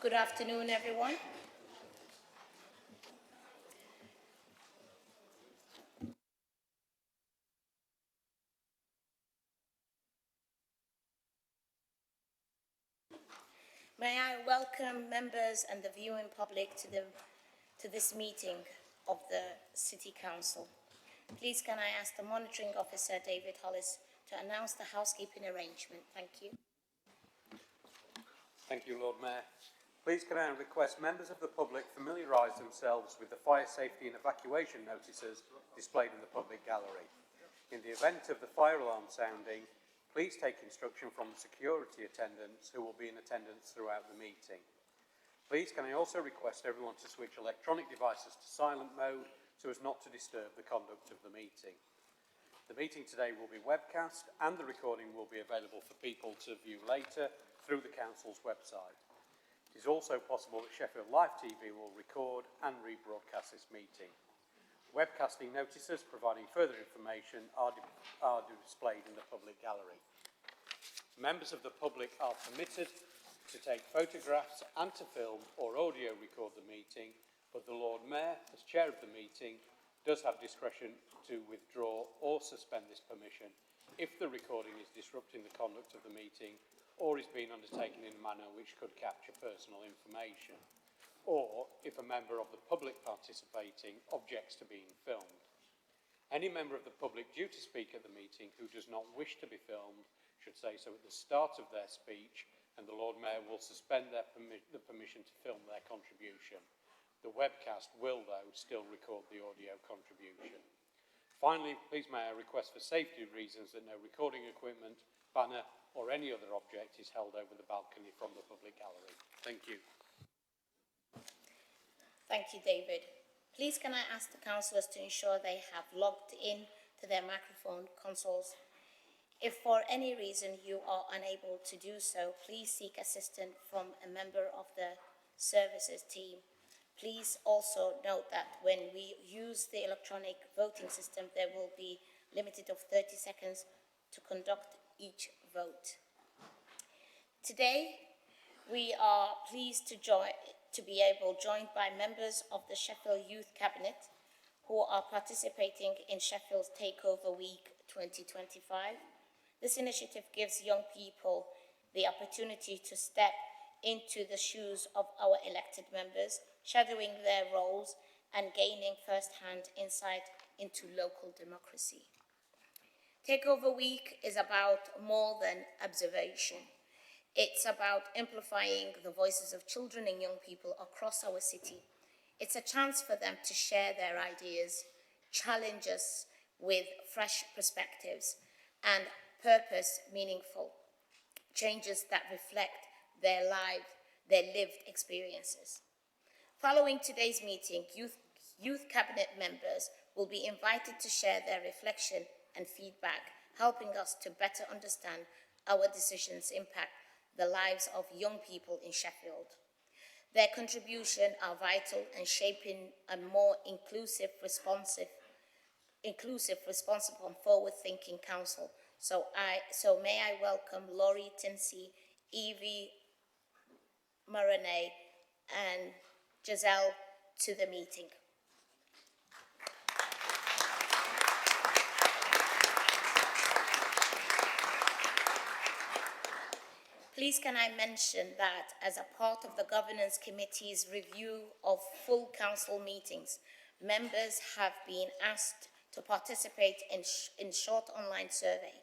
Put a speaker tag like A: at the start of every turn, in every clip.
A: Good afternoon, everyone. May I welcome members and the viewing public to this meeting of the City Council. Please can I ask the Monitoring Officer, David Hollis, to announce the housekeeping arrangement. Thank you.
B: Thank you, Lord Mayor. Please can I request members of the public familiarise themselves with the fire safety and evacuation notices displayed in the public gallery. In the event of the fire alarm sounding, please take instruction from the security attendants who will be in attendance throughout the meeting. Please can I also request everyone to switch electronic devices to silent mode so as not to disturb the conduct of the meeting. The meeting today will be webcast and the recording will be available for people to view later through the Council's website. It is also possible that Sheffield Live TV will record and rebroadcast this meeting. Webcasting notices providing further information are displayed in the public gallery. Members of the public are permitted to take photographs and to film or audio record the meeting, but the Lord Mayor, as chair of the meeting, does have discretion to withdraw or suspend this permission if the recording is disrupting the conduct of the meeting or is being undertaken in a manner which could capture personal information, or if a member of the public participating objects to being filmed. Any member of the public due to speak at the meeting who does not wish to be filmed should say so at the start of their speech, and the Lord Mayor will suspend the permission to film their contribution. The webcast will, though, still record the audio contribution. Finally, please may I request for safety reasons that no recording equipment, banner, or any other object is held over the balcony from the public gallery. Thank you.
A: Thank you, David. Please can I ask the councillors to ensure they have logged in to their microphone consoles. If for any reason you are unable to do so, please seek assistance from a member of the services team. Please also note that when we use the electronic voting system, there will be limited of 30 seconds to conduct each vote. Today, we are pleased to be joined by members of the Sheffield Youth Cabinet who are participating in Sheffield's Takeover Week 2025. This initiative gives young people the opportunity to step into the shoes of our elected members, shadowing their roles and gaining first-hand insight into local democracy. Takeover Week is about more than observation. It's about amplifying the voices of children and young people across our city. It's a chance for them to share their ideas, challenge us with fresh perspectives, and purpose meaningful changes that reflect their lives, their lived experiences. Following today's meeting, youth cabinet members will be invited to share their reflection and feedback, helping us to better understand our decisions impact the lives of young people in Sheffield. Their contribution are vital in shaping a more inclusive, responsible and forward-thinking council. So may I welcome Laurie Tinsey, Evie Maroney, and Giselle to the meeting. Please can I mention that as a part of the Governance Committee's review of full council meetings, members have been asked to participate in short online survey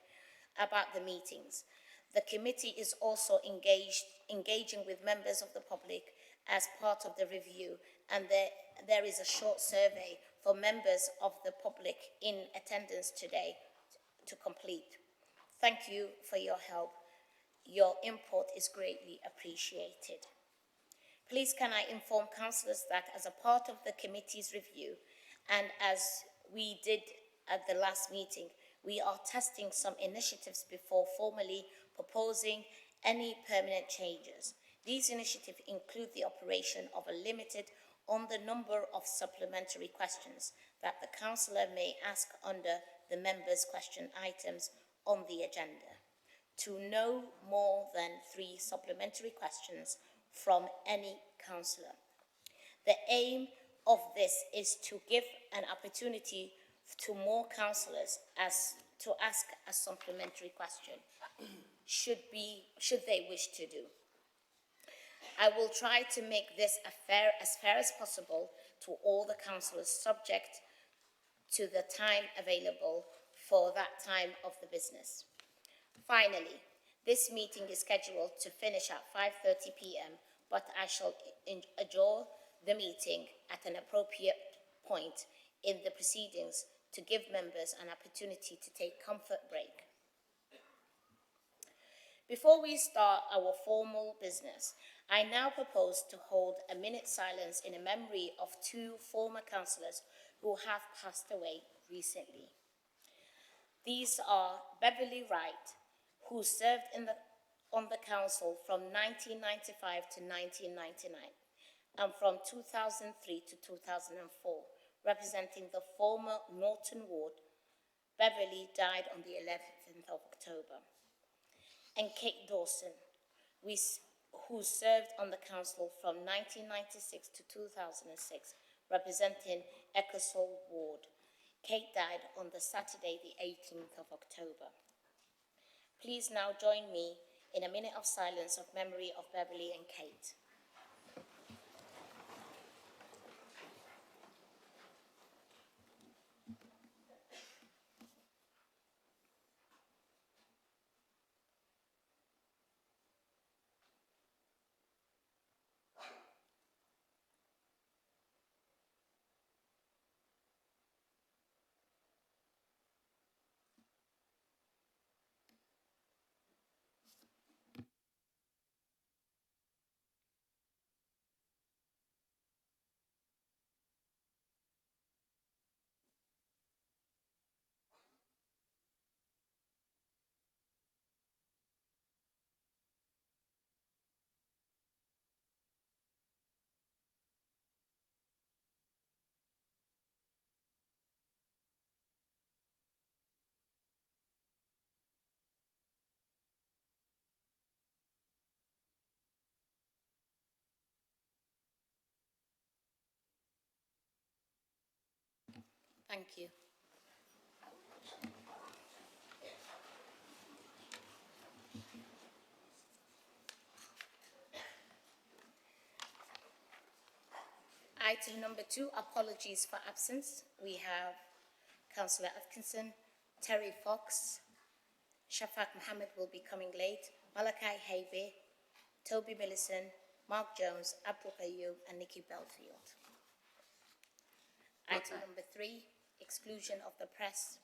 A: about the meetings. The committee is also engaging with members of the public as part of the review, and there is a short survey for members of the public in attendance today to complete. Thank you for your help. Your input is greatly appreciated. Please can I inform councillors that as a part of the committee's review, and as we did at the last meeting, we are testing some initiatives before formally proposing any permanent changes. These initiatives include the operation of a limit on the number of supplementary questions that the councillor may ask under the members' question items on the agenda, to no more than 3 supplementary questions from any councillor. The aim of this is to give an opportunity to more councillors to ask a supplementary question, should they wish to do. I will try to make this as fair as possible to all the councillors, subject to the time available for that time of the business. Finally, this meeting is scheduled to finish at 5:30 p.m, but I shall adjourn the meeting at an appropriate point in the proceedings to give members an opportunity to take comfort break. Before we start our formal business, I now propose to hold a minute's silence in memory of two former councillors who have passed away recently. These are Beverly Wright, who served on the council from 1995 to 1999, and from 2003 to 2004, representing the former Norton Ward. Beverly died on the 11th of October. And Kate Dawson, who served on the council from 1996 to 2006, representing Ecclesall Ward. Kate died on the Saturday, the 18th of October. Please now join me in a minute of silence of memory of Beverly and Kate. Thank you. Item number 2, apologies for absence. We have Councillor Atkinson, Terry Fox, Shafak Mohammed will be coming late, Malachi Have, Toby Millison, Mark Jones, Abdul Qayyum, and Nikki Belfield. Item number 3, exclusion of the press.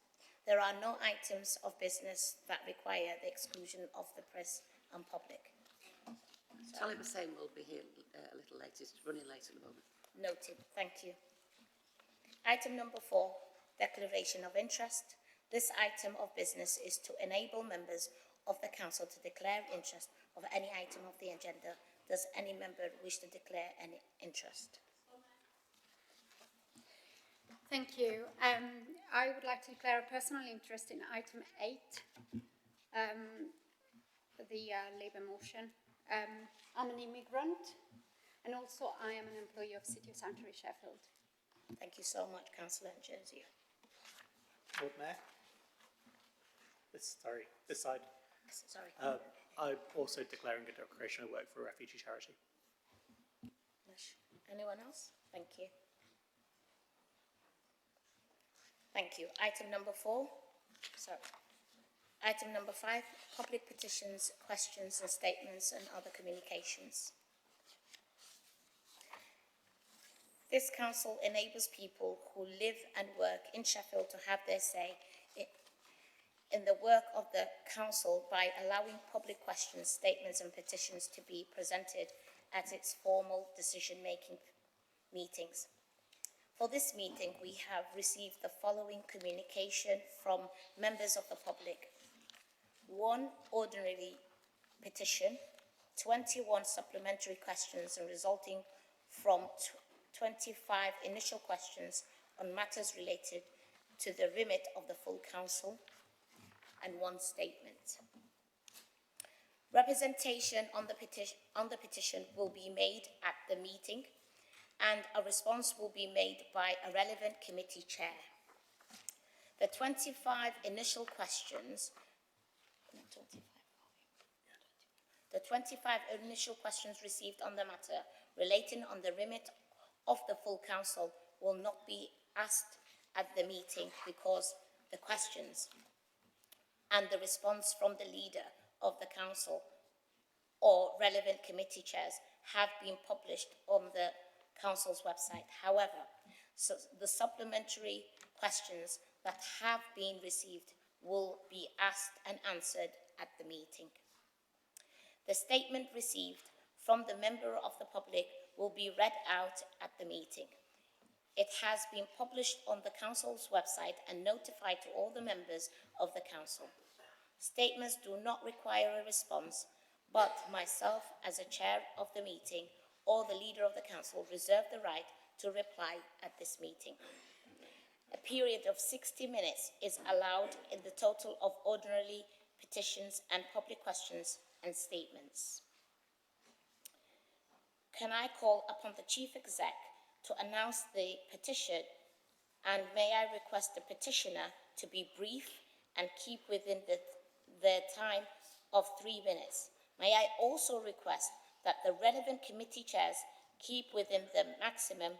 A: There are no items of business that require the exclusion of the press and public.
C: Talib Hussain will be here a little later. He's running late at the moment.
A: Noted. Thank you. Item number 4, declaration of interest. This item of business is to enable members of the council to declare interest of any item of the agenda. Does any member wish to declare any interest?
D: Thank you. I would like to declare a personal interest in item 8, the Labour motion. I'm an immigrant, and also I am an employee of City of Sanctuary, Sheffield.
A: Thank you so much, Councillor Jersey.
E: Lord Mayor? This side.
A: Sorry.
E: I'm also declaring a declaration of work for a refugee charity.
A: Anyone else? Thank you. Thank you. Item number 4. Sorry. Item number 5, public petitions, questions and statements and other communications. This council enables people who live and work in Sheffield to have their say in the work of the council by allowing public questions, statements and petitions to be presented at its formal decision-making meetings. For this meeting, we have received the following communication from members of the public. 1 ordinary petition, 21 supplementary questions and resulting from 25 initial questions on matters related to the remit of the full council, and 1 statement. Representation on the petition will be made at the meeting, and a response will be made by a relevant committee chair. The 25 initial questions received on the matter relating on the remit of the full council will not be asked at the meeting because the questions and the response from the leader of the council or relevant committee chairs have been published on the council's website. However, the supplementary questions that have been received will be asked and answered at the meeting. The statement received from the member of the public will be read out at the meeting. It has been published on the council's website and notified to all the members of the council. Statements do not require a response, but myself, as a chair of the meeting, or the leader of the council, reserve the right to reply at this meeting. A period of 60 minutes is allowed in the total of ordinary petitions and public questions and statements. Can I call upon the Chief Exec to announce the petition, and may I request the petitioner to be brief and keep within the time of 3 minutes. May I also request that the relevant committee chairs keep within the maximum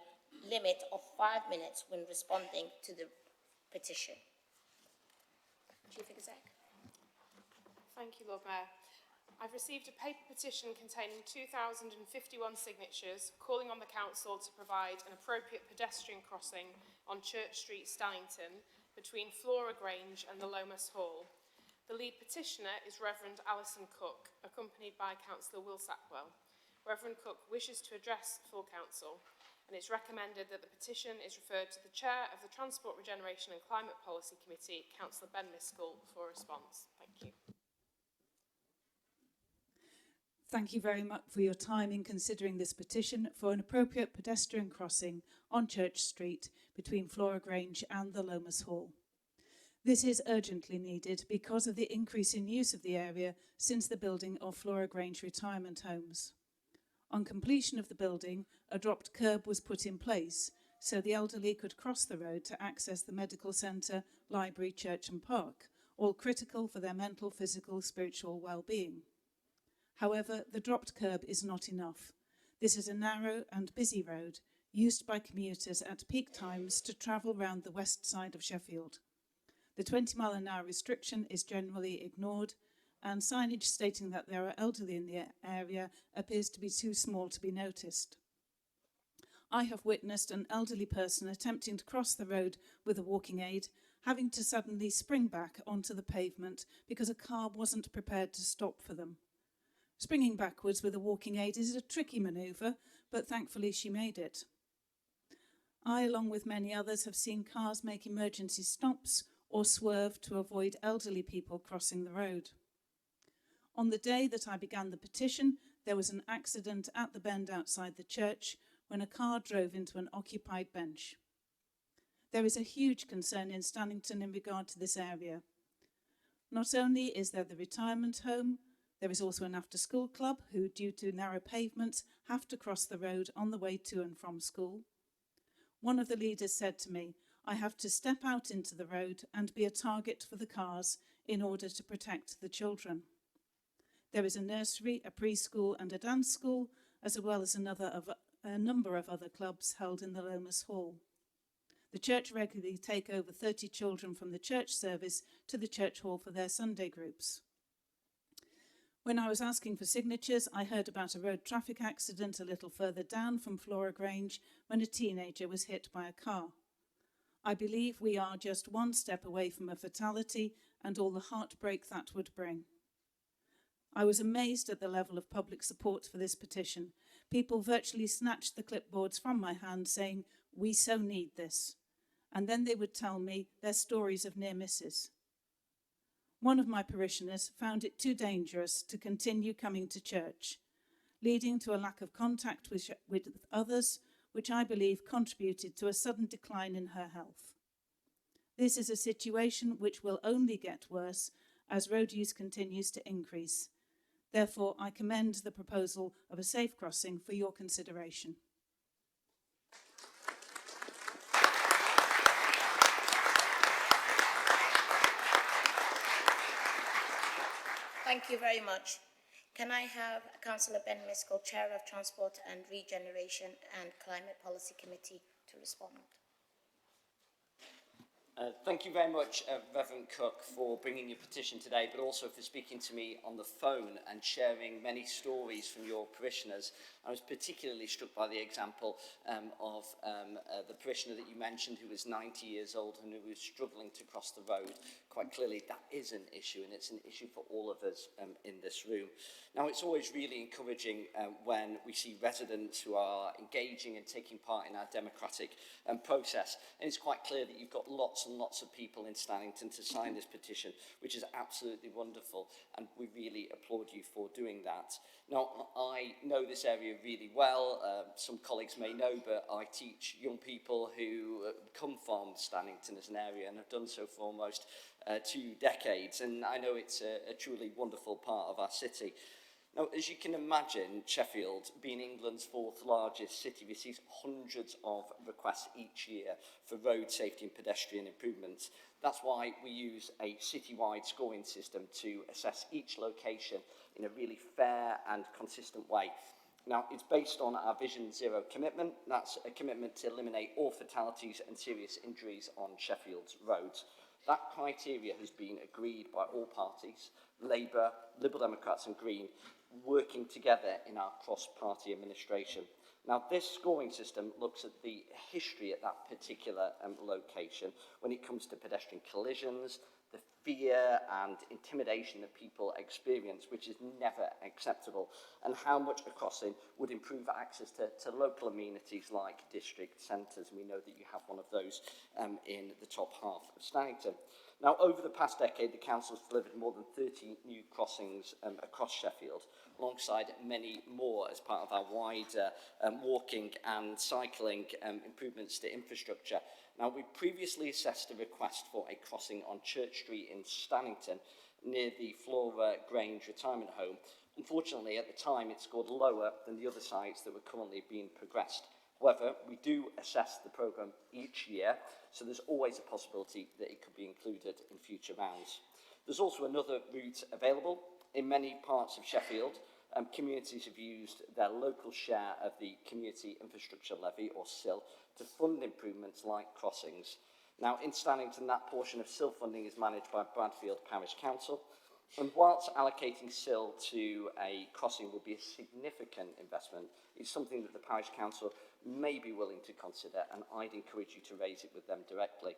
A: limit of 5 minutes when responding to the petition. Chief Exec.
F: Thank you, Lord Mayor. I've received a paper petition containing 2,051 signatures calling on the council to provide an appropriate pedestrian crossing on Church Street, Stallington, between Flora Grange and the Lomas Hall. The lead petitioner is Reverend Alison Cook, accompanied by Councillor Will Sackwell. Reverend Cook wishes to address full council, and it's recommended that the petition is referred to the Chair of the Transport, Regeneration and Climate Policy Committee, Councillor Ben Miskell, for a response. Thank you.
G: Thank you very much for your time in considering this petition for an appropriate pedestrian crossing on Church Street between Flora Grange and the Lomas Hall. This is urgently needed because of the increase in use of the area since the building of Flora Grange retirement homes. On completion of the building, a dropped curb was put in place so the elderly could cross the road to access the medical centre, library, church and park, all critical for their mental, physical, spiritual well-being. However, the dropped curb is not enough. This is a narrow and busy road used by commuters at peak times to travel round the west side of Sheffield. The 20-mile-an-hour restriction is generally ignored, and signage stating that there are elderly in the area appears to be too small to be noticed. I have witnessed an elderly person attempting to cross the road with a walking aid, having to suddenly spring back onto the pavement because a car wasn't prepared to stop for them. Springing backwards with a walking aid is a tricky manoeuvre, but thankfully she made it. I, along with many others, have seen cars make emergency stops or swerve to avoid elderly people crossing the road. On the day that I began the petition, there was an accident at the bend outside the church when a car drove into an occupied bench. There is a huge concern in Stallington in regard to this area. Not only is there the retirement home, there is also an after-school club who, due to narrow pavements, have to cross the road on the way to and from school. One of the leaders said to me, "I have to step out into the road and be a target for the cars in order to protect the children." There is a nursery, a preschool and a dance school, as well as a number of other clubs held in the Lomas Hall. The church regularly take over 30 children from the church service to the church hall for their Sunday groups. When I was asking for signatures, I heard about a road traffic accident a little further down from Flora Grange when a teenager was hit by a car. I believe we are just one step away from a fatality and all the heartbreak that would bring. I was amazed at the level of public support for this petition. People virtually snatched the clipboards from my hand saying, "We so need this." And then they would tell me their stories of near misses. One of my parishioners found it too dangerous to continue coming to church, leading to a lack of contact with others, which I believe contributed to a sudden decline in her health. This is a situation which will only get worse as road use continues to increase. Therefore, I commend the proposal of a safe crossing for your consideration.
A: Thank you very much. Can I have Councillor Ben Miskell, Chair of Transport and Regeneration and Climate Policy Committee, to respond?
H: Thank you very much, Reverend Cook, for bringing your petition today, but also for speaking to me on the phone and sharing many stories from your parishioners. I was particularly struck by the example of the parishioner that you mentioned who was 90 years old and who was struggling to cross the road. Quite clearly, that is an issue, and it's an issue for all of us in this room. Now, it's always really encouraging when we see residents who are engaging and taking part in our democratic process. And it's quite clear that you've got lots and lots of people in Stannington to sign this petition, which is absolutely wonderful, and we really applaud you for doing that. Now, I know this area really well. Some colleagues may know, but I teach young people who come from Stannington as an area and have done so for almost 2 decades, and I know it's a truly wonderful part of our city. Now, as you can imagine, Sheffield, being England's 4th largest city, receives hundreds of requests each year for road safety and pedestrian improvements. That's why we use a citywide scoring system to assess each location in a really fair and consistent way. Now, it's based on our Vision Zero commitment. That's a commitment to eliminate all fatalities and serious injuries on Sheffield's roads. That criteria has been agreed by all parties, Labour, Liberal Democrats and Green, working together in our cross-party administration. Now, this scoring system looks at the history at that particular location when it comes to pedestrian collisions, the fear and intimidation that people experience, which is never acceptable, and how much a crossing would improve access to local amenities like district centres. We know that you have one of those in the top half of Stannington. Now, over the past decade, the council has delivered more than 30 new crossings across Sheffield, alongside many more as part of our wider walking and cycling improvements to infrastructure. Now, we previously assessed a request for a crossing on Church Street in Stannington, near the Flora Grange retirement home. Unfortunately, at the time, it scored lower than the other sites that were currently being progressed. However, we do assess the programme each year, so there's always a possibility that it could be included in future rounds. There's also another route available. In many parts of Sheffield, communities have used their local share of the Community Infrastructure Levy, or CIL, to fund improvements like crossings. Now, in Stannington, that portion of CIL funding is managed by Bradfield Parish Council, and whilst allocating CIL to a crossing would be a significant investment, it's something that the Parish Council may be willing to consider, and I'd encourage you to raise it with them directly.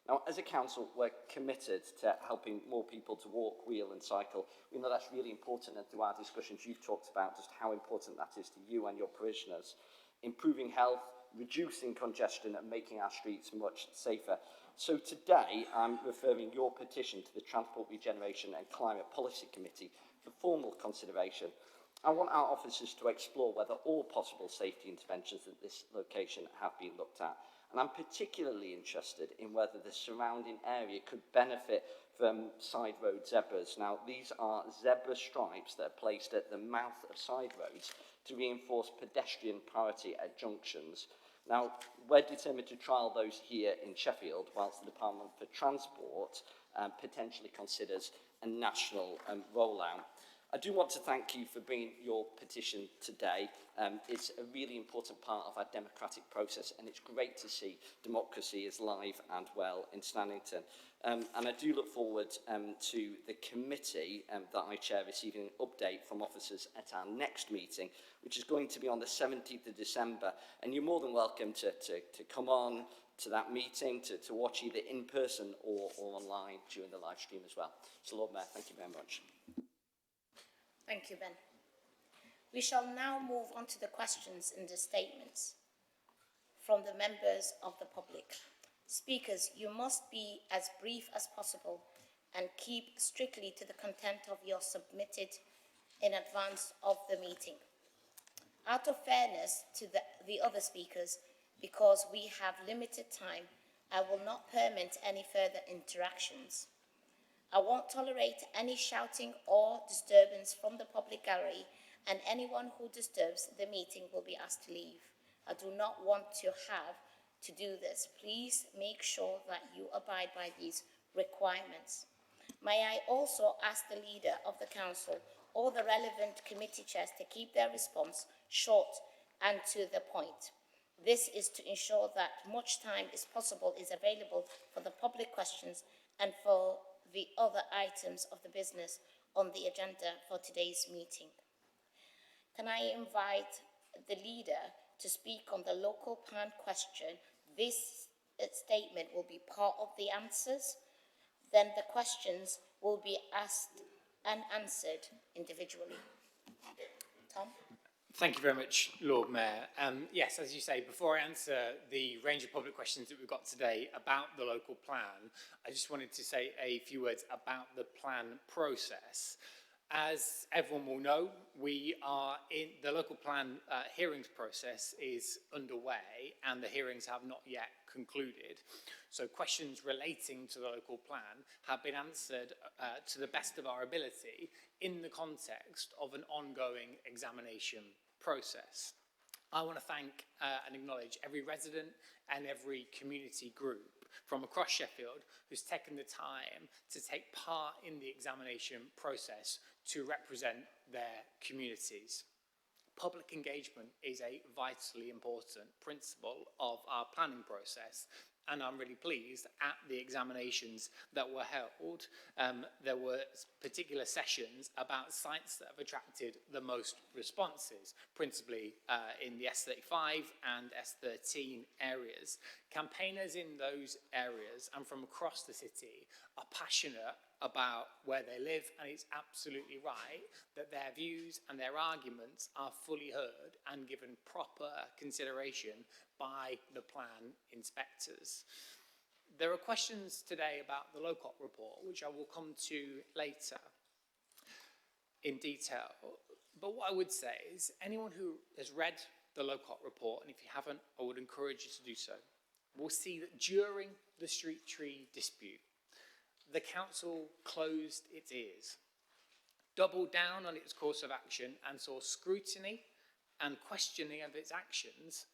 H: Now, as a council, we're committed to helping more people to walk, wheel and cycle. We know that's really important, and through our discussions you've talked about just how important that is to you and your parishioners. Improving health, reducing congestion and making our streets much safer. So today I'm referring your petition to the Transport, Regeneration and Climate Policy Committee for formal consideration. I want our officers to explore whether all possible safety interventions at this location have been looked at. And I'm particularly interested in whether the surrounding area could benefit from side road zebras. Now, these are zebra stripes that are placed at the mouth of side roads to reinforce pedestrian priority at junctions. Now, we're determined to trial those here in Sheffield, whilst the Department for Transport potentially considers a national rollout. I do want to thank you for bringing your petition today. It's a really important part of our democratic process, and it's great to see democracy is live and well in Stannington. And I do look forward to the committee that I chair receiving an update from officers at our next meeting, which is going to be on the 17th of December. And you're more than welcome to come on to that meeting, to watch either in person or online during the live stream as well. So, Lord Mayor, thank you very much.
A: Thank you, Ben. We shall now move on to the questions and the statements from the members of the public. Speakers, you must be as brief as possible and keep strictly to the content of your submitted in advance of the meeting. Out of fairness to the other speakers, because we have limited time, I will not permit any further interactions. I won't tolerate any shouting or disturbance from the public gallery, and anyone who disturbs the meeting will be asked to leave. I do not want to have to do this. Please make sure that you abide by these requirements. May I also ask the leader of the council or the relevant committee chairs to keep their response short and to the point. This is to ensure that much time as possible is available for the public questions and for the other items of the business on the agenda for today's meeting. Can I invite the leader to speak on the local plan question? This statement will be part of the answers. Then the questions will be asked and answered individually. Tom?
I: Thank you very much, Lord Mayor. Yes, as you say, before I answer the range of public questions that we've got today about the local plan, I just wanted to say a few words about the plan process. As everyone will know, we are in the local plan hearings process is underway and the hearings have not yet concluded. So questions relating to the local plan have been answered to the best of our ability in the context of an ongoing examination process. I want to thank and acknowledge every resident and every community group from across Sheffield who's taken the time to take part in the examination process to represent their communities. Public engagement is a vitally important principle of our planning process, and I'm really pleased at the examinations that were held. There were particular sessions about sites that have attracted the most responses, principally in the S35 and S13 areas. Campaigners in those areas and from across the city are passionate about where they live, and it's absolutely right that their views and their arguments are fully heard and given proper consideration by the plan inspectors. There are questions today about the LOCOT report, which I will come to later in detail. But what I would say is anyone who has read the LOCOT report, and if you haven't, I would encourage you to do so, will see that during the street tree dispute, the council closed its ears, doubled down on its course of action, and saw scrutiny and questioning of its actions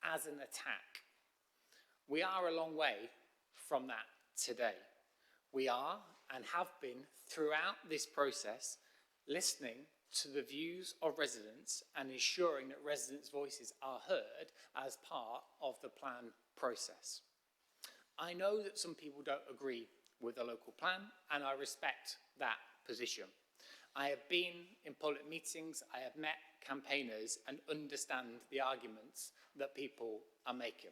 I: as an attack. We are a long way from that today. We are, and have been throughout this process, listening to the views of residents and ensuring that residents' voices are heard as part of the plan process. I know that some people don't agree with the local plan, and I respect that position. I have been in public meetings, I have met campaigners and understand the arguments that people are making.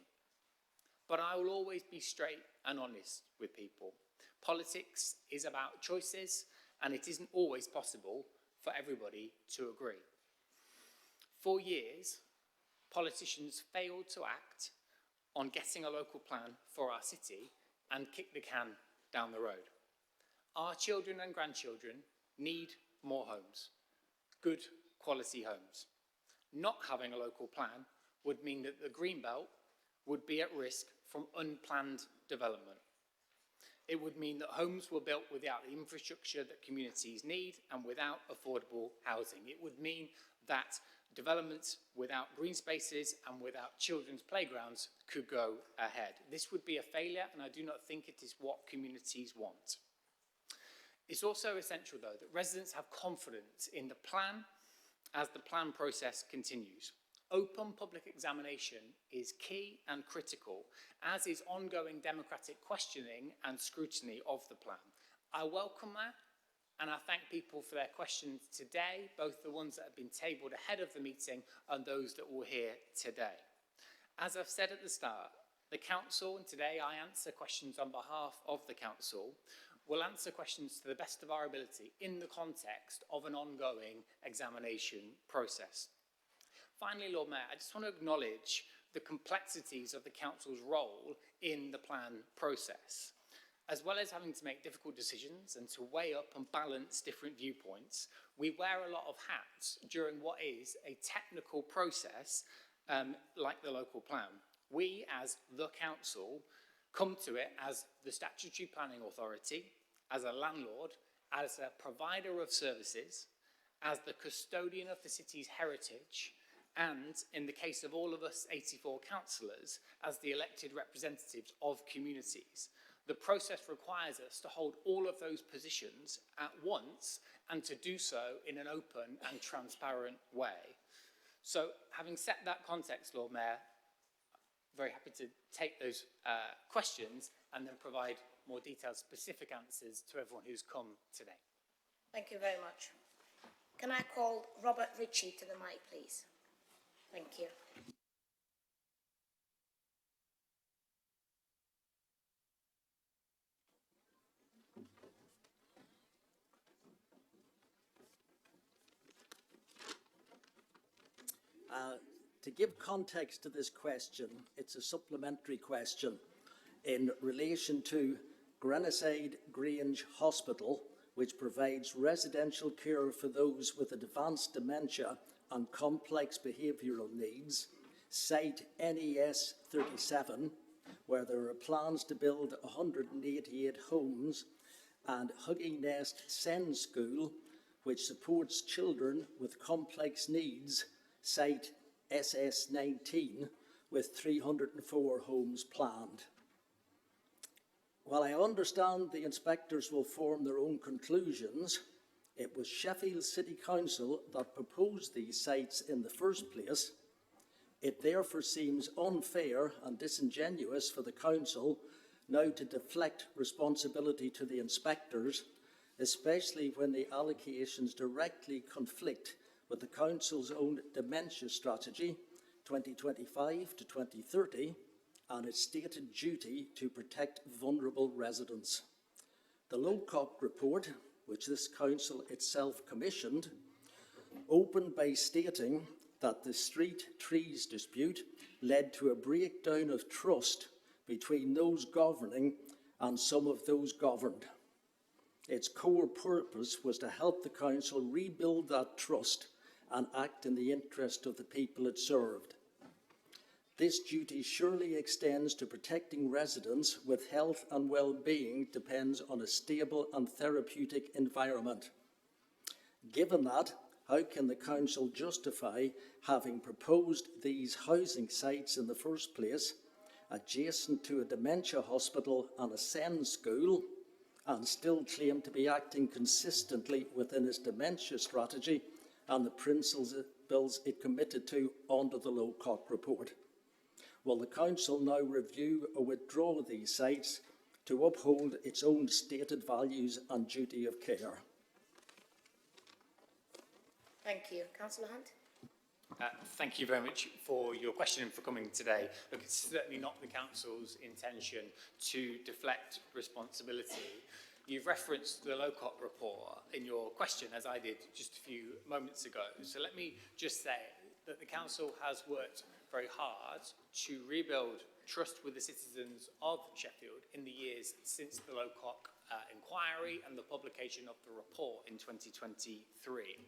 I: But I will always be straight and honest with people. Politics is about choices, and it isn't always possible for everybody to agree. For years, politicians failed to act on getting a local plan for our city and kicked the can down the road. Our children and grandchildren need more homes, good quality homes. Not having a local plan would mean that the Greenbelt would be at risk from unplanned development. It would mean that homes were built without the infrastructure that communities need and without affordable housing. It would mean that developments without green spaces and without children's playgrounds could go ahead. This would be a failure, and I do not think it is what communities want. It's also essential, though, that residents have confidence in the plan as the plan process continues. Open public examination is key and critical, as is ongoing democratic questioning and scrutiny of the plan. I welcome that, and I thank people for their questions today, both the ones that have been tabled ahead of the meeting and those that will hear today. As I've said at the start, the council, and today I answer questions on behalf of the council, will answer questions to the best of our ability in the context of an ongoing examination process. Finally, Lord Mayor, I just want to acknowledge the complexities of the council's role in the plan process. As well as having to make difficult decisions and to weigh up and balance different viewpoints, we wear a lot of hats during what is a technical process like the local plan. We, as the council, come to it as the statutory planning authority, as a landlord, as a provider of services, as the custodian of the city's heritage, and, in the case of all of us 84 councillors, as the elected representatives of communities. The process requires us to hold all of those positions at once and to do so in an open and transparent way. So, having set that context, Lord Mayor, I'm very happy to take those questions and then provide more detailed, specific answers to everyone who's come today.
A: Thank you very much. Can I call Robert Ritchie to the mic, please? Thank you.
J: To give context to this question, it's a supplementary question in relation to Grenoside Grange Hospital, which provides residential care for those with advanced dementia and complex behavioural needs, site NES 37, where there are plans to build 188 homes, and Hugging Nest Sen School, which supports children with complex needs, site SS19, with 304 homes planned. While I understand the inspectors will form their own conclusions, it was Sheffield City Council that proposed these sites in the first place. It therefore seems unfair and disingenuous for the council now to deflect responsibility to the inspectors, especially when the allocations directly conflict with the council's own dementia strategy 2025 to 2030 and its stated duty to protect vulnerable residents. The Lowcock report, which this council itself commissioned, opened by stating that the street trees dispute led to a breakdown of trust between those governing and some of those governed. Its core purpose was to help the council rebuild that trust and act in the interest of the people it served. This duty surely extends to protecting residents with health and well-being depends on a stable and therapeutic environment. Given that, how can the council justify having proposed these housing sites in the first place, adjacent to a dementia hospital and a SEN school, and still claim to be acting consistently within its dementia strategy and the principles it committed to under the Lowcock report? Will the council now review or withdraw these sites to uphold its own stated values and duty of care?
A: Thank you. Councillor Hunt?
I: Thank you very much for your question and for coming today. Look, it's certainly not the council's intention to deflect responsibility. You've referenced the Lowcock report in your question, as I did just a few moments ago. So let me just say that the council has worked very hard to rebuild trust with the citizens of Sheffield in the years since the Lowcock inquiry and the publication of the report in 2023.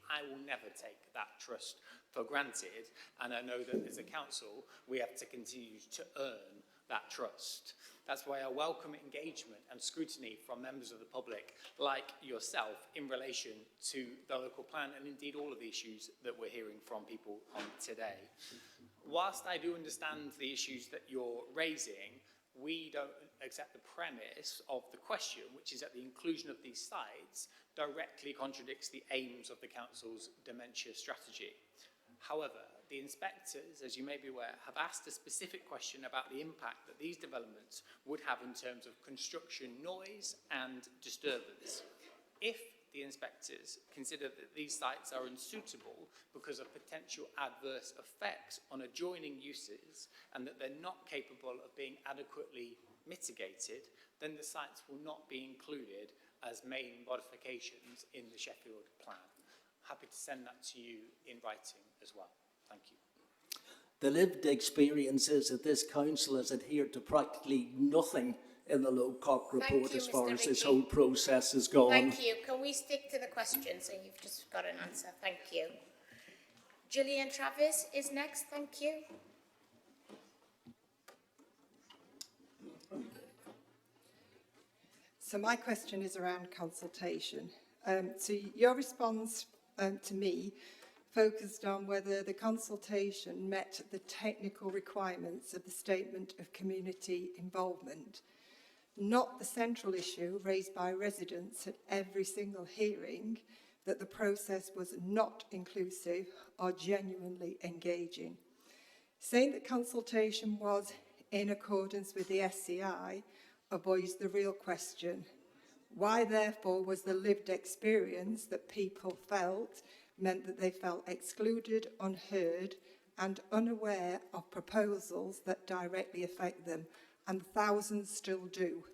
I: I will never take that trust for granted, and I know that as a council we have to continue to earn that trust. That's why I welcome engagement and scrutiny from members of the public like yourself in relation to the local plan and indeed all of the issues that we're hearing from people on today. Whilst I do understand the issues that you're raising, we don't accept the premise of the question, which is that the inclusion of these sites directly contradicts the aims of the council's dementia strategy. However, the inspectors, as you may be aware, have asked a specific question about the impact that these developments would have in terms of construction noise and disturbance. If the inspectors consider that these sites are unsuitable because of potential adverse effects on adjoining uses and that they're not capable of being adequately mitigated, then the sites will not be included as main modifications in the Sheffield plan. Happy to send that to you in writing as well. Thank you.
J: The lived experience is that this council has adhered to practically nothing in the Lowcock report as far as this whole process has gone.
A: Thank you. Can we stick to the questions? And you've just got an answer. Thank you. Gillian Travis is next. Thank you.
K: So my question is around consultation. So your response to me focused on whether the consultation met the technical requirements of the Statement of Community Involvement, not the central issue raised by residents at every single hearing, that the process was not inclusive or genuinely engaging. Saying that consultation was in accordance with the SCI avoids the real question. Why, therefore, was the lived experience that people felt meant that they felt excluded, unheard, and unaware of proposals that directly affect them, and thousands still do?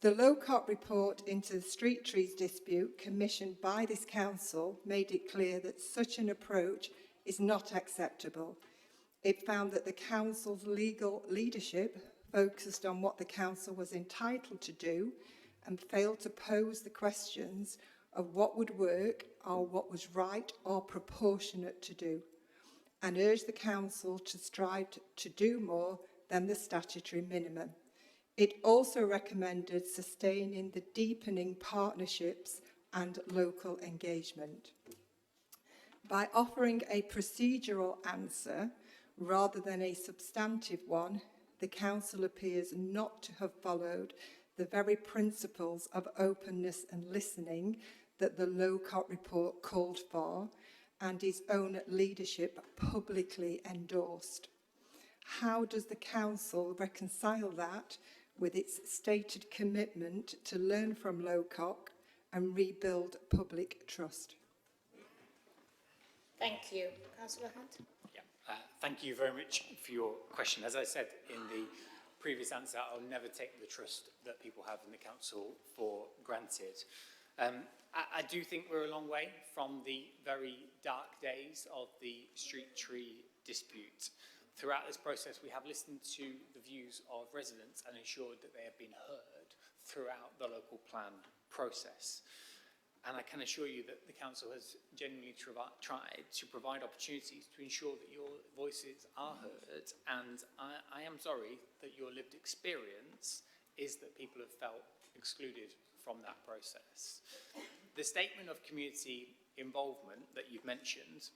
K: The Lowcock report into the street trees dispute commissioned by this council made it clear that such an approach is not acceptable. It found that the council's legal leadership focused on what the council was entitled to do and failed to pose the questions of what would work or what was right or proportionate to do, and urged the council to strive to do more than the statutory minimum. It also recommended sustaining the deepening partnerships and local engagement. By offering a procedural answer rather than a substantive one, the council appears not to have followed the very principles of openness and listening that the Lowcock report called for and his own leadership publicly endorsed. How does the council reconcile that with its stated commitment to learn from Lowcock and rebuild public trust?
A: Thank you. Councillor Hunt.
I: Thank you very much for your question. As I said in the previous answer, I'll never take the trust that people have in the council for granted. I do think we're a long way from the very dark days of the street tree dispute. Throughout this process, we have listened to the views of residents and ensured that they have been heard throughout the local plan process. And I can assure you that the council has genuinely tried to provide opportunities to ensure that your voices are heard. And I am sorry that your lived experience is that people have felt excluded from that process. The statement of community involvement that you've mentioned,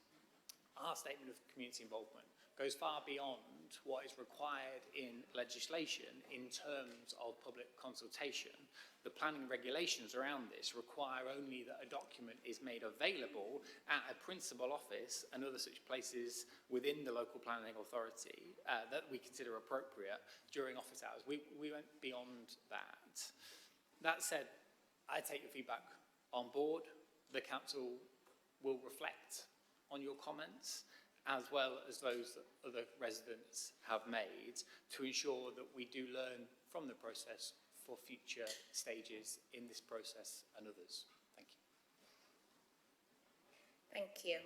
I: our statement of community involvement, goes far beyond what is required in legislation in terms of public consultation. The planning regulations around this require only that a document is made available at a principal office and other such places within the local planning authority that we consider appropriate during office hours. We went beyond that. That said, I take your feedback on board. The council will reflect on your comments, as well as those that other residents have made, to ensure that we do learn from the process for future stages in this process and others. Thank you.
A: Thank you.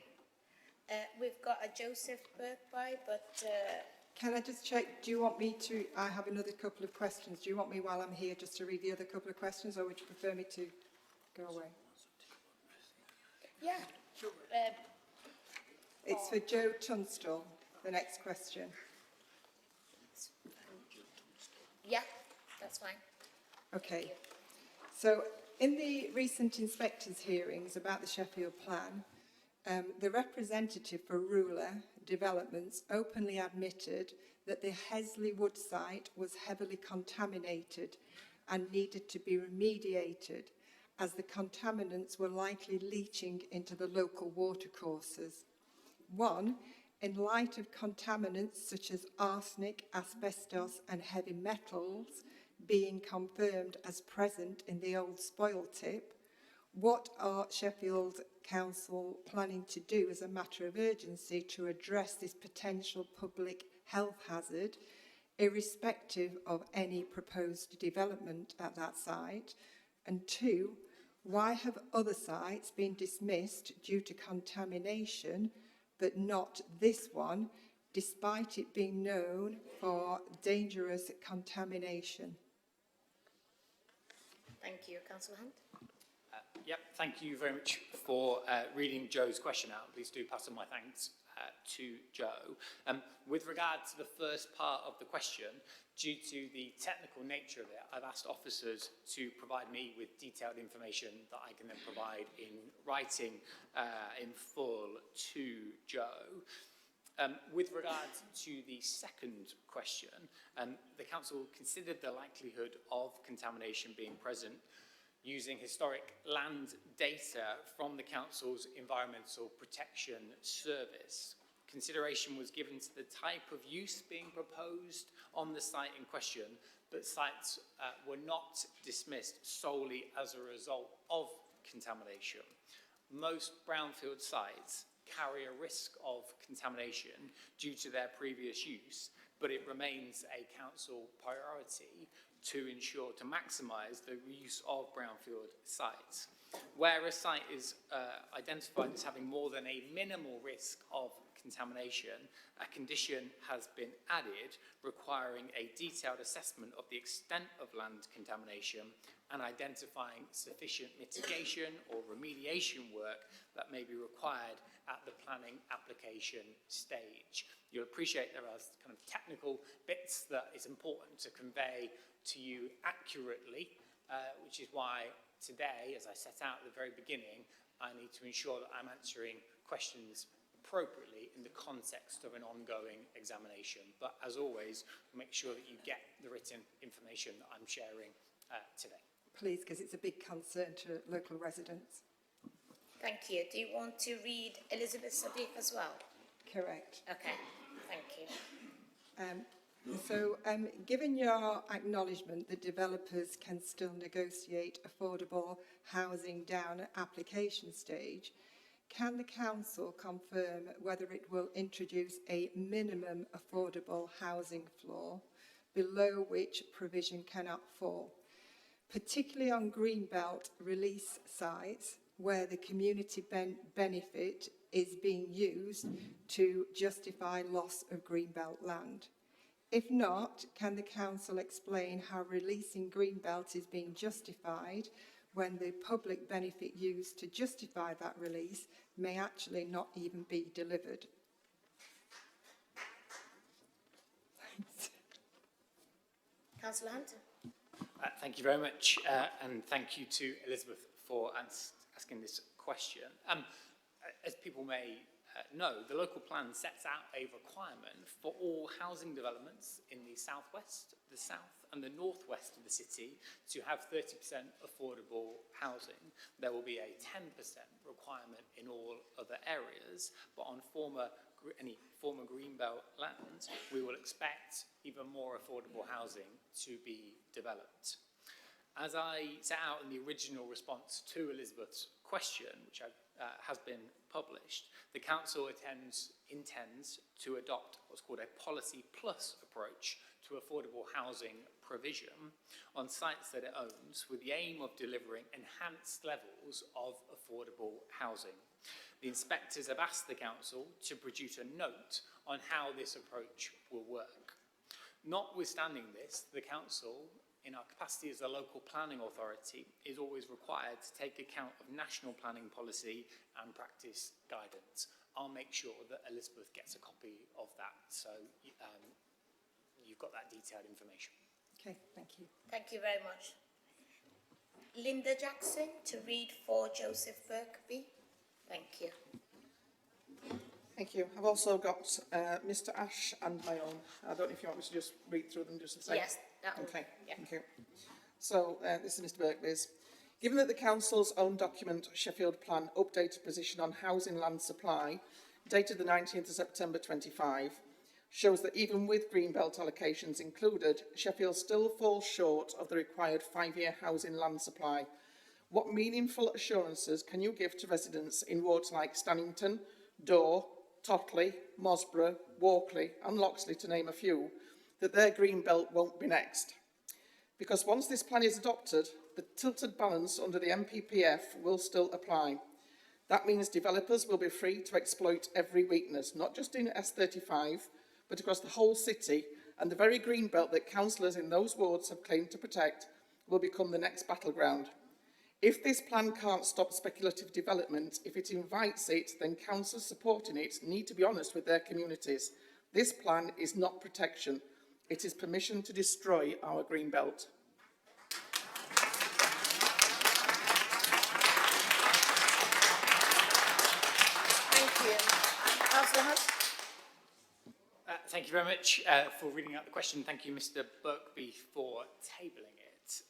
A: We've got a Joseph Burke but...
K: Can I just check, do you want me to, I have another couple of questions. Do you want me while I'm here just to read the other couple of questions, or would you prefer me to go away?
A: Yeah.
K: It's for Joe Tunstall, the next question.
A: Yeah, that's fine.
K: Okay. So in the recent inspectors' hearings about the Sheffield plan, the representative for rural developments openly admitted that the Hesley Wood site was heavily contaminated and needed to be remediated, as the contaminants were likely leaching into the local watercourses. One, in light of contaminants such as arsenic, asbestos and heavy metals being confirmed as present in the old spoil tip, what are Sheffield Council planning to do as a matter of urgency to address this potential public health hazard, irrespective of any proposed development at that site? And two, why have other sites been dismissed due to contamination, but not this one, despite it being known for dangerous contamination?
A: Thank you. Councillor Hunt.
I: Yep, thank you very much for reading Joe's question out. Please do pass on my thanks to Joe. With regard to the first part of the question, due to the technical nature of it, I've asked officers to provide me with detailed information that I can then provide in writing in full to Joe. With regard to the second question, the council considered the likelihood of contamination being present using historic land data from the council's Environmental Protection Service. Consideration was given to the type of use being proposed on the site in question, but sites were not dismissed solely as a result of contamination. Most brownfield sites carry a risk of contamination due to their previous use, but it remains a council priority to ensure to maximise the use of brownfield sites. Where a site is identified as having more than a minimal risk of contamination, a condition has been added requiring a detailed assessment of the extent of land contamination and identifying sufficient mitigation or remediation work that may be required at the planning application stage. You'll appreciate there are kind of technical bits that it's important to convey to you accurately, which is why today, as I set out at the very beginning, I need to ensure that I'm answering questions appropriately in the context of an ongoing examination. But as always, make sure that you get the written information that I'm sharing today.
K: Please, because it's a big concern to local residents.
A: Thank you. Do you want to read Elizabeth Sadiq as well?
K: Correct.
A: Okay, thank you.
K: Given your acknowledgement that developers can still negotiate affordable housing down at application stage, can the council confirm whether it will introduce a minimum affordable housing floor below which provision cannot fall, particularly on greenbelt release sites where the community benefit is being used to justify loss of greenbelt land? If not, can the council explain how releasing greenbelt is being justified when the public benefit used to justify that release may actually not even be delivered? Thanks.
A: Councillor Hampton.
I: Thank you very much, and thank you to Elizabeth for asking this question. As people may know, the local plan sets out a requirement for all housing developments in the southwest, the south and the northwest of the city to have 30% affordable housing. There will be a 10% requirement in all other areas, but on any former greenbelt land, we will expect even more affordable housing to be developed. As I set out in the original response to Elizabeth's question, which has been published, the council intends to adopt what's called a policy plus approach to affordable housing provision on sites that it owns, with the aim of delivering enhanced levels of affordable housing. The inspectors have asked the council to produce a note on how this approach will work. Notwithstanding this, the council, in our capacity as a local planning authority, is always required to take account of national planning policy and practice guidance. I'll make sure that Elizabeth gets a copy of that, so you've got that detailed information.
K: Okay, thank you.
A: Thank you very much. Linda Jackson to read for Joseph Birkby. Thank you.
L: Thank you. I've also got Mr. Ash and my own. I don't know if you want me to just read through them just a second.
A: Yes, that will.
L: Okay,
A: Yeah.
L: thank you. So this is Mr. Berkeley's. Given that the council's own document, Sheffield Plan Updated Position on Housing Land Supply, dated the 19th of September 25, shows that even with greenbelt allocations included, Sheffield still falls short of the required 5-year housing land supply. What meaningful assurances can you give to residents in wards like Stannington, Dore, Totley, Mosborough, Walkley and Loxley, to name a few, that their greenbelt won't be next? Because once this plan is adopted, the tilted balance under the MPPF will still apply. That means developers will be free to exploit every weakness, not just in S35, but across the whole city, and the very greenbelt that councillors in those wards have claimed to protect will become the next battleground. If this plan can't stop speculative development, if it invites it, then councillors supporting it need to be honest with their communities. This plan is not protection. It is permission to destroy our green belt.
A: Thank you. Councillor Hunt?
I: Thank you very much for reading out the question. Thank you, Mr. Birkby, for tabling it.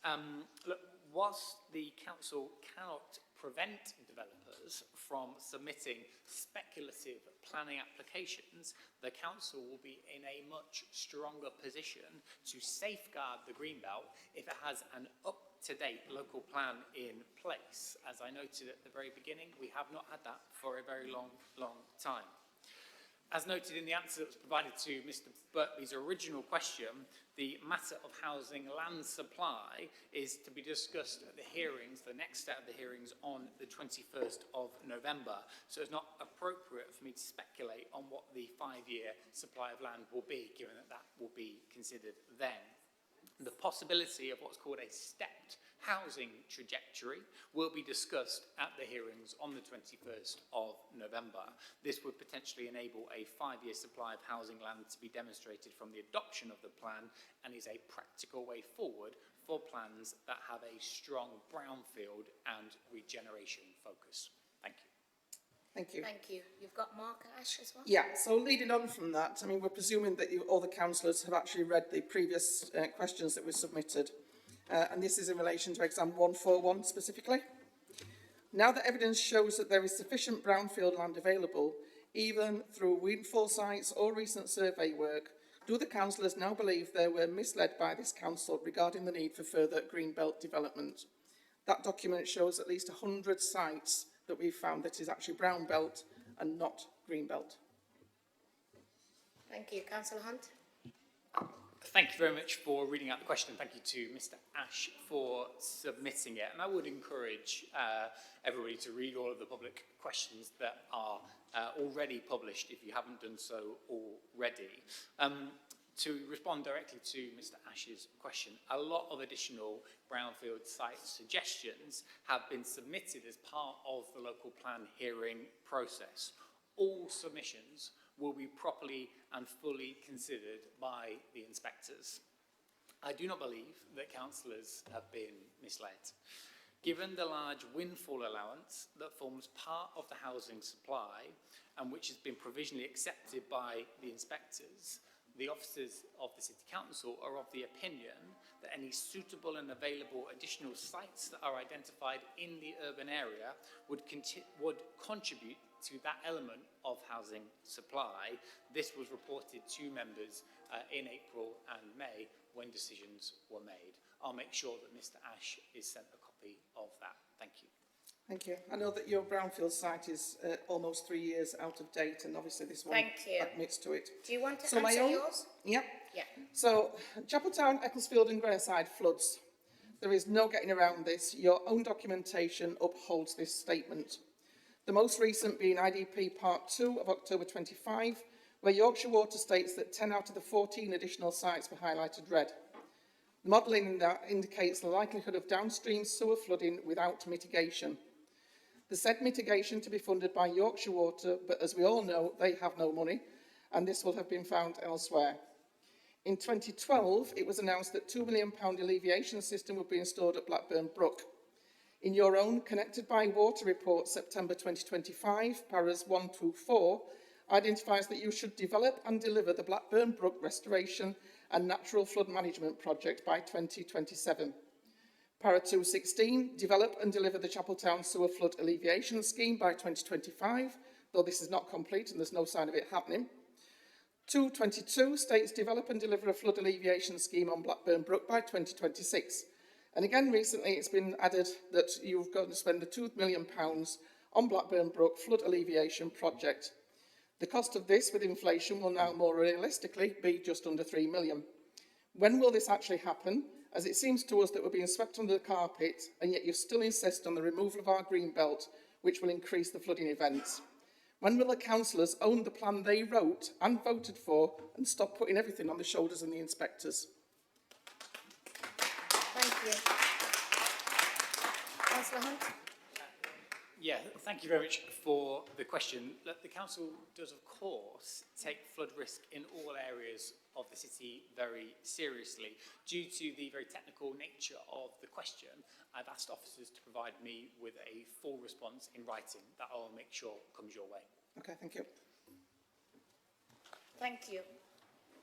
I: Look, whilst the council cannot prevent developers from submitting speculative planning applications, the council will be in a much stronger position to safeguard the greenbelt if it has an up-to-date local plan in place. As I noted at the very beginning, we have not had that for a very long time. As noted in the answer that was provided to Mr. Birkby's original question, the matter of housing land supply is to be discussed at the hearings, the next set of the hearings, on the 21st of November. So it's not appropriate for me to speculate on what the 5-year supply of land will be, given that that will be considered then. The possibility of what's called a stepped housing trajectory will be discussed at the hearings on the 21st of November. This would potentially enable a 5-year supply of housing land to be demonstrated from the adoption of the plan and is a practical way forward for plans that have a strong brownfield and regeneration focus. Thank you.
L: Thank you.
A: Thank you. You've got Mark Ash as well?
L: Yeah, so leading on from that, I mean, we're presuming that all the councillors have actually read the previous questions that were submitted. And this is in relation to exam 141 specifically. Now that evidence shows that there is sufficient brownfield land available, even through windfall sites or recent survey work, do the councillors now believe they were misled by this council regarding the need for further greenbelt development? That document shows at least 100 sites that we've found that is actually brown belt and not green belt.
A: Thank you. Councillor Hunt?
I: Thank you very much for reading out the question. Thank you to Mr. Ash for submitting it. And I would encourage everybody to read all of the public questions that are already published if you haven't done so already. To respond directly to Mr. Ash's question, a lot of additional brownfield site suggestions have been submitted as part of the local plan hearing process. All submissions will be properly and fully considered by the inspectors. I do not believe that councillors have been misled. Given the large windfall allowance that forms part of the housing supply and which has been provisionally accepted by the inspectors, the officers of the City Council are of the opinion that any suitable and available additional sites that are identified in the urban area would contribute to that element of housing supply. This was reported to members in April and May when decisions were made. I'll make sure that Mr. Ash is sent a copy of that. Thank you.
L: Thank you. I know that your brownfield site is almost 3 years out of date, and obviously this one admits to it.
A: Do you want to answer yours?
L: Yeah.
A: Yeah.
L: So, Chapeltown, Ecclesfield and Greyside floods. There is no getting around this. Your own documentation upholds this statement. The most recent being IDP Part 2 of October 25, where Yorkshire Water states that 10 out of the 14 additional sites were highlighted red. The modelling in that indicates the likelihood of downstream sewer flooding without mitigation. The said mitigation to be funded by Yorkshire Water, but as we all know, they have no money, and this will have been found elsewhere. In 2012, it was announced that £2 million alleviation system would be installed at Blackburn Brook. In your own Connected by Water report, September 2025, paras 1 to 4, identifies that you should develop and deliver the Blackburn Brook Restoration and Natural Flood Management Project by 2027. Para 216, develop and deliver the Chapeltown Sewer Flood Alleviation Scheme by 2025, though this is not complete and there's no sign of it happening. 222 states develop and deliver a flood alleviation scheme on Blackburn Brook by 2026. And again, recently it's been added that you've got to spend the £2 million on Blackburn Brook Flood Alleviation Project. The cost of this with inflation will now more realistically be just under £3 million. When will this actually happen? As it seems to us that we're being swept under the carpet, and yet you still insist on the removal of our green belt, which will increase the flooding events. When will the councillors own the plan they wrote and voted for and stop putting everything on the shoulders of the inspectors?
A: Thank you. Councillor Hunt.
I: Yeah, thank you very much for the question. Look, the council does, of course, take flood risk in all areas of the city very seriously. Due to the very technical nature of the question, I've asked officers to provide me with a full response in writing that I'll make sure comes your way.
L: Okay, thank you.
A: Thank you.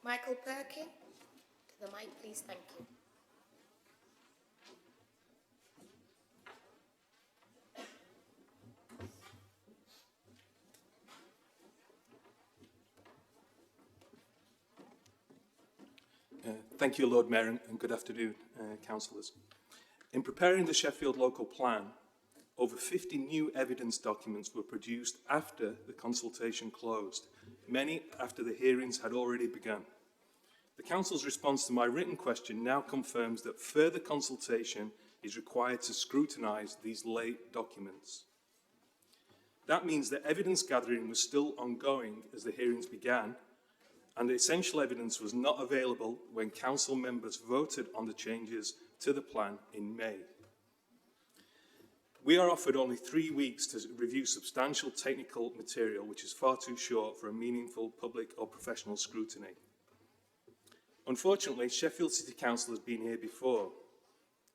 A: Michael Perkin, to the mic, please. Thank you.
M: Thank you, Lord Mayor, and good afternoon, councillors. In preparing the Sheffield local plan, over 50 new evidence documents were produced after the consultation closed, many after the hearings had already begun. The council's response to my written question now confirms that further consultation is required to scrutinise these late documents. That means that evidence gathering was still ongoing as the hearings began, and essential evidence was not available when council members voted on the changes to the plan in May. We are offered only 3 weeks to review substantial technical material, which is far too short for a meaningful public or professional scrutiny. Unfortunately, Sheffield City Council has been here before.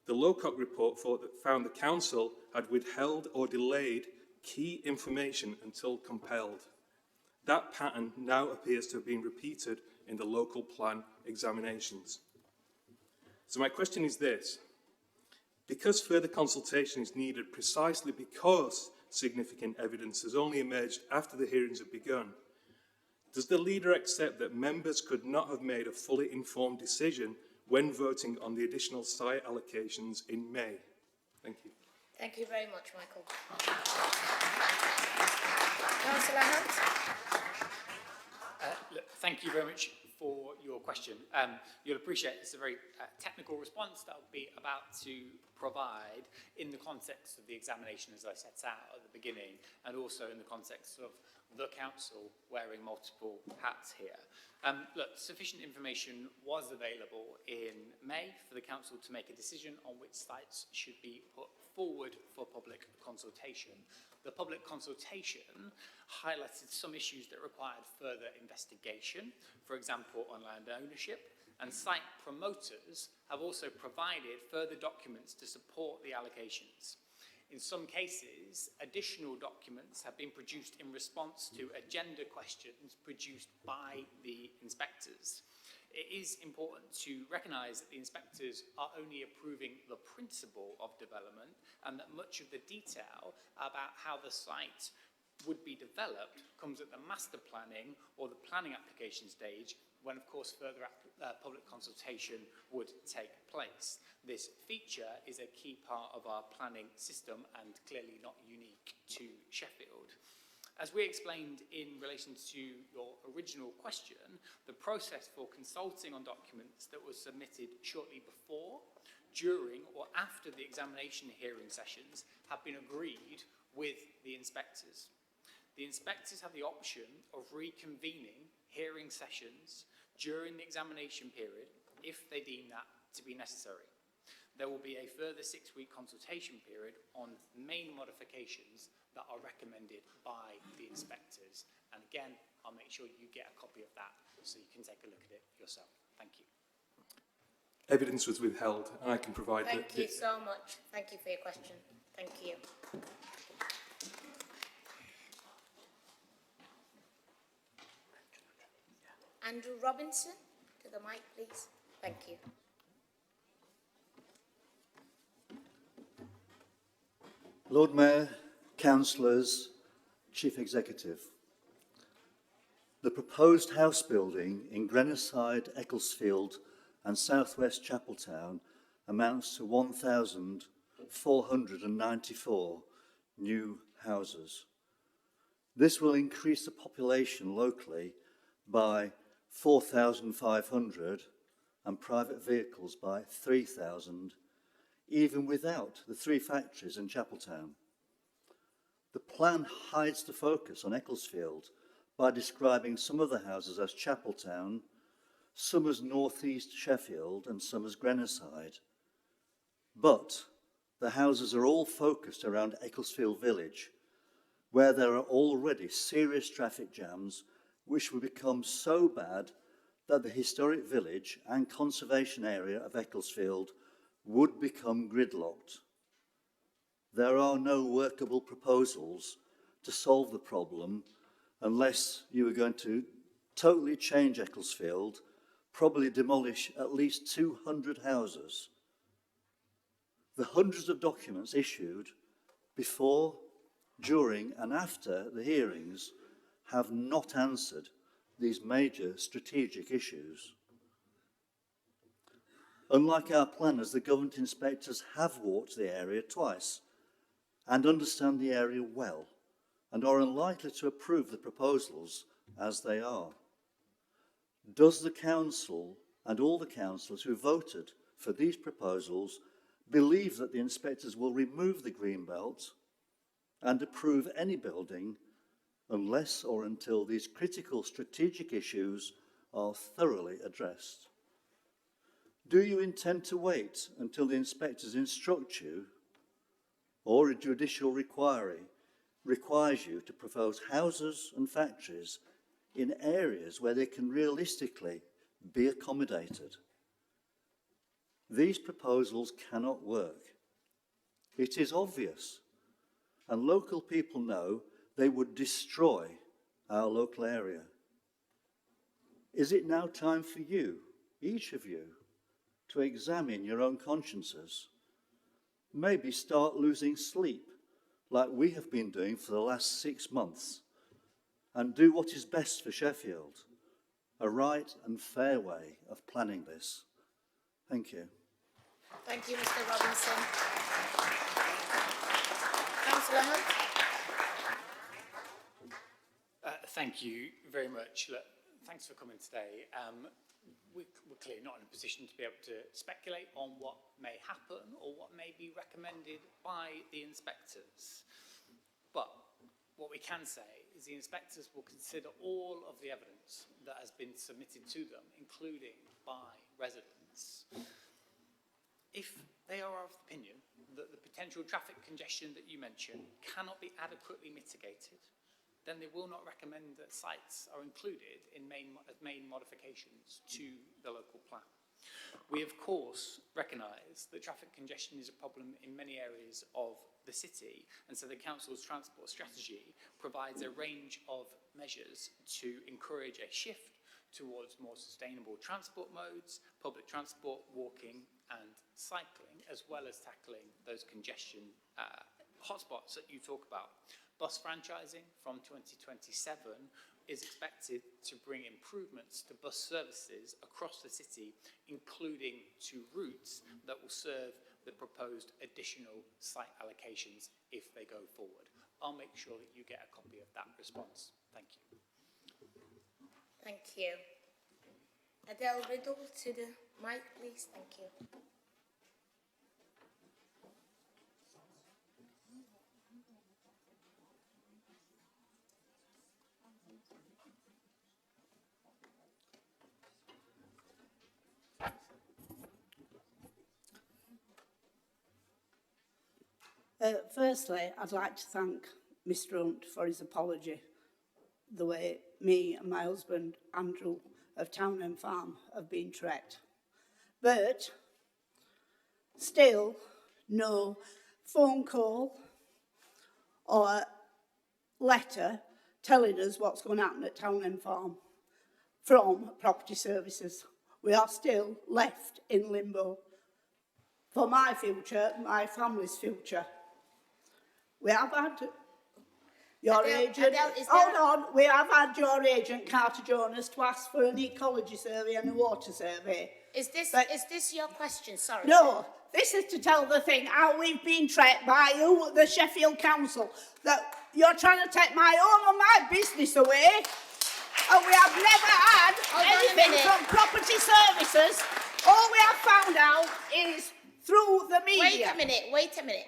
M: The Lowcock report found the council had withheld or delayed key information until compelled. That pattern now appears to have been repeated in the local plan examinations. So my question is this: because further consultation is needed precisely because significant evidence has only emerged after the hearings have begun, does the leader accept that members could not have made a fully informed decision when voting on the additional site allocations in May? Thank you.
A: Thank you very much, Michael. Councillor Hunt.
I: Look, thank you very much for your question. You'll appreciate it's a very technical response that I'll be about to provide in the context of the examination as I set out at the beginning, and also in the context of the council wearing multiple hats here. Look, sufficient information was available in May for the council to make a decision on which sites should be put forward for public consultation. The public consultation highlighted some issues that required further investigation, for example, on land ownership, and site promoters have also provided further documents to support the allocations. In some cases, additional documents have been produced in response to agenda questions produced by the inspectors. It is important to recognise that the inspectors are only approving the principle of development, and that much of the detail about how the site would be developed comes at the master planning or the planning application stage, when of course further public consultation would take place. This feature is a key part of our planning system and clearly not unique to Sheffield. As we explained in relation to your original question, the process for consulting on documents that were submitted shortly before, during or after the examination hearing sessions have been agreed with the inspectors. The inspectors have the option of reconvening hearing sessions during the examination period if they deem that to be necessary. There will be a further 6-week consultation period on main modifications that are recommended by the inspectors. And again, I'll make sure you get a copy of that so you can take a look at it yourself. Thank you.
M: Evidence was withheld, and I can provide...
A: Thank you so much. Thank you for your question. Thank you. Andrew Robinson, to the mic, please. Thank you.
N: Lord Mayor, councillors, Chief Executive. The proposed house building in Grenoside, Ecclesfield and South West Chapeltown amounts to 1,494 new houses. This will increase the population locally by 4,500 and private vehicles by 3,000, even without the 3 factories in Chapeltown. The plan hides the focus on Ecclesfield by describing some of the houses as Chapeltown, some as North East Sheffield and some as Grenoside. But the houses are all focused around Ecclesfield Village, where there are already serious traffic jams which will become so bad that the historic village and conservation area of Ecclesfield would become gridlocked. There are no workable proposals to solve the problem unless you are going to totally change Ecclesfield, probably demolish at least 200 houses. The hundreds of documents issued before, during and after the hearings have not answered these major strategic issues. Unlike our planners, the government inspectors have walked the area twice and understand the area well and are unlikely to approve the proposals as they are. Does the council and all the councillors who voted for these proposals believe that the inspectors will remove the green belt and approve any building unless or until these critical strategic issues are thoroughly addressed? Do you intend to wait until the inspectors instruct you, or a judicial requires you to propose houses and factories in areas where they can realistically be accommodated? These proposals cannot work. It is obvious, and local people know they would destroy our local area. Is it now time for you, each of you, to examine your own consciences? Maybe start losing sleep, like we have been doing for the last 6 months, and do what is best for Sheffield, a right and fair way of planning this. Thank you.
A: Thank you, Mr. Robinson. Councillor Hunt.
I: Thank you very much. Look, thanks for coming today. We're clearly not in a position to be able to speculate on what may happen or what may be recommended by the inspectors. But what we can say is the inspectors will consider all of the evidence that has been submitted to them, including by residents. If they are of the opinion that the potential traffic congestion that you mentioned cannot be adequately mitigated, then they will not recommend that sites are included in as main modifications to the local plan. We, of course, recognise that traffic congestion is a problem in many areas of the city, and so the council's transport strategy provides a range of measures to encourage a shift towards more sustainable transport modes, public transport, walking and cycling, as well as tackling those congestion hotspots that you talk about. Bus franchising from 2027 is expected to bring improvements to bus services across the city, including to routes that will serve the proposed additional site allocations if they go forward. I'll make sure that you get a copy of that response. Thank you.
A: Thank you. Adele Riddle to the mic, please. Thank you.
O: Firstly, I'd like to thank Mr Hunt for his apology, the way me and my husband, Andrew, of Townend Farm have been treated. But still, no phone call or letter telling us what's going to happen at Townend Farm from Property Services. We are still left in limbo. For my future, my family's future. We have had your agent, hold on, we have had your agent, Carter Jonas, to ask for an ecology survey and a water survey.
A: Is this your question? Sorry.
O: No, this is to tell the thing how we've been treated by you, the Sheffield Council, that you're trying to take my home and my business away, and we have never had anything from Property Services. All we have found out is through the media.
A: Wait a minute.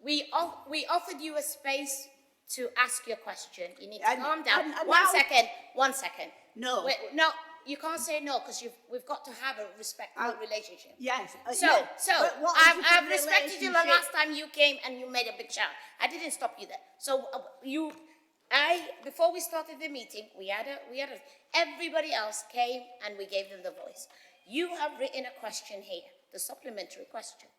A: We offered you a space to ask your question. You need to calm down. One second.
O: No.
A: No, you can't say no because we've got to have a respectful relationship.
O: Yes.
A: So
O: But what is
A: I've
O: the
A: respected you the last time you came and you made a big shout. I didn't stop you there. So before we started the meeting, everybody else came and we gave them the voice. You have written a question here, the supplementary question.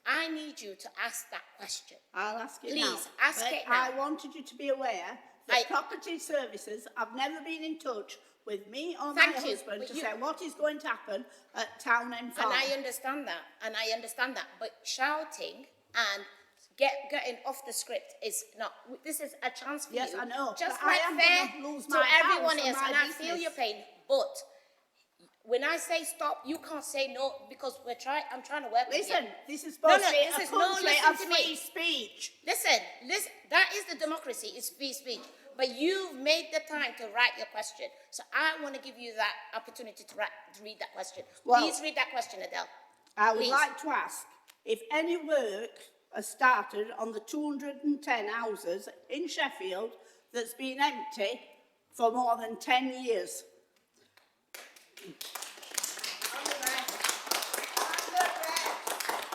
A: I need you to ask that question.
O: I'll ask it now.
A: Please, ask
O: But
A: it now.
O: I wanted you to be aware that property services have never been in touch with me or my husband to say what is going to happen at Town End Farm.
A: And I understand that, but shouting and getting off the script is not, this is a chance for you.
O: Yes, I know.
A: Just
O: but
A: like
O: I am
A: fair
O: lose
A: to
O: my
A: everyone
O: house
A: else,
O: my
A: and I
O: business.
A: feel your pain, but when I say stop, you can't say no because I'm trying to work with you.
O: Listen, this is supposed to be a country
A: listen
O: of
A: to
O: free
A: me.
O: speech.
A: Listen, that is the democracy, it's free speech. But you've made the time to write your question. So I want to give you that opportunity to read that question.
O: Well,
A: please read that question, Adele.
O: I would like to ask if any work has started on the 210 houses in Sheffield that's been empty for more than 10 years.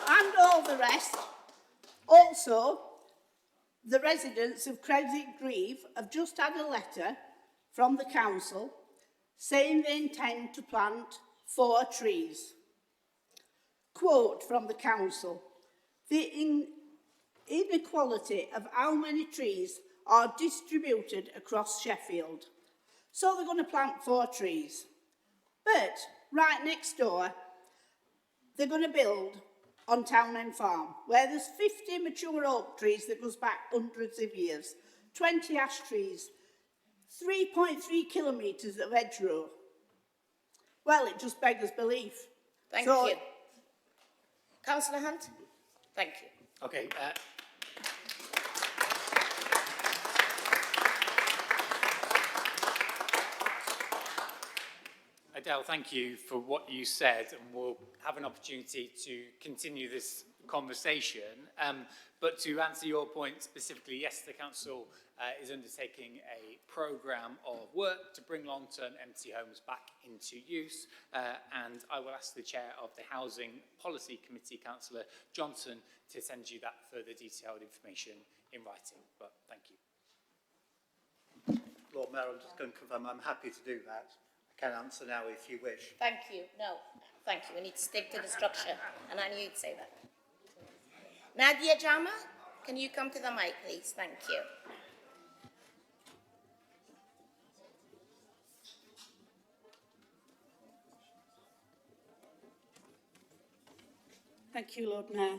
O: And all the rest. Also, the residents of Creswick Grieve have just had a letter from the council saying they intend to plant 4 trees. Quote from the council, the inequality of how many trees are distributed across Sheffield. So they're going to plant 4 trees. But right next door, they're going to build on Town End Farm, where there's 50 mature oak trees that goes back hundreds of years, 20 ash trees, 3.3 kilometres of hedgerow. Well, it just beggars belief.
A: Thank you. Councillor Hunt? Thank you.
I: Okay. Adele, thank you for what you said, and we'll have an opportunity to continue this conversation. But to answer your point specifically, yes, the council is undertaking a programme of work to bring long-term empty homes back into use, and I will ask the chair of the Housing Policy Committee, Councillor Johnson, to send you that further detailed information in writing. But thank you.
P: Lord Mayor, I'm just going to confirm I'm happy to do that. I can answer now if you wish.
A: Thank you. No, thank you. We need to stick to the structure, and I knew you'd say that. Nadia Jama, can you come to the mic, please? Thank you.
G: Thank you, Lord Mayor.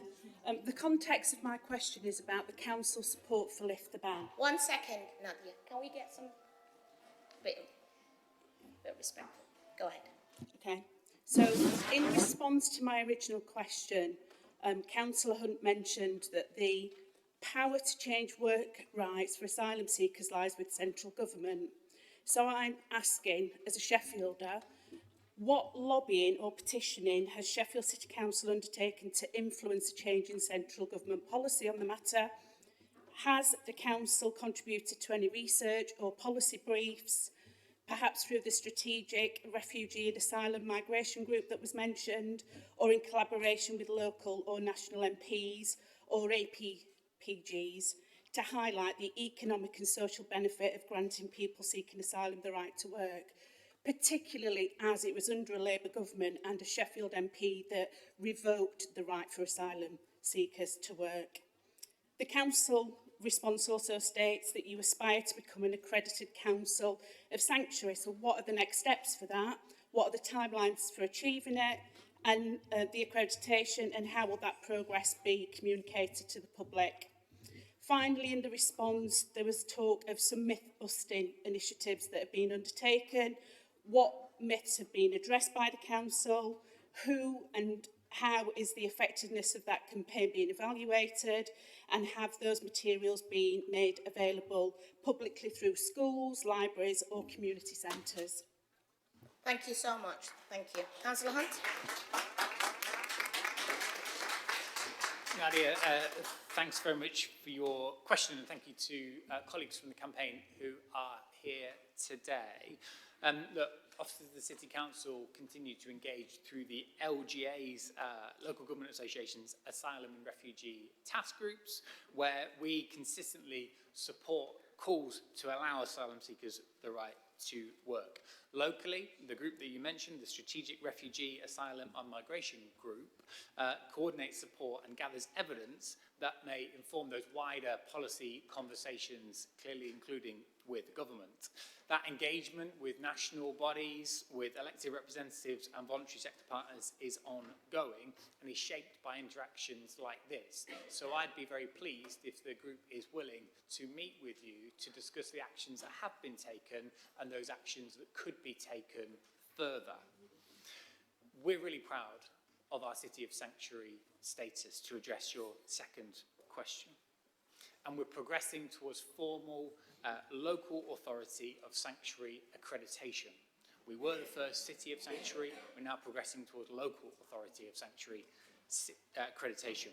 G: The context of my question is about the council support for Lift the Ban.
A: 1 second, Nadia. Can we get some bit of respect? Go ahead.
G: Okay. So, in response to my original question, Councillor Hunt mentioned that the power to change work rights for asylum seekers lies with central government. So I'm asking, as a Sheffielder, what lobbying or petitioning has Sheffield City Council undertaken to influence a change in central government policy on the matter? Has the council contributed to any research or policy briefs, perhaps through the strategic refugee and asylum migration group that was mentioned, or in collaboration with local or national MPs or APPGs, to highlight the economic and social benefit of granting people seeking asylum the right to work, particularly as it was under a Labour government and a Sheffield MP that revoked the right for asylum seekers to work. The council response also states that you aspire to become an accredited council of sanctuary. So what are the next steps for that? What are the timelines for achieving it? And the accreditation, and how will that progress be communicated to the public? Finally, in the response, there was talk of some myth-busting initiatives that have been undertaken. What myths have been addressed by the council? Who and how is the effectiveness of that campaign being evaluated? And have those materials been made available publicly through schools, libraries or community centres?
A: Thank you so much. Thank you. Councillor Hunt?
I: Nadia, thanks very much for your question, and thank you to colleagues from the campaign who are here today. Look, officers of the City Council continue to engage through the LGA's, Local Government Association's Asylum and Refugee Task Groups, where we consistently support calls to allow asylum seekers the right to work. Locally, the group that you mentioned, the Strategic Refugee, Asylum and Migration Group, coordinates support and gathers evidence that may inform those wider policy conversations, clearly including with government. That engagement with national bodies, with elected representatives and voluntary sector partners is ongoing and is shaped by interactions like this. So I'd be very pleased if the group is willing to meet with you to discuss the actions that have been taken and those actions that could be taken further. We're really proud of our City of Sanctuary status, to address your second question. And we're progressing towards formal local authority of sanctuary accreditation. We were the first City of Sanctuary, we're now progressing towards local authority of sanctuary accreditation.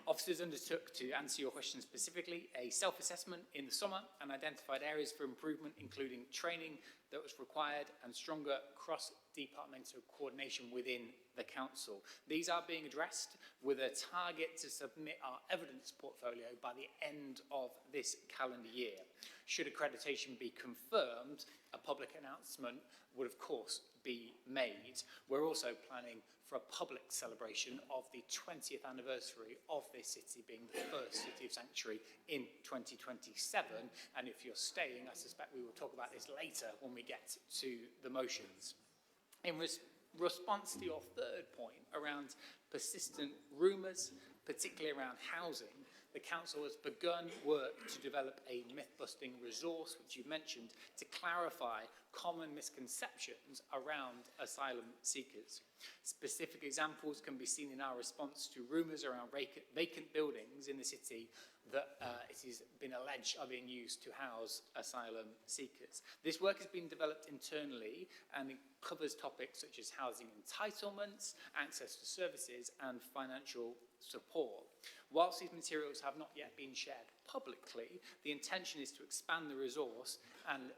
I: Officers undertook, to answer your question specifically, a self-assessment in the summer and identified areas for improvement, including training that was required and stronger cross-departmental coordination within the council. These are being addressed with a target to submit our evidence portfolio by the end of this calendar year. Should accreditation be confirmed, a public announcement would of course be made. We're also planning for a public celebration of the 20th anniversary of this city being the first City of Sanctuary in 2027. And if you're staying, I suspect we will talk about this later when we get to the motions. In response to your third point around persistent rumours, particularly around housing, the Council has begun work to develop a myth-busting resource, which you mentioned, to clarify common misconceptions around asylum seekers. Specific examples can be seen in our response to rumours around vacant buildings in the city that it has been alleged are being used to house asylum seekers. This work has been developed internally and it covers topics such as housing entitlements, access to services and financial support. Whilst these materials have not yet been shared publicly, the intention is to expand the resource and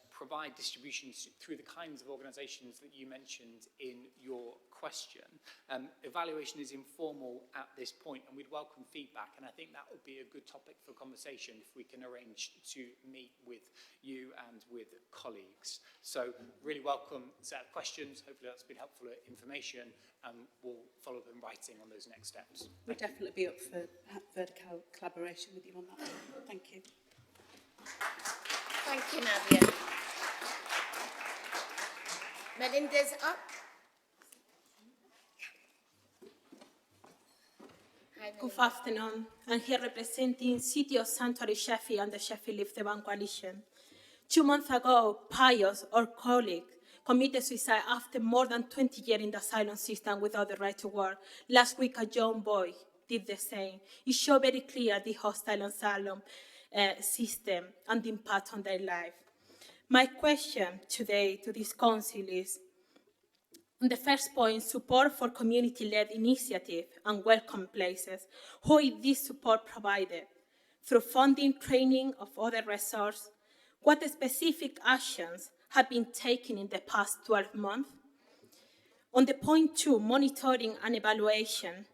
I: provide distributions through the kinds of organisations that you mentioned in your question. Evaluation is informal at this point and we'd welcome feedback, and I think that would be a good topic for conversation if we can arrange to meet with you and with colleagues. So really welcome set of questions. Hopefully that's been helpful information and we'll follow up in writing on those next steps.
Q: We'll definitely be up for further collaboration with you on that. Thank you.
A: Thank you, Nadia. Melinda's up.
R: Good afternoon. I'm here representing City of Sanctuary Sheffield and the Sheffield Live the Ban Coalition. 2 months ago, Pius, our colleague, committed suicide after more than 20 years in the asylum system without the right to work. Last week, a young boy did the same. It showed very clear the hostile asylum system and the impact on their life. My question today to this council is, on the first point, support for community-led initiative and welcome places. How is this support provided? Through funding, training of other resources? What specific actions have been taken in the past 12 months? On the point 2, monitoring and evaluation,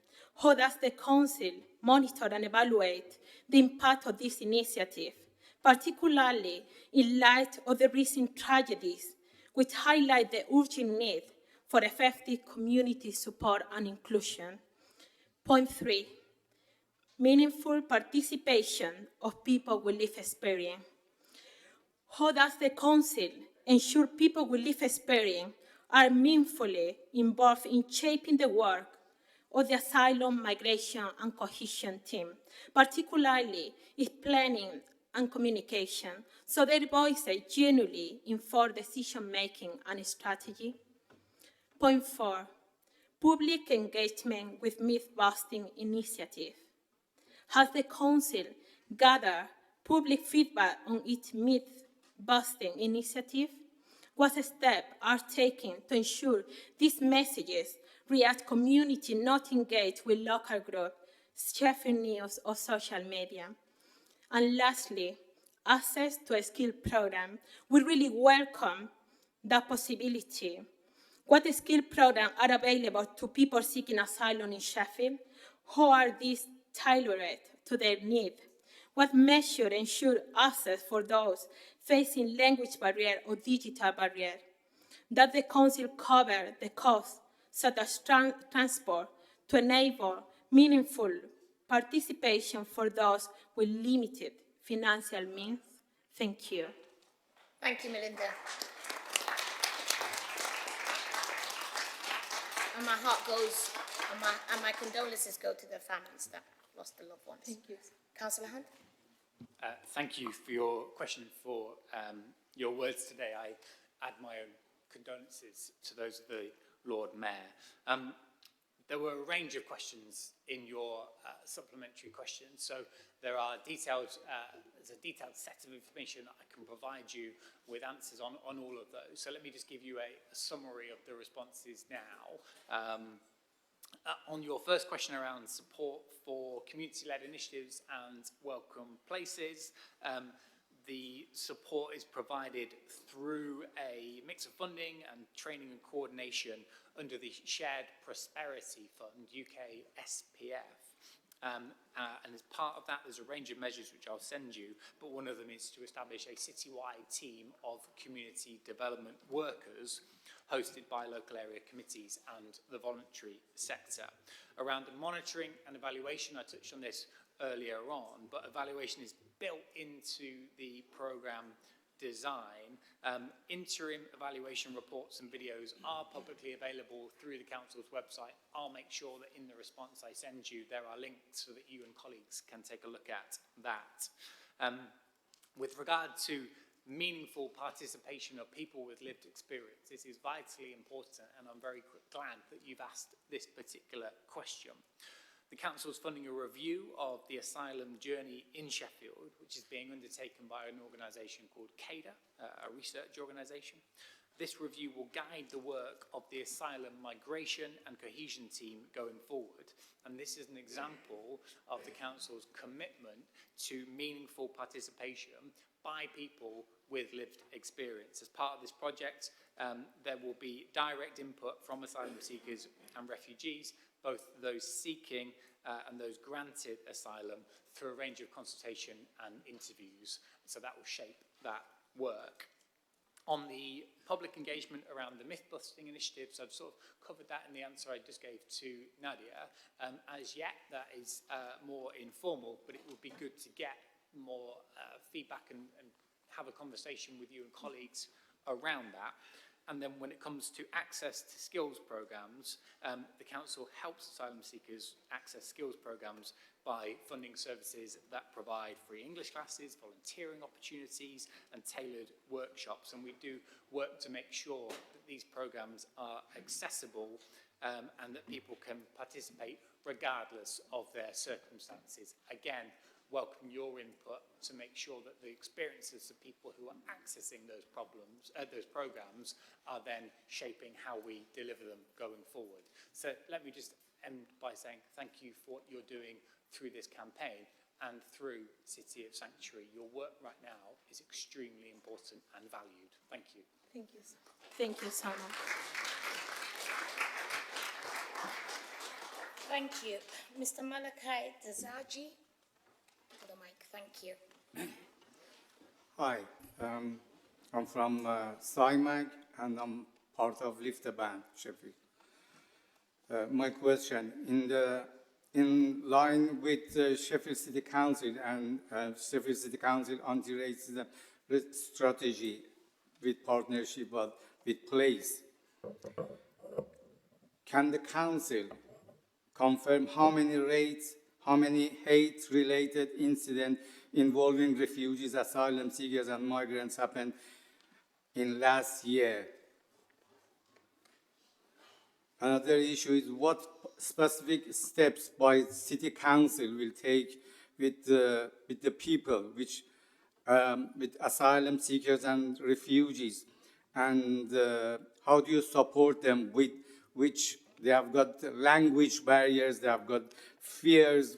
R: how does the Council monitor and evaluate the impact of this initiative, particularly in light of the recent tragedies, which highlight the urgent need for effective community support and inclusion? Point 3, meaningful participation of people with lived experience. How does the Council ensure people with lived experience are meaningfully involved in shaping the work of the asylum, migration and cohesion team, particularly in planning and communication, so their voices genuinely inform decision-making and strategy? Point 4, public engagement with myth-busting initiative. Has the Council gathered public feedback on its myth-busting initiative? What steps are taken to ensure these messages reach community not engaged with local groups, Sheffield News or social media? And lastly, access to a skill program. We really welcome that possibility? What skill programs are available to people seeking asylum in Sheffield? How are these tailored to their needs? What measures ensure access for those facing language barrier or digital barrier? Does the Council cover the costs, such as transport, to enable meaningful participation for those with limited financial means? Thank you.
A: Thank you, Melinda. And my heart goes, and my condolences go to the families that lost their loved ones.
R: Thank you.
A: Councillor Hunt?
I: Thank you for your question, for your words today. I add my own condolences to those of the Lord Mayor. There were a range of questions in your supplementary questions, so there's a detailed set of information that I can provide you with answers on all of those. So let me just give you a summary of the responses now. On your first question around support for community-led initiatives and welcome places, the support is provided through a mix of funding and training and coordination under the Shared Prosperity Fund, UK SPF. And as part of that, there's a range of measures which I'll send you, but one of them is to establish a citywide team of community development workers hosted by local area committees and the voluntary sector. Around the monitoring and evaluation, I touched on this earlier on, but evaluation is built into the programme design. Interim evaluation reports and videos are publicly available through the Council's website. I'll make sure that in the response I send you, there are links so that you and colleagues can take a look at that. With regard to meaningful participation of people with lived experience, this is vitally important, and I'm very glad that you've asked this particular question. The Council is funding a review of the asylum journey in Sheffield, which is being undertaken by an organisation called Cllr, a research organisation. This review will guide the work of the asylum migration and cohesion team going forward. And this is an example of the Council's commitment to meaningful participation by people with lived experience. As part of this project, there will be direct input from asylum seekers and refugees, both those seeking and those granted asylum, through a range of consultation and interviews. So that will shape that work. On the public engagement around the myth-busting initiatives, I've sort of covered that in the answer I just gave to Nadia. As yet, that is more informal, but it would be good to get more feedback and have a conversation with you and colleagues around that. And then when it comes to access to skills programmes, the Council helps asylum seekers access skills programmes by funding services that provide free English classes, volunteering opportunities and tailored workshops. And we do work to make sure that these programmes are accessible and that people can participate regardless of their circumstances. Again, welcome your input to make sure that the experiences of people who are accessing those programs are then shaping how we deliver them going forward. So let me just end by saying thank you for what you're doing through this campaign and through City of Sanctuary. Your work right now is extremely important and valued. Thank you.
R: Thank you. Thank you so much.
A: Thank you. Mr. Malachi Dazaji. The mic. Thank you.
S: Hi, I'm from SIMAG and I'm part of Lift the Band, Sheffield. My question, in line with Sheffield City Council and Sheffield City Council anti-racism strategy with partnership with PLACE, can the Council confirm how many hate-related incidents involving refugees, asylum seekers, and migrants happened in last year? Another issue is what specific steps by City Council will take with the people, with asylum seekers and refugees, and how do you support them with which they have got language barriers, they have got fears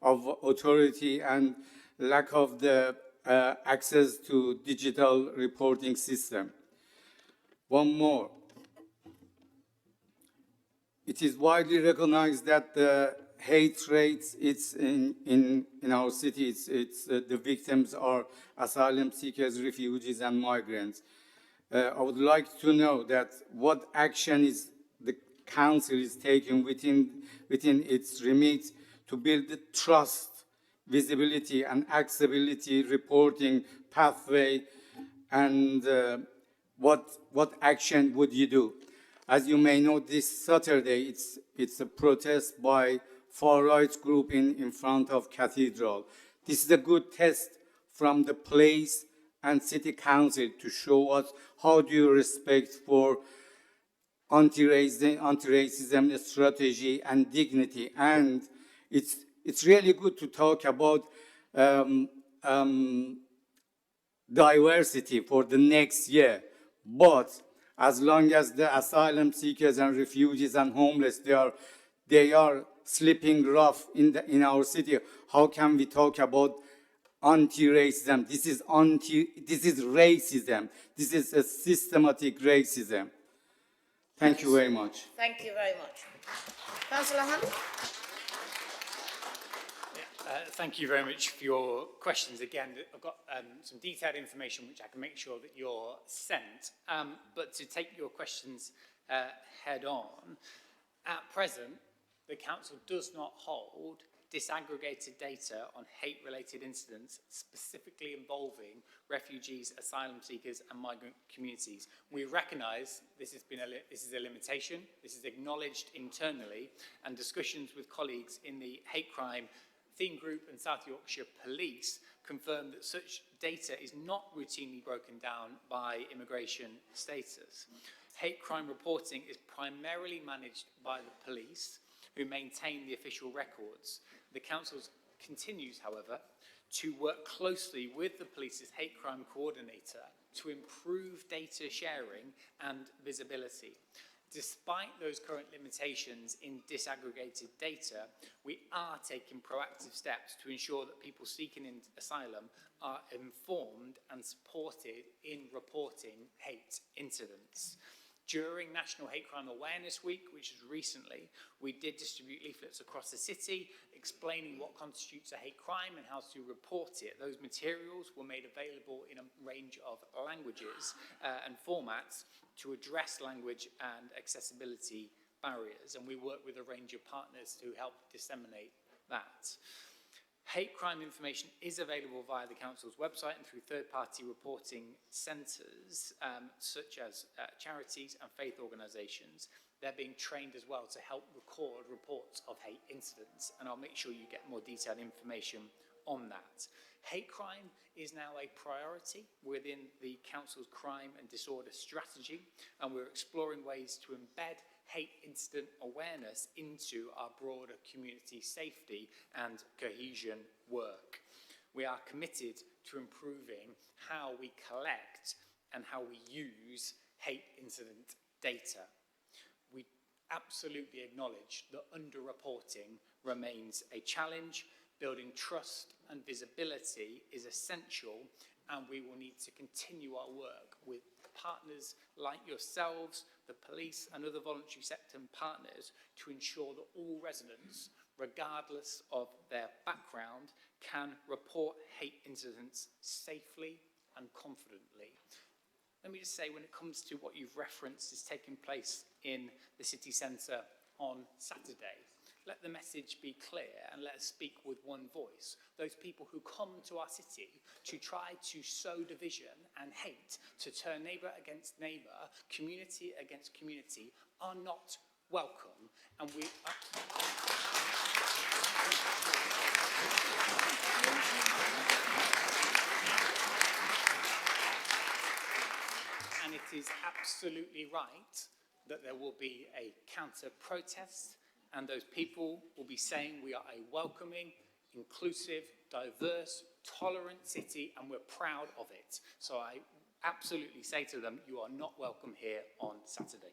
S: of authority and lack of the access to digital reporting system. one more. It is widely recognized that the hate rates in our city, the victims are asylum seekers, refugees, and migrants. I would like to know that what action is the council is taking within its remit to build the trust, visibility, and accessibility reporting pathway, and what action would you do? As you may know, this Saturday, it's a protest by far-right group in front of Cathedral. This is a good test from the police and city council to show us how do you respect for anti-racism strategy and dignity. And it's really good to talk about diversity for the next year. But as long as the asylum seekers and refugees and homeless, they are sleeping rough in our city, how can we talk about anti-racism? This is racism. This is a systematic racism. Thank you very much.
A: Thank you very much. Councillor Hunt?
I: Thank you very much for your questions. Again, I've got some detailed information which I can make sure that you're sent. But to take your questions head on, at present, the Council does not hold disaggregated data on hate-related incidents specifically involving refugees, asylum seekers, and migrant communities. We recognise this is a limitation. This is acknowledged internally, and discussions with colleagues in the hate crime theme group and South Yorkshire Police confirm that such data is not routinely broken down by immigration status. Hate crime reporting is primarily managed by the police, who maintain the official records. The Council continues, however, to work closely with the police's hate crime coordinator to improve data sharing and visibility. Despite those current limitations in disaggregated data, we are taking proactive steps to ensure that people seeking asylum are informed and supported in reporting hate incidents. During National Hate Crime Awareness Week, which was recently, we did distribute leaflets across the city explaining what constitutes a hate crime and how to report it. Those materials were made available in a range of languages and formats to address language and accessibility barriers, and we work with a range of partners to help disseminate that. Hate crime information is available via the Council's website and through third-party reporting centres, such as charities and faith organisations. They're being trained as well to help record reports of hate incidents, and I'll make sure you get more detailed information on that. Hate crime is now a priority within the Council's crime and disorder strategy, and we're exploring ways to embed hate incident awareness into our broader community safety and cohesion work. We are committed to improving how we collect and how we use hate incident data. We absolutely acknowledge that underreporting remains a challenge. Building trust and visibility is essential, and we will need to continue our work with partners like yourselves, the police and other voluntary sector partners to ensure that all residents, regardless of their background, can report hate incidents safely and confidently. Let me just say, when it comes to what you've referenced is taking place in the city centre on Saturday, let the message be clear and let us speak with one voice. Those people who come to our city to try to sow division and hate, to turn neighbour against neighbour, community against community, are not welcome. And we and it is absolutely right that there will be a counter-protest, and those people will be saying we are a welcoming, inclusive, diverse, tolerant city, and we're proud of it. So I absolutely say to them, you are not welcome here on Saturday.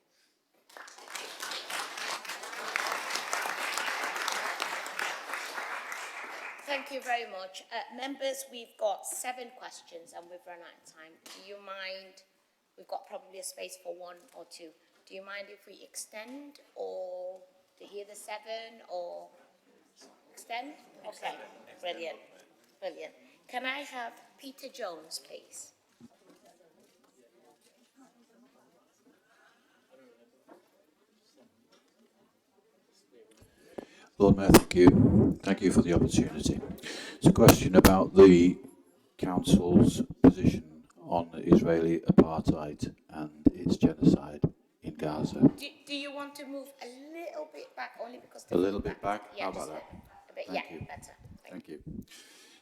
A: Thank you very much. Members, we've got 7 questions and we've run out of time. Do you mind we've got probably a space for one or two. Do you mind if we extend or to hear the 7 or extend? Okay, brilliant, brilliant. Can I have Peter Jones, please?
T: Lord Mayor, thank you. Thank you for the opportunity. It's a question about the Council's position on Israeli apartheid and its genocide in Gaza.
A: Do you want to move a little bit back, only because...
T: A little bit back?
A: Yeah,
T: How about
A: just
T: that?
A: a bit,
T: Thank
A: yeah,
T: you.
A: better.
T: Thank you.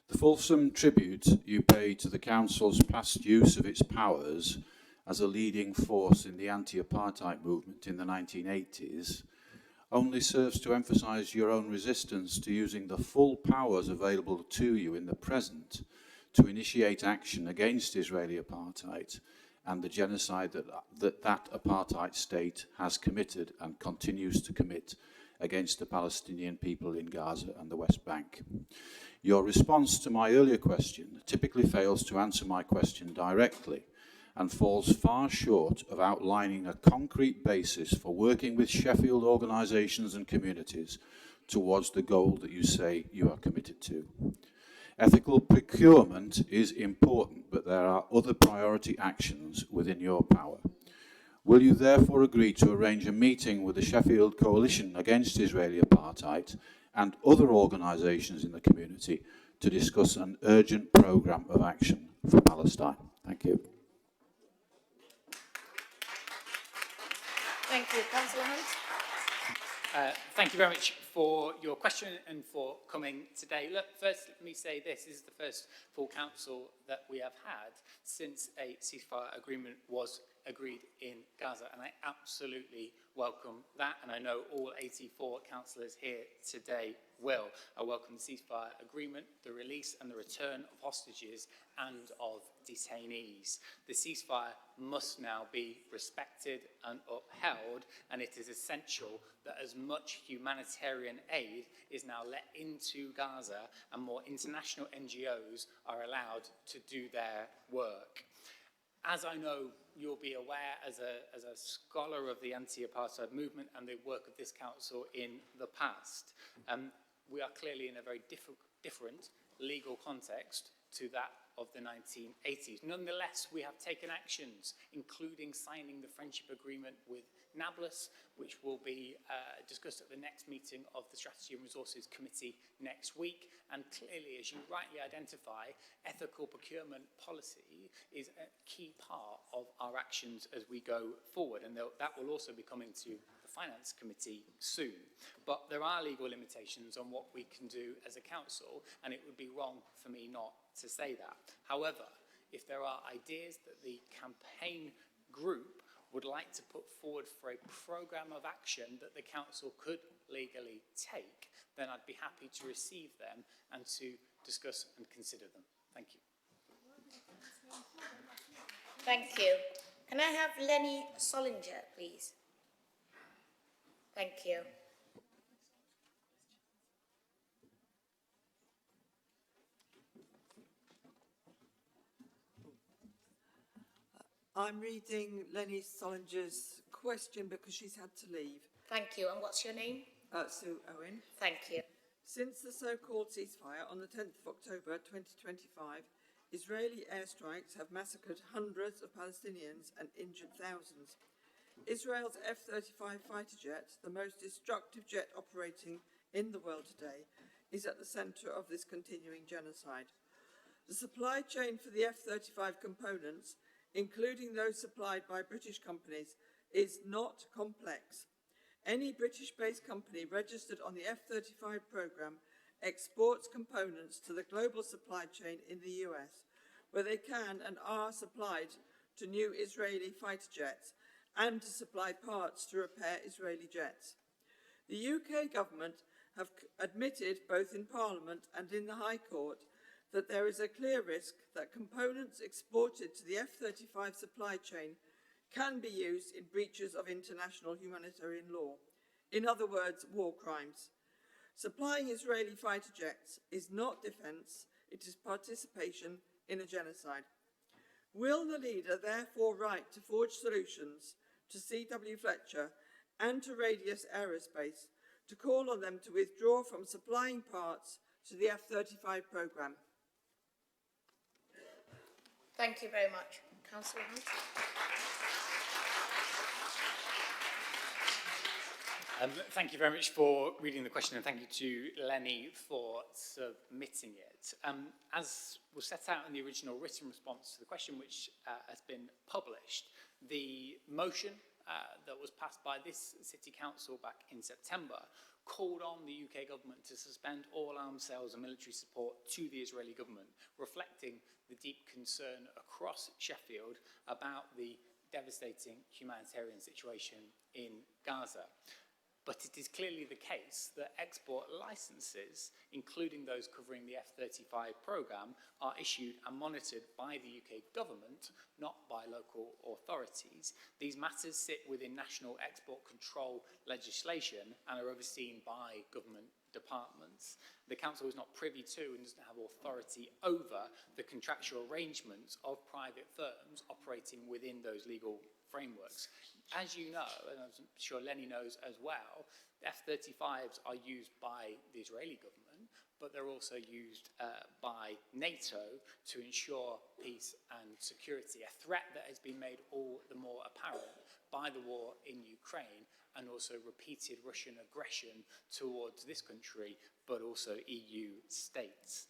T: The fulsome tribute you pay to the Council's past use of its powers as a leading force in the anti-apartheid movement in the 1980s only serves to emphasise your own resistance to using the full powers available to you in the present to initiate action against Israeli apartheid and the genocide that apartheid state has committed and continues to commit against the Palestinian people in Gaza and the West Bank. Your response to my earlier question typically fails to answer my question directly and falls far short of outlining a concrete basis for working with Sheffield organisations and communities towards the goal that you say you are committed to. Ethical procurement is important, but there are other priority actions within your power. Will you therefore agree to arrange a meeting with the Sheffield Coalition Against Israeli Apartheid and other organisations in the community to discuss an urgent programme of action for Palestine? Thank you.
A: Thank you. Councillor Hunt.
I: Thank you very much for your question and for coming today. Look, first let me say this is the first full council that we have had since a ceasefire agreement was agreed in Gaza, and I absolutely welcome that, and I know all 84 councillors here today will. I welcome the ceasefire agreement, the release and the return of hostages and of detainees. The ceasefire must now be respected and upheld, and it is essential that as much humanitarian aid is now let into Gaza and more international NGOs are allowed to do their work. As I know you'll be aware as a scholar of the anti-apartheid movement and the work of this council in the past, we are clearly in a very different legal context to that of the 1980s. Nonetheless, we have taken actions, including signing the friendship agreement with Nablus, which will be discussed at the next meeting of the Strategy and Resources Committee next week. And clearly, as you rightly identify, ethical procurement policy is a key part of our actions as we go forward. And that will also be coming to the Finance Committee soon. But there are legal limitations on what we can do as a council, and it would be wrong for me not to say that. However, if there are ideas that the campaign group would like to put forward for a programme of action that the council could legally take, then I'd be happy to receive them and to discuss and consider them. Thank you.
A: Thank you. Can I have Lenny Solinger, please? Thank you.
U: I'm reading Lenny Solinger's question because she's had to leave.
A: Thank you. And what's your name?
U: Sue Owen.
A: Thank you.
U: Since the so-called ceasefire on the 10th of October 2025, Israeli airstrikes have massacred hundreds of Palestinians and injured thousands. Israel's F-35 fighter jet, the most destructive jet operating in the world today, is at the centre of this continuing genocide. The supply chain for the F-35 components, including those supplied by British companies, is not complex. Any British-based company registered on the F-35 programme exports components to the global supply chain in the US, where they can and are supplied to new Israeli fighter jets and to supply parts to repair Israeli jets. The UK government have admitted, both in Parliament and in the High Court, that there is a clear risk that components exported to the F-35 supply chain can be used in breaches of international humanitarian law. In other words, war crimes. Supplying Israeli fighter jets is not defence, it is participation in a genocide. Will the leader therefore write to Forge Solutions, to CW Fletcher and to Radius Aerospace to call on them to withdraw from supplying parts to the F-35 programme?
A: Thank you very much. Councillor Hunt.
I: Thank you very much for reading the question, and thank you to Lenny for submitting it. As was set out in the original written response to the question, which has been published, the motion that was passed by this City Council back in September called on the UK government to suspend all arms sales and military support to the Israeli government, reflecting the deep concern across Sheffield about the devastating humanitarian situation in Gaza. But it is clearly the case that export licences, including those covering the F-35 programme, are issued and monitored by the UK government, not by local authorities. These matters sit within national export control legislation and are overseen by government departments. The Council is not privy to and doesn't have authority over the contractual arrangements of private firms operating within those legal frameworks. As you know, and I'm sure Lenny knows as well, F-35s are used by the Israeli government, but they're also used by NATO to ensure peace and security, a threat that has been made all the more apparent by the war in Ukraine and also repeated Russian aggression towards this country, but also EU states.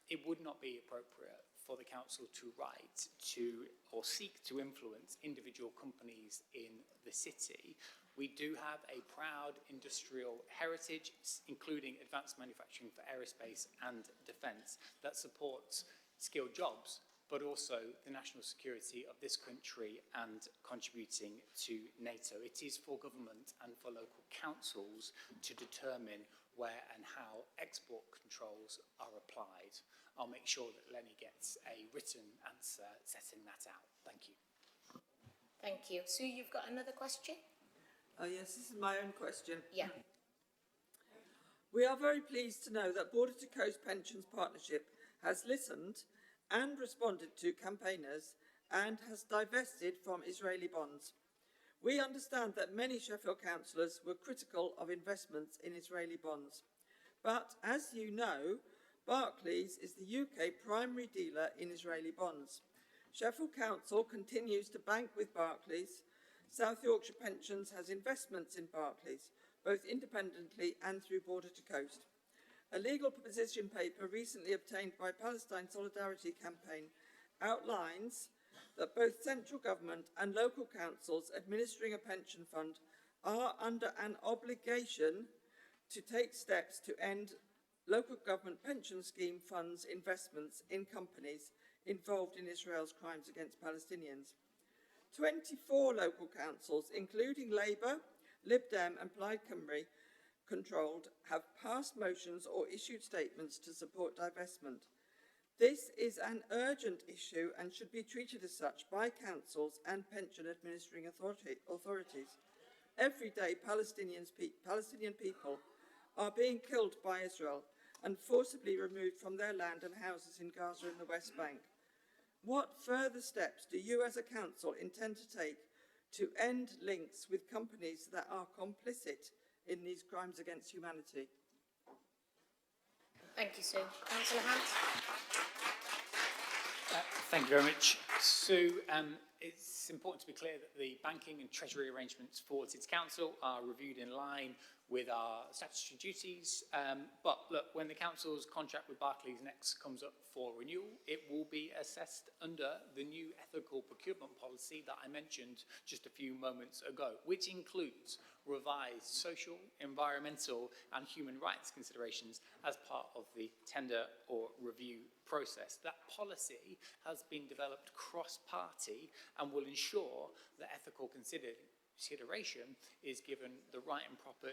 I: It would not be appropriate for the Council to write to or seek to influence individual companies in the city. We do have a proud industrial heritage, including advanced manufacturing for aerospace and defence, that supports skilled jobs, but also the national security of this country and contributing to NATO. It is for government and for local councils to determine where and how export controls are applied. I'll make sure that Lenny gets a written answer setting that out. Thank you.
A: Thank you. Sue, you've got another question?
U: Oh yes, this is my own question.
A: Yeah.
U: We are very pleased to know that Border to Coast Pensions Partnership has listened and responded to campaigners and has divested from Israeli bonds. We understand that many Sheffield councillors were critical of investments in Israeli bonds. But as you know, Barclays is the UK primary dealer in Israeli bonds. Sheffield Council continues to bank with Barclays. South Yorkshire Pensions has investments in Barclays, both independently and through Border to Coast. A legal position paper recently obtained by Palestine Solidarity Campaign outlines that both central government and local councils administering a pension fund are under an obligation to take steps to end local government pension scheme funds investments in companies involved in Israel's crimes against Palestinians. 24 local councils, including Labour, Lib Dem and Plaid Cymru, controlled, have passed motions or issued statements to support divestment. This is an urgent issue and should be treated as such by councils and pension administering authorities. Every day, Palestinian people are being killed by Israel and forcibly removed from their land and houses in Gaza and the West Bank. What further steps do you as a council intend to take to end links with companies that are complicit in these crimes against humanity?
A: Thank you, Sue. Councillor Hunt.
I: Thank you very much, Sue. It's important to be clear that the banking and treasury arrangements for City Council are reviewed in line with our statutory duties. But look, when the Council's contract with Barclays next comes up for renewal, it will be assessed under the new ethical procurement policy that I mentioned just a few moments ago, which includes revised social, environmental and human rights considerations as part of the tender or review process. That policy has been developed cross-party and will ensure that ethical consideration is given the right and proper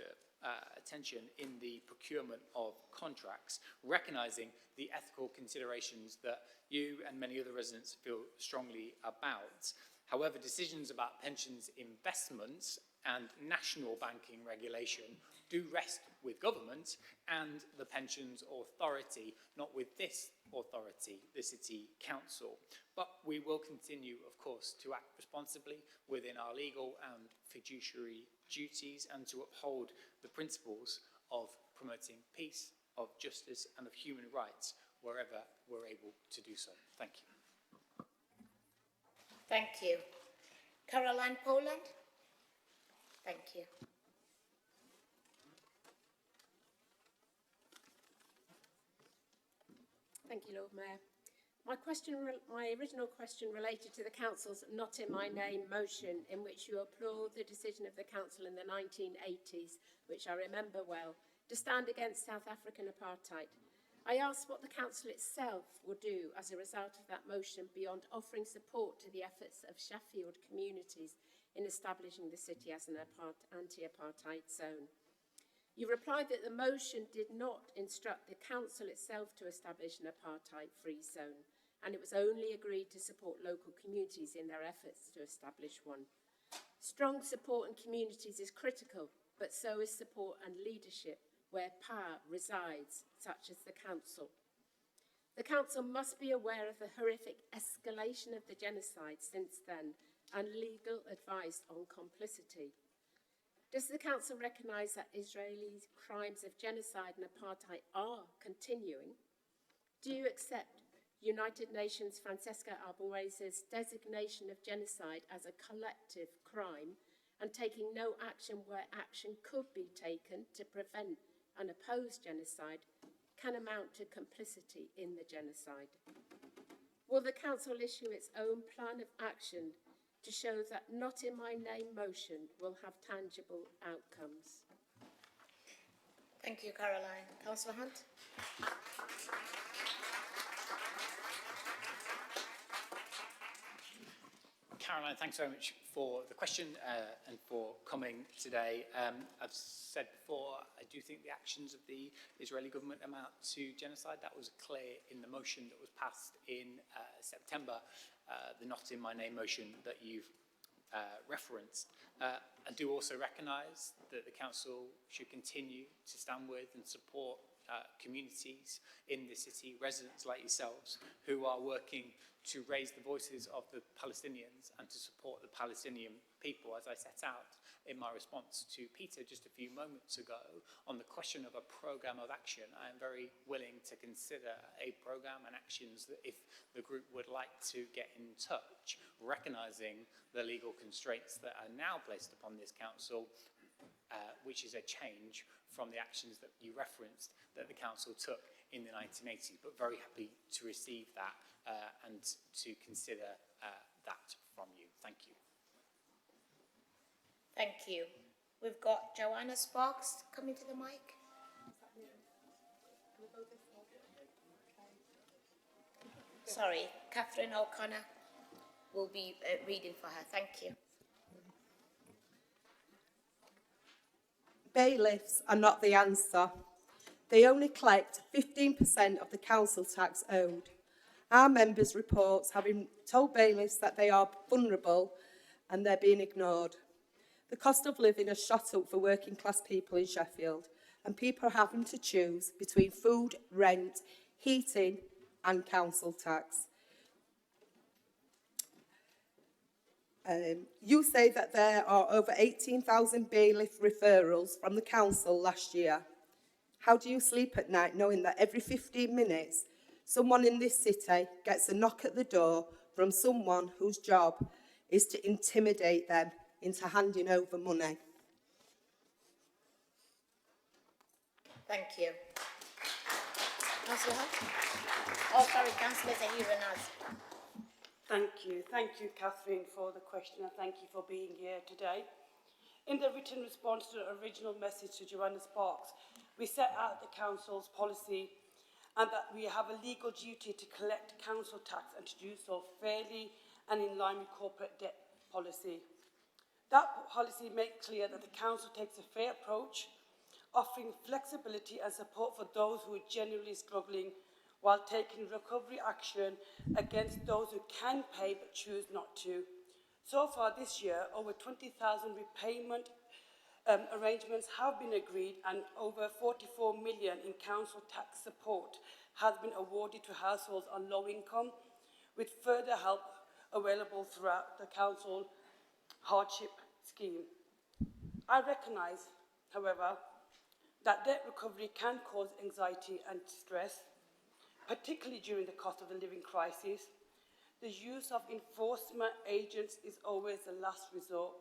I: attention in the procurement of contracts, recognising the ethical considerations that you and many other residents feel strongly about. However, decisions about pensions investments and national banking regulation do rest with government and the Pensions Authority, not with this authority, the City Council. But we will continue, of course, to act responsibly within our legal and fiduciary duties and to uphold the principles of promoting peace, of justice and of human rights wherever we're able to do so. Thank you.
A: Thank you. Caroline Poland? Thank you.
B: Thank you, Lord Mayor. My original question related to the Council's Not in My Name motion, in which you applaud the decision of the Council in the 1980s, which I remember well, to stand against South African apartheid. I asked what the Council itself would do as a result of that motion beyond offering support to the efforts of Sheffield communities in establishing the city as an anti-apartheid zone. You replied that the motion did not instruct the Council itself to establish an apartheid-free zone, and it was only agreed to support local communities in their efforts to establish one. Strong support in communities is critical, but so is support and leadership where power resides, such as the Council. The Council must be aware of the horrific escalation of the genocide since then and legal advice on complicity. Does the Council recognise that Israeli crimes of genocide and apartheid are continuing? Do you accept United Nations Francesca Albanese's designation of genocide as a collective crime and taking no action where action could be taken to prevent and oppose genocide can amount to complicity in the genocide? Will the Council issue its own plan of action to show that Not in My Name motion will have tangible outcomes?
A: Thank you, Caroline. Councillor Hunt?
I: Caroline, thanks very much for the question and for coming today. I've said before, I do think the actions of the Israeli government amount to genocide. That was clear in the motion that was passed in September, the Not in My Name motion that you've referenced. I do also recognise that the Council should continue to stand with and support communities in the city, residents like yourselves, who are working to raise the voices of the Palestinians and to support the Palestinian people, as I set out in my response to Peter just a few moments ago on the question of a programme of action. I am very willing to consider a programme and actions that if the group would like to get in touch, recognising the legal constraints that are now placed upon this council, which is a change from the actions that you referenced that the council took in the 1980s, but very happy to receive that and to consider that from you. Thank you.
A: Thank you. We've got Joanna Sparks coming to the mic. Sorry, Catherine O'Connor will be reading for her. Thank you.
V: Bailiffs are not the answer. They only collect 15% of the council tax owed. Our members' reports having told bailiffs that they are vulnerable and they're being ignored. The cost of living has shot up for working class people in Sheffield, and people are having to choose between food, rent, heating and council tax. You say that there are over 18,000 bailiff referrals from the council last year. How do you sleep at night knowing that every 15 minutes someone in this city gets a knock at the door from someone whose job is to intimidate them into handing over money?
A: Thank you. Councillor Hunt? Oh, sorry, Councillor Zahiranaz.
W: Thank you, Catherine, for the question, and thank you for being here today. In the written response to the original message to Joanna Sparks, we set out the council's policy and that we have a legal duty to collect council tax and to do so fairly and in line with corporate debt policy. That policy makes clear that the council takes a fair approach, offering flexibility and support for those who are genuinely struggling while taking recovery action against those who can pay but choose not to. So far this year, over 20,000 repayment arrangements have been agreed and over 44 million in council tax support has been awarded to households on low income, with further help available throughout the council hardship scheme. I recognise, however, that debt recovery can cause anxiety and stress, particularly during the cost of the living crisis. The use of enforcement agents is always the last resort,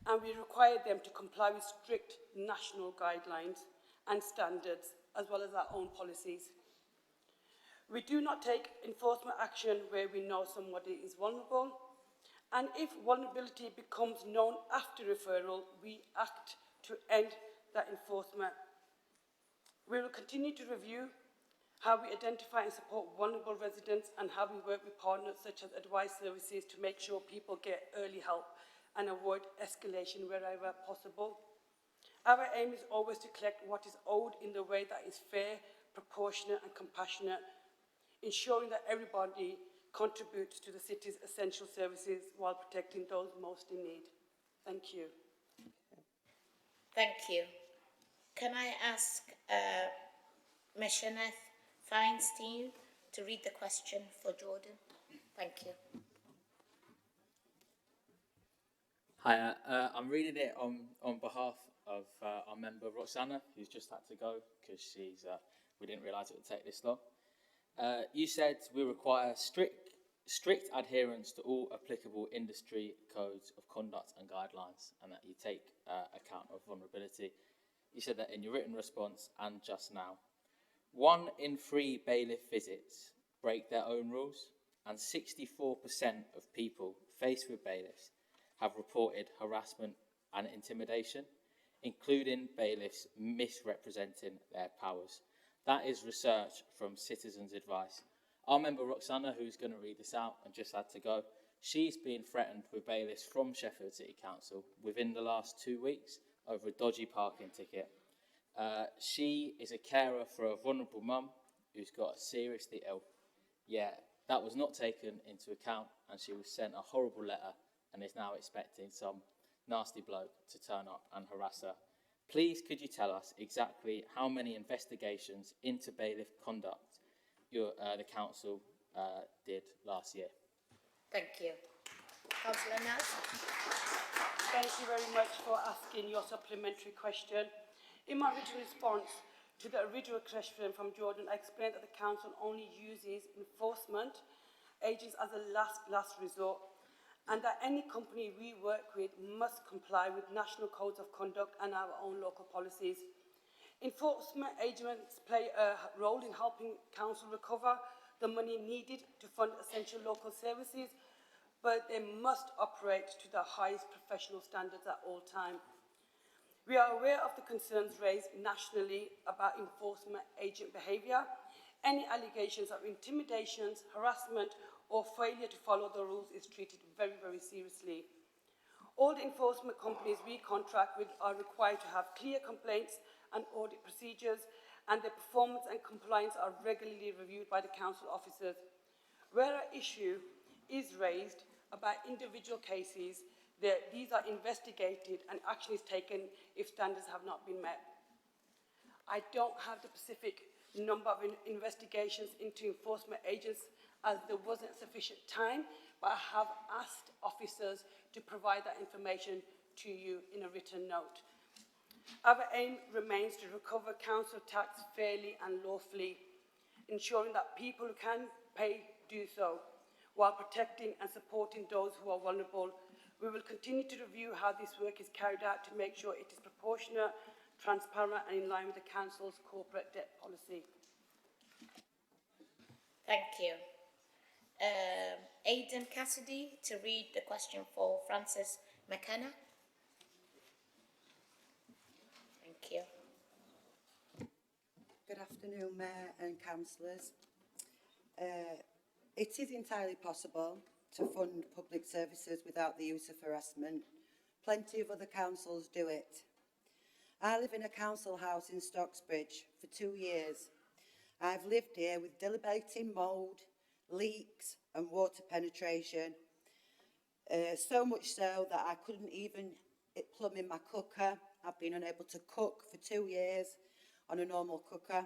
W: and we require them to comply with strict national guidelines and standards, as well as our own policies. We do not take enforcement action where we know somebody is vulnerable, and if vulnerability becomes known after referral, we act to end that enforcement. We will continue to review how we identify and support vulnerable residents and how we work with partners such as advice services to make sure people get early help and avoid escalation wherever possible. Our aim is always to collect what is owed in the way that is fair, proportionate and compassionate, ensuring that everybody contributes to the city's essential services while protecting those most in need. Thank you.
A: Thank you. Can I ask Missioneth Feinstein to read the question for Jordan? Thank you.
C: Hi, I'm reading it on behalf of our member Roxana, who's just had to go because we didn't realise it would take this long. You said we require strict adherence to all applicable industry codes of conduct and guidelines, and that you take account of vulnerability. You said that in your written response and just now. 1 in 3 bailiff visits break their own rules, and 64% of people faced with bailiffs have reported harassment and intimidation, including bailiffs misrepresenting their powers. That is research from Citizens Advice. Our member Roxana, who's going to read this out and just had to go, she's been threatened with bailiffs from Sheffield City Council within the last 2 weeks over a dodgy parking ticket. She is a carer for a vulnerable mum who's got seriously ill. Yeah, that was not taken into account, and she was sent a horrible letter and is now expecting some nasty bloke to turn up and harass her. Please, could you tell us exactly how many investigations into bailiff conduct the council did last year?
A: Thank you. Councillor Naz.
W: Thank you very much for asking your supplementary question. In my written response to the original question from Jordan, I explained that the council only uses enforcement agents as a last resort, and that any company we work with must comply with national codes of conduct and our own local policies. Enforcement agents play a role in helping council recover the money needed to fund essential local services, but they must operate to the highest professional standards at all times. We are aware of the concerns raised nationally about enforcement agent behaviour. Any allegations of intimidations, harassment, or failure to follow the rules is treated very, very seriously. All the enforcement companies we contract with are required to have clear complaints and audit procedures, and their performance and compliance are regularly reviewed by the council officers. Where an issue is raised about individual cases, these are investigated and action is taken if standards have not been met. I don't have the specific number of investigations into enforcement agents as there wasn't sufficient time, but I have asked officers to provide that information to you in a written note. Our aim remains to recover council tax fairly and lawfully, ensuring that people who can pay do so, while protecting and supporting those who are vulnerable. We will continue to review how this work is carried out to make sure it is proportionate, transparent and in line with the council's corporate debt policy.
A: Thank you. Aidan Cassidy to read the question for Francis McKenna. Thank you.
D: Good afternoon, Mayor and councillors. It is entirely possible to fund public services without the use of harassment. Plenty of other councils do it. I live in a council house in Stocksbridge for 2 years. I've lived here with debilitating mould, leaks and water penetration. So much so that I couldn't even plumb in my cooker. I've been unable to cook for 2 years on a normal cooker.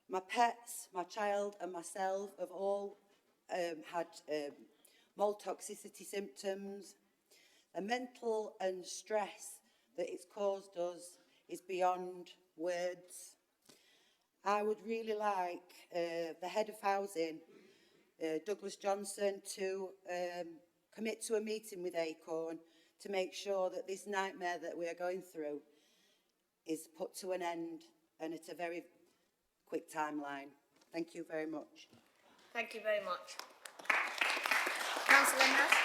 D: My pets, my child and myself have all had mold toxicity symptoms. The mental and stress that it's caused us is beyond words. I would really like the head of housing, Douglas Johnson, to commit to a meeting with Acorn to make sure that this nightmare that we are going through is put to an end, and at a very quick timeline. Thank you very much.
A: Thank you very much. Councillor Nash.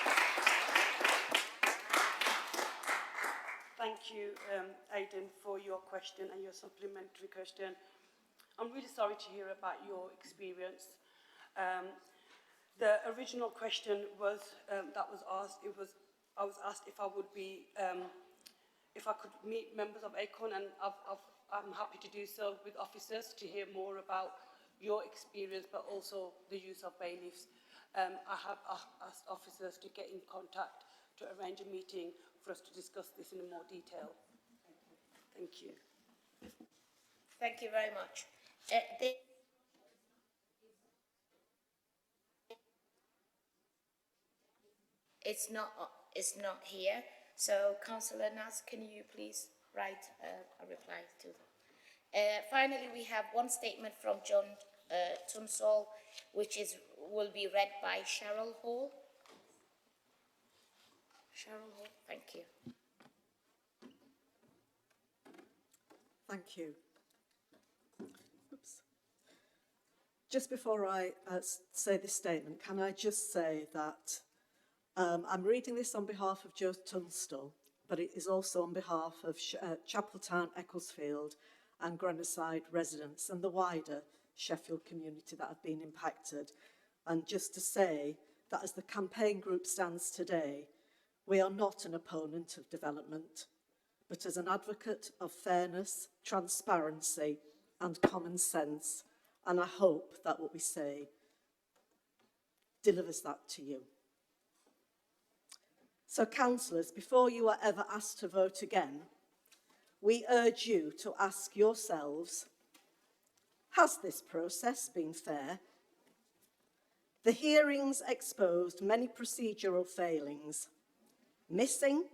W: Thank you, Aidan, for your question and your supplementary question. I'm really sorry to hear about your experience. The original question was that was asked. I was asked if I would be, if I could meet members of Acorn, and I'm happy to do so with officers to hear more about your experience, but also the use of bailiffs. I have asked officers to get in contact to arrange a meeting for us to discuss this in more detail. Thank you.
A: Thank you very much. It's not here. So, Councillor Nas, can you please write a reply to them? Finally, we have one statement from John Tunstall, which will be read by Cheryl Hall. Cheryl Hall, thank you.
E: Thank you. Oops. Just before I say this statement, can I just say that I'm reading this on behalf of Joe Tunstall, but it is also on behalf of Chapeltown, Ecclesfield and Grenoside residents and the wider Sheffield community that have been impacted. And just to say that as the campaign group stands today, we are not an opponent of development, but as an advocate of fairness, transparency and common sense. And I hope that what we say delivers that to you. So, councillors, before you are ever asked to vote again, we urge you to ask yourselves, has this process been fair? The hearings exposed many procedural failings: missing,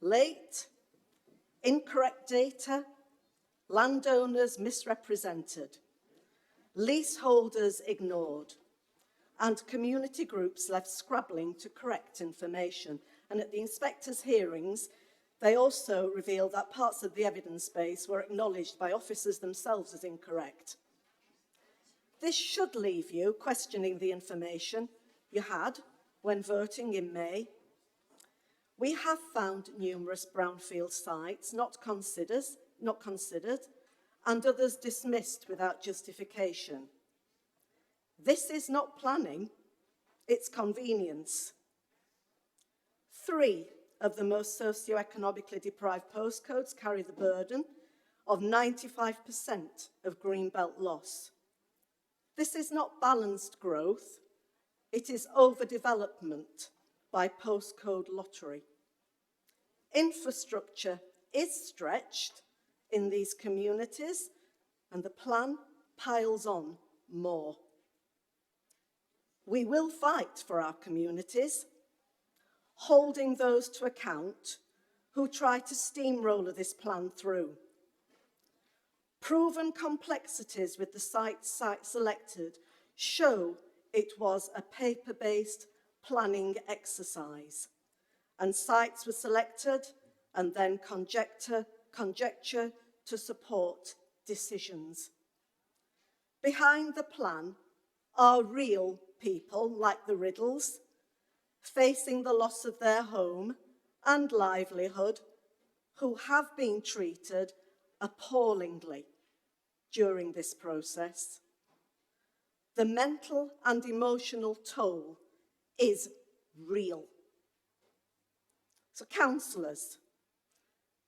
E: late, incorrect data, landowners misrepresented, leaseholders ignored, and community groups left scrabbling to correct information. And at the inspectors' hearings, they also revealed that parts of the evidence base were acknowledged by officers themselves as incorrect. This should leave you questioning the information you had when voting in May. We have found numerous brownfield sites not considered, and others dismissed without justification. This is not planning, it's convenience. 3 of the most socioeconomically deprived postcodes carry the burden of 95% of greenbelt loss. This is not balanced growth, it is overdevelopment by postcode lottery. Infrastructure is stretched in these communities, and the plan piles on more. We will fight for our communities, holding those to account who try to steamroller this plan through. Proven complexities with the sites selected show it was a paper-based planning exercise, and sites were selected and then conjecture to support decisions. Behind the plan are real people like the Riddles, facing the loss of their home and livelihood, who have been treated appallingly during this process. The mental and emotional toll is real. So, councillors,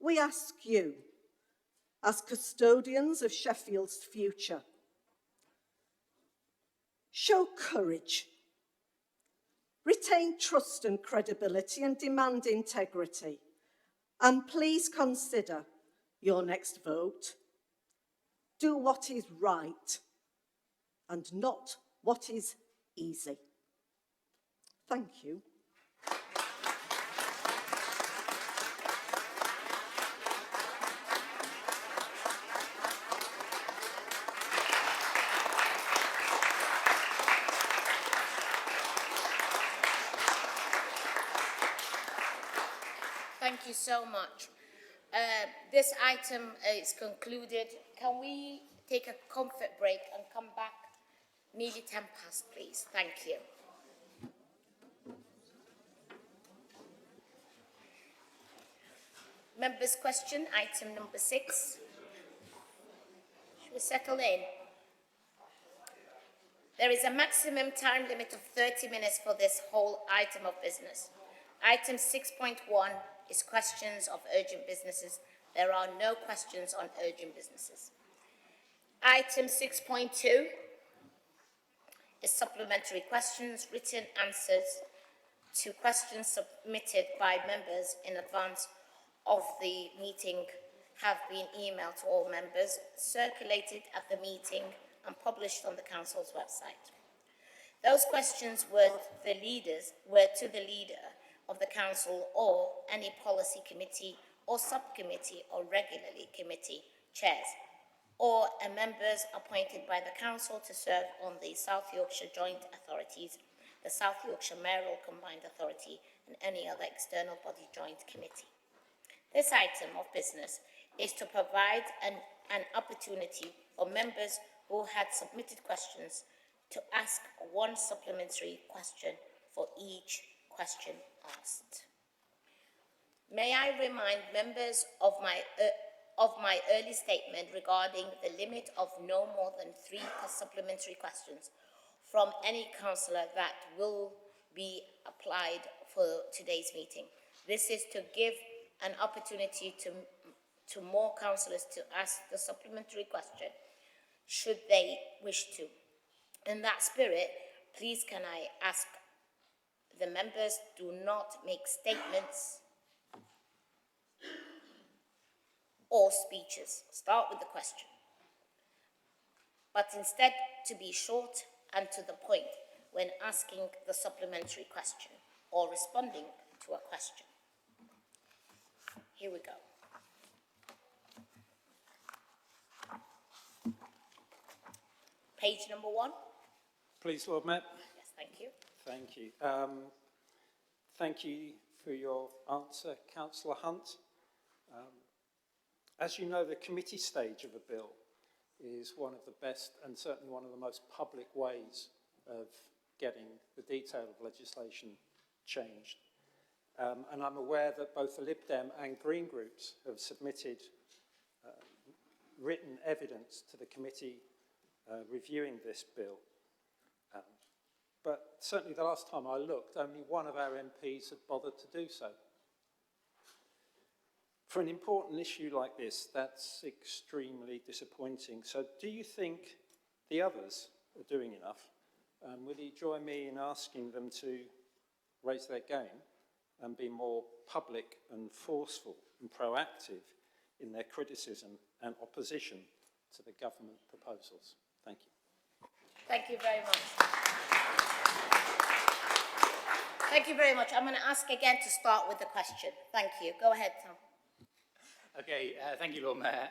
E: we ask you, as custodians of Sheffield's future, show courage. Retain trust and credibility and demand integrity. And please consider your next vote. Do what is right and not what is easy. Thank you.
A: Thank you so much. This item is concluded. Can we take a comfort break and come back nearly 10 past, please? Thank you. Members' question, item number 6. Should we settle in? There is a maximum time limit of 30 minutes for this whole item of business. Item 6.1 is questions of urgent businesses. There are no questions on urgent businesses. Item 6.2 is supplementary questions. Written answers to questions submitted by members in advance of the meeting have been emailed to all members, circulated at the meeting and published on the Council's website. Those questions were to the leader of the Council or any policy committee or subcommittee or regularly committee chairs, or members appointed by the Council to serve on the South Yorkshire Joint Authorities, the South Yorkshire Mayoral Combined Authority, and any other external body joint committee. This item of business is to provide an opportunity for members who had submitted questions to ask one supplementary question for each question asked. May I remind members of my early statement regarding the limit of no more than 3 supplementary questions from any councillor that will be applied for today's meeting. This is to give an opportunity to more councillors to ask the supplementary question, should they wish to. In that spirit, please can I ask the members do not make statements or speeches. Start with the question. But instead to be short and to the point when asking the supplementary question or responding to a question. Here we go. Page number 1.
F: Please, Lord Mayor.
A: Yes, thank you.
F: Thank you. Thank you for your answer, Councillor Hunt. As you know, the committee stage of a bill is one of the best and certainly one of the most public ways of getting the detail of legislation changed. And I'm aware that both the Lib Dem and Green groups have submitted written evidence to the committee reviewing this bill. But certainly the last time I looked, only one of our MPs had bothered to do so. For an important issue like this, that's extremely disappointing. So do you think the others are doing enough? Will you join me in asking them to raise their game and be more public and forceful and proactive in their criticism and opposition to the government proposals? Thank you.
A: Thank you very much. Thank you very much. I'm going to ask again to start with the question. Thank you. Go ahead, Tom.
I: Okay, thank you, Lord Mayor.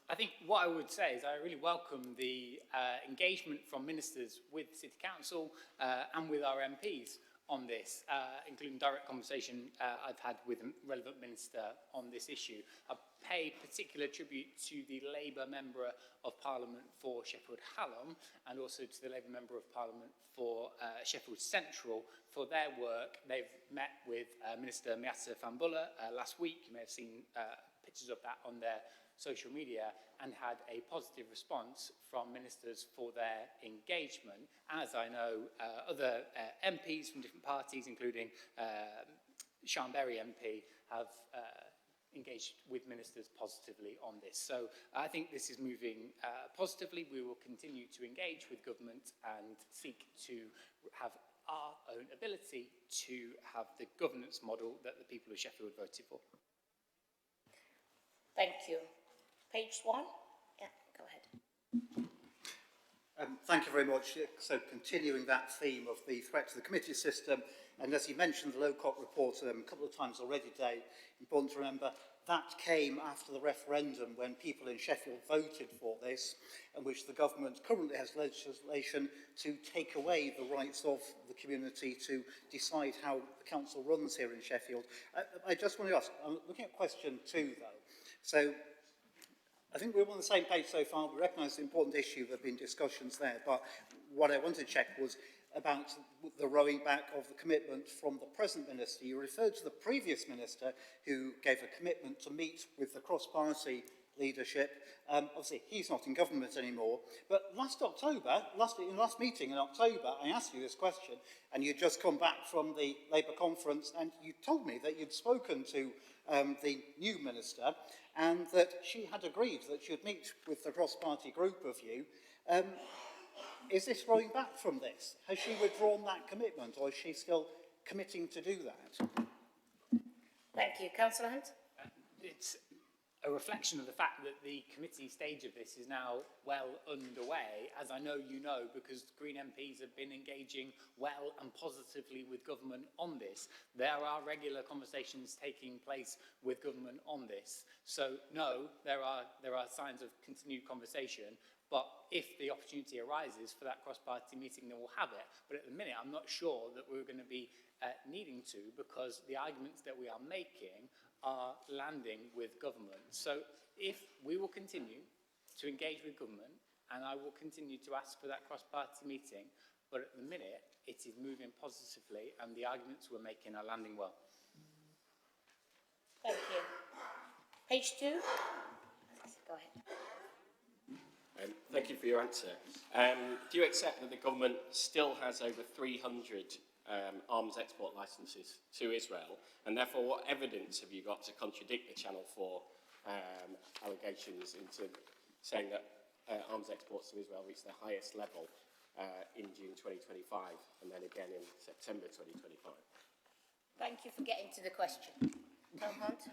I: I think what I would say is I really welcome the engagement from ministers with the City Council and with our MPs on this, including direct conversation I've had with a relevant minister on this issue. I pay particular tribute to the Labour Member of Parliament for Sheffield Hallam and also to the Labour Member of Parliament for Sheffield Central for their work. They've met with Minister Miata Fambulla last week. You may have seen pictures of that on their social media, and had a positive response from ministers for their engagement, as I know other MPs from different parties, including Sean Berry MP, have engaged with ministers positively on this. So I think this is moving positively. We will continue to engage with government and seek to have our own ability to have the governance model that the people of Sheffield voted for.
A: Thank you. Page 1. Yeah, go ahead.
P: Thank you very much. So continuing that theme of the threat to the committee system, and as you mentioned, the Lowcock report a couple of times already today, important to remember, that came after the referendum when people in Sheffield voted for this, and which the government currently has legislation to take away the rights of the community to decide how the council runs here in Sheffield. I just want to ask, I'm looking at question 2 though. So I think we're on the same page so far. We recognise the important issue. There have been discussions there. But what I wanted to check was about the rowing back of the commitment from the present minister. You referred to the previous minister who gave a commitment to meet with the cross-party leadership. Obviously, he's not in government anymore. But last meeting in October, I asked you this question, and you'd just come back from the Labour conference, and you told me that you'd spoken to the new minister, and that she had agreed that she would meet with the cross-party group of you. Is this rowing back from this? Has she withdrawn that commitment, or is she still committing to do that?
A: Thank you. Councillor Hunt?
I: It's a reflection of the fact that the committee stage of this is now well underway, as I know you know, because Green MPs have been engaging well and positively with government on this. There are regular conversations taking place with government on this. So no, there are signs of continued conversation, but if the opportunity arises for that cross-party meeting, then we'll have it. But at the minute, I'm not sure that we're going to be needing to, because the arguments that we are making are landing with government. So if we will continue to engage with government, and I will continue to ask for that cross-party meeting, but at the minute it is moving positively and the arguments we're making are landing well.
A: Thank you. Page 2. Go ahead.
H: Thank you for your answer. Do you accept that the government still has over 300 arms export licences to Israel, and therefore what evidence have you got to contradict the Channel 4 allegations into saying that arms exports to Israel reached their highest level in June 2025 and then again in September 2025?
A: Thank you for getting to the question. Hunt?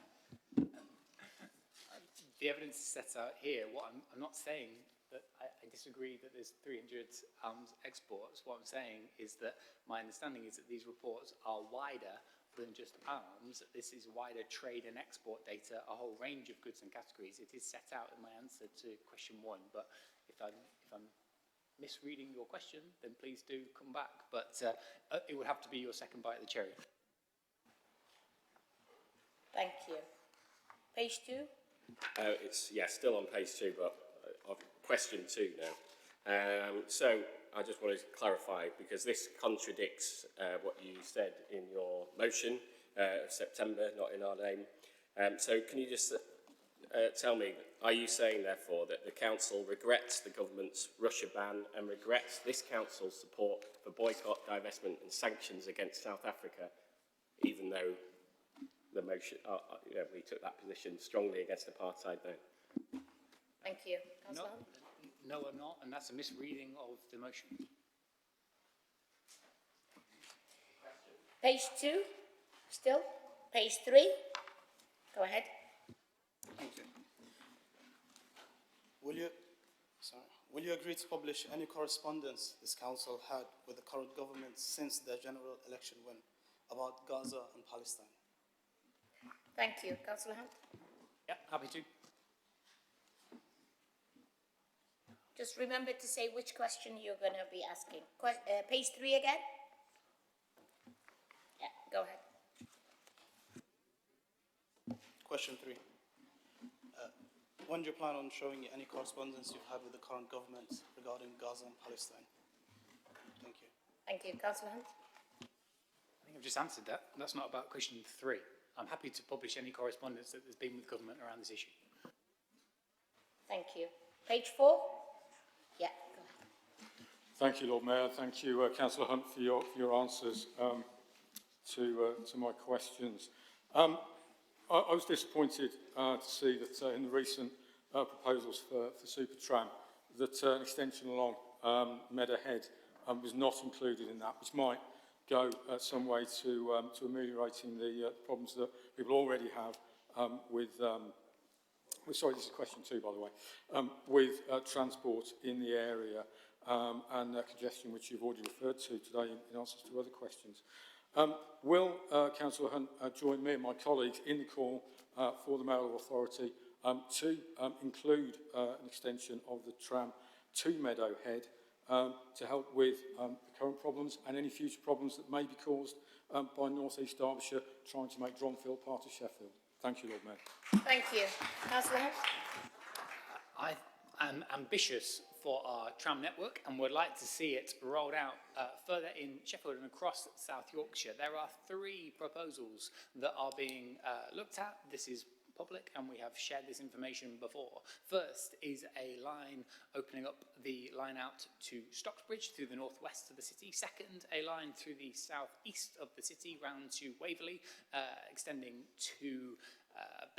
I: The evidence is set out here. What I'm not saying that I disagree that there's 300 arms exports. What I'm saying is that my understanding is that these reports are wider than just arms. This is wider trade and export data, a whole range of goods and categories. It is set out in my answer to question 1, but if I'm misreading your question, then please do come back. But it would have to be your second bite of the cherry.
A: Thank you. Page 2?
H: It's still on page 2, but question 2 now. So I just wanted to clarify, because this contradicts what you said in your motion of September, not in our name. So can you just tell me, are you saying therefore that the council regrets the government's Russia ban and regrets this council's support for boycott, divestment and sanctions against South Africa, even though the motion, we took that position strongly against apartheid then?
A: Thank you. Councillor Hunt?
I: No, I'm not, and that's a misreading of the motion.
A: Page 2? Still? Page 3? Go ahead.
J: Thank you. Will you agree to publish any correspondence this council had with the current government since the general election win about Gaza and Palestine?
A: Thank you. Councillor Hunt?
I: Yeah, happy to.
A: Just remember to say which question you're going to be asking. Page 3 again? Yeah, go ahead.
J: Question 3. When do you plan on showing any correspondence you've had with the current government regarding Gaza and Palestine? Thank you.
A: Thank you. Councillor Hunt?
I: I think I've just answered that. That's not about question 3. I'm happy to publish any correspondence that there's been with government around this issue.
A: Thank you. Page 4? Yeah, go ahead.
K: Thank you, Lord Mayor. Thank you, Councillor Hunt, for your answers to my questions. I was disappointed to see that in the recent proposals for Supertram that an extension along Meadow Head was not included in that, which might go some way to ameliorating the problems that people already have sorry, this is question 2, by the way, with transport in the area and congestion, which you've already referred to today in answers to other questions. Will Councillor Hunt join me and my colleagues in the call for the Mayoral Authority to include an extension of the tram to Meadowhead to help with the current problems and any future problems that may be caused by North East Derbyshire trying to make Dronfield part of Sheffield? Thank you, Lord Mayor.
A: Thank you. Councillor Hunt?
I: I am ambitious for our tram network and would like to see it rolled out further in Sheffield and across South Yorkshire. There are 3 proposals that are being looked at. This is public and we have shared this information before. First is a line opening up the line out to Stocksbridge through the northwest of the city. Second, a line through the southeast of the city round to Waverley, extending to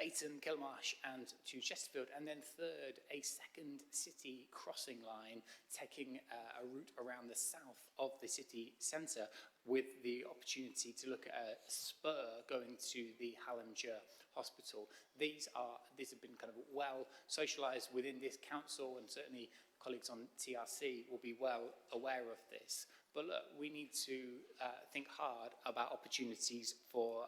I: Bayton, Kilmarsh and to Chesterfield. And then third, a second city crossing line taking a route around the south of the city centre with the opportunity to look at a spur going to the Hallamshire Hospital. These have been kind of well socialised within this council, and certainly colleagues on TRC will be well aware of this. But look, we need to think hard about opportunities for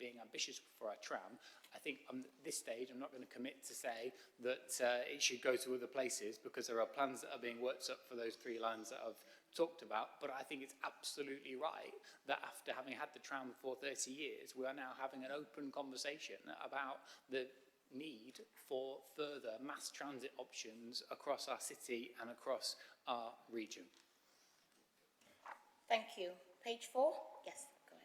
I: being ambitious for our tram. I think at this stage I'm not going to commit to say that it should go to other places, because there are plans that are being worked up for those 3 lines that I've talked about. But I think it's absolutely right that after having had the tram for 30 years, we are now having an open conversation about the need for further mass transit options across our city and across our region.
A: Thank you. Page 4? Yes, go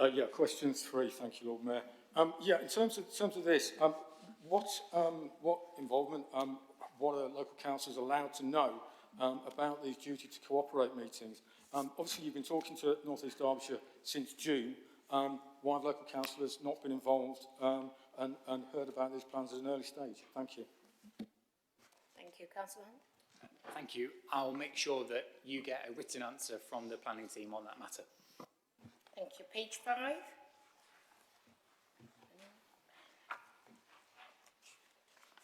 A: ahead.
K: Yeah, question 3. Thank you, Lord Mayor. Yeah, in terms of this, what involvement, what are local councils allowed to know about these duty to cooperate meetings? Obviously, you've been talking to North East Derbyshire since June. Why have local councillors not been involved and heard about these plans at an early stage? Thank you.
A: Thank you. Councillor Hunt?
I: Thank you. I'll make sure that you get a written answer from the planning team on that matter.
A: Thank you. Page 5?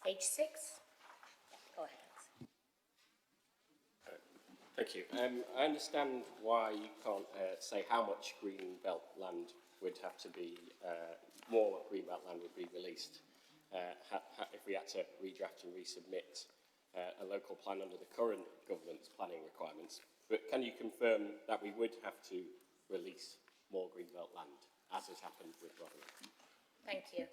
A: Page 6? Go ahead.
H: Thank you. I understand why you can't say how much green belt land would have to be, more green belt land would be released if we had to redraft and resubmit a local plan under the current government's planning requirements. But can you confirm that we would have to release more green belt land, as has happened with Rotherham?
A: Thank you.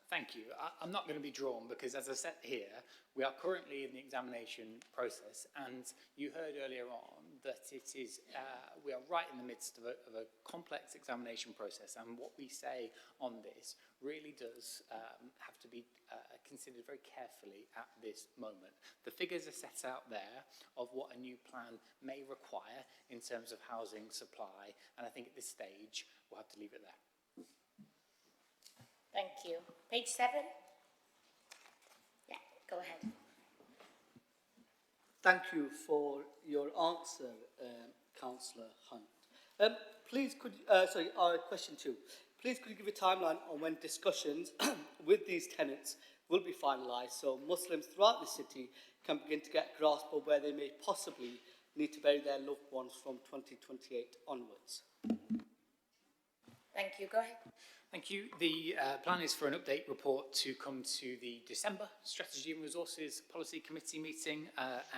I: Thank you. I'm not going to be drawn because, as I said here, we are currently in the examination process, and you heard earlier on that it is we are right in the midst of a complex examination process, and what we say on this really does have to be considered very carefully at this moment. The figures are set out there of what a new plan may require in terms of housing supply, and I think at this stage we'll have to leave it there.
A: Thank you. Page 7? Yeah, go ahead.
L: Thank you for your answer, Councillor Hunt. Please could, question 2. Please could you give a timeline on when discussions with these tenants will be finalised so Muslims throughout the city can begin to get a grasp of where they may possibly need to bury their loved ones from 2028 onwards?
A: Thank you. Go ahead.
I: Thank you. The plan is for an update report to come to the December Strategy and Resources Policy Committee meeting,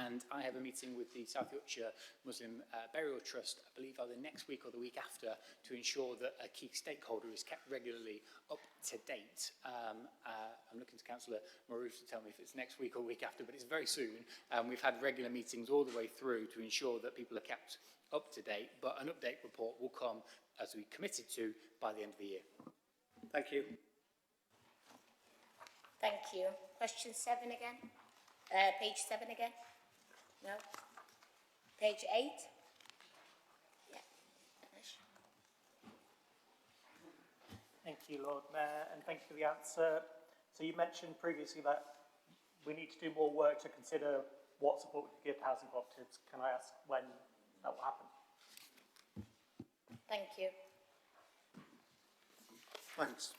I: and I have a meeting with the South Yorkshire Muslim Burial Trust, I believe either next week or the week after, to ensure that a key stakeholder is kept regularly up to date. I'm looking to Councillor Maroof to tell me if it's next week or week after, but it's very soon. We've had regular meetings all the way through to ensure that people are kept up to date, but an update report will come, as we committed to, by the end of the year.
L: Thank you.
A: Thank you. Question 7 again? Page 7 again? No? Page 8? Yeah.
M: Thank you, Lord Mayor, and thank you for the answer. So you mentioned previously that we need to do more work to consider what support we could give to housing cooperatives. Can I ask when that will happen.
A: Thank you.
P: Thanks.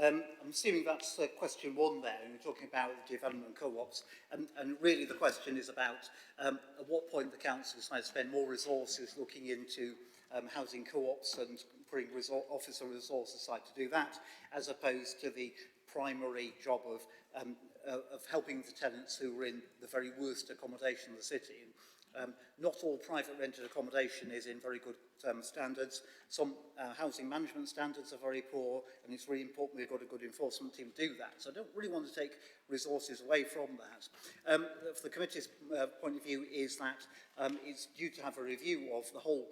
P: I'm assuming that's question one there, and you're talking about development co-ops, and really the question is about at what point the council decides to spend more resources looking into housing co-ops and putting officer resources aside to do that, as opposed to the primary job of helping the tenants who are in the very worst accommodation in the city. Not all private rented accommodation is in very good standards. Some housing management standards are very poor, and it's really important we've got a good enforcement team to do that. So I don't really want to take resources away from that. For the committee's point of view is that it's due to have a review of the whole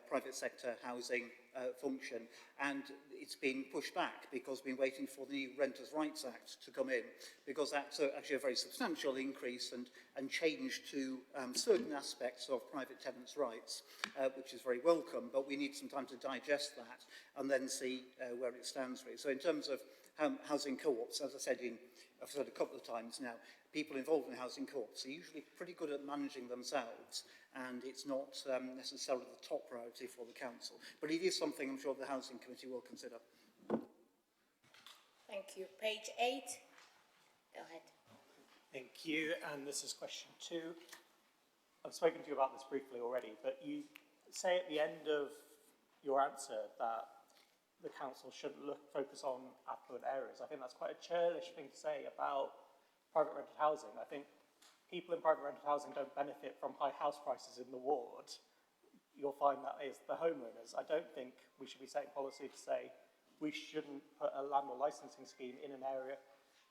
P: private sector housing function, and it's been pushed back because we've been waiting for the Renters' Rights Act to come in, because that's actually a very substantial increase and change to certain aspects of private tenants' rights, which is very welcome, but we need some time to digest that and then see where it stands really. So in terms of housing co-ops, as I said I've said a couple of times now, people involved in housing co-ops are usually pretty good at managing themselves, and it's not necessarily the top priority for the council. But it is something I'm sure the Housing Committee will consider.
A: Thank you. Page 8. Go ahead.
M: Thank you. And this is question 2. I've spoken to you about this briefly already, but you say at the end of your answer that the council should focus on affluent areas. I think that's quite a churlish thing to say about private rented housing. I think people in private rented housing don't benefit from high house prices in the ward. You'll find that is the homeowners. I don't think we should be setting policy to say we shouldn't put a landlord licensing scheme in an area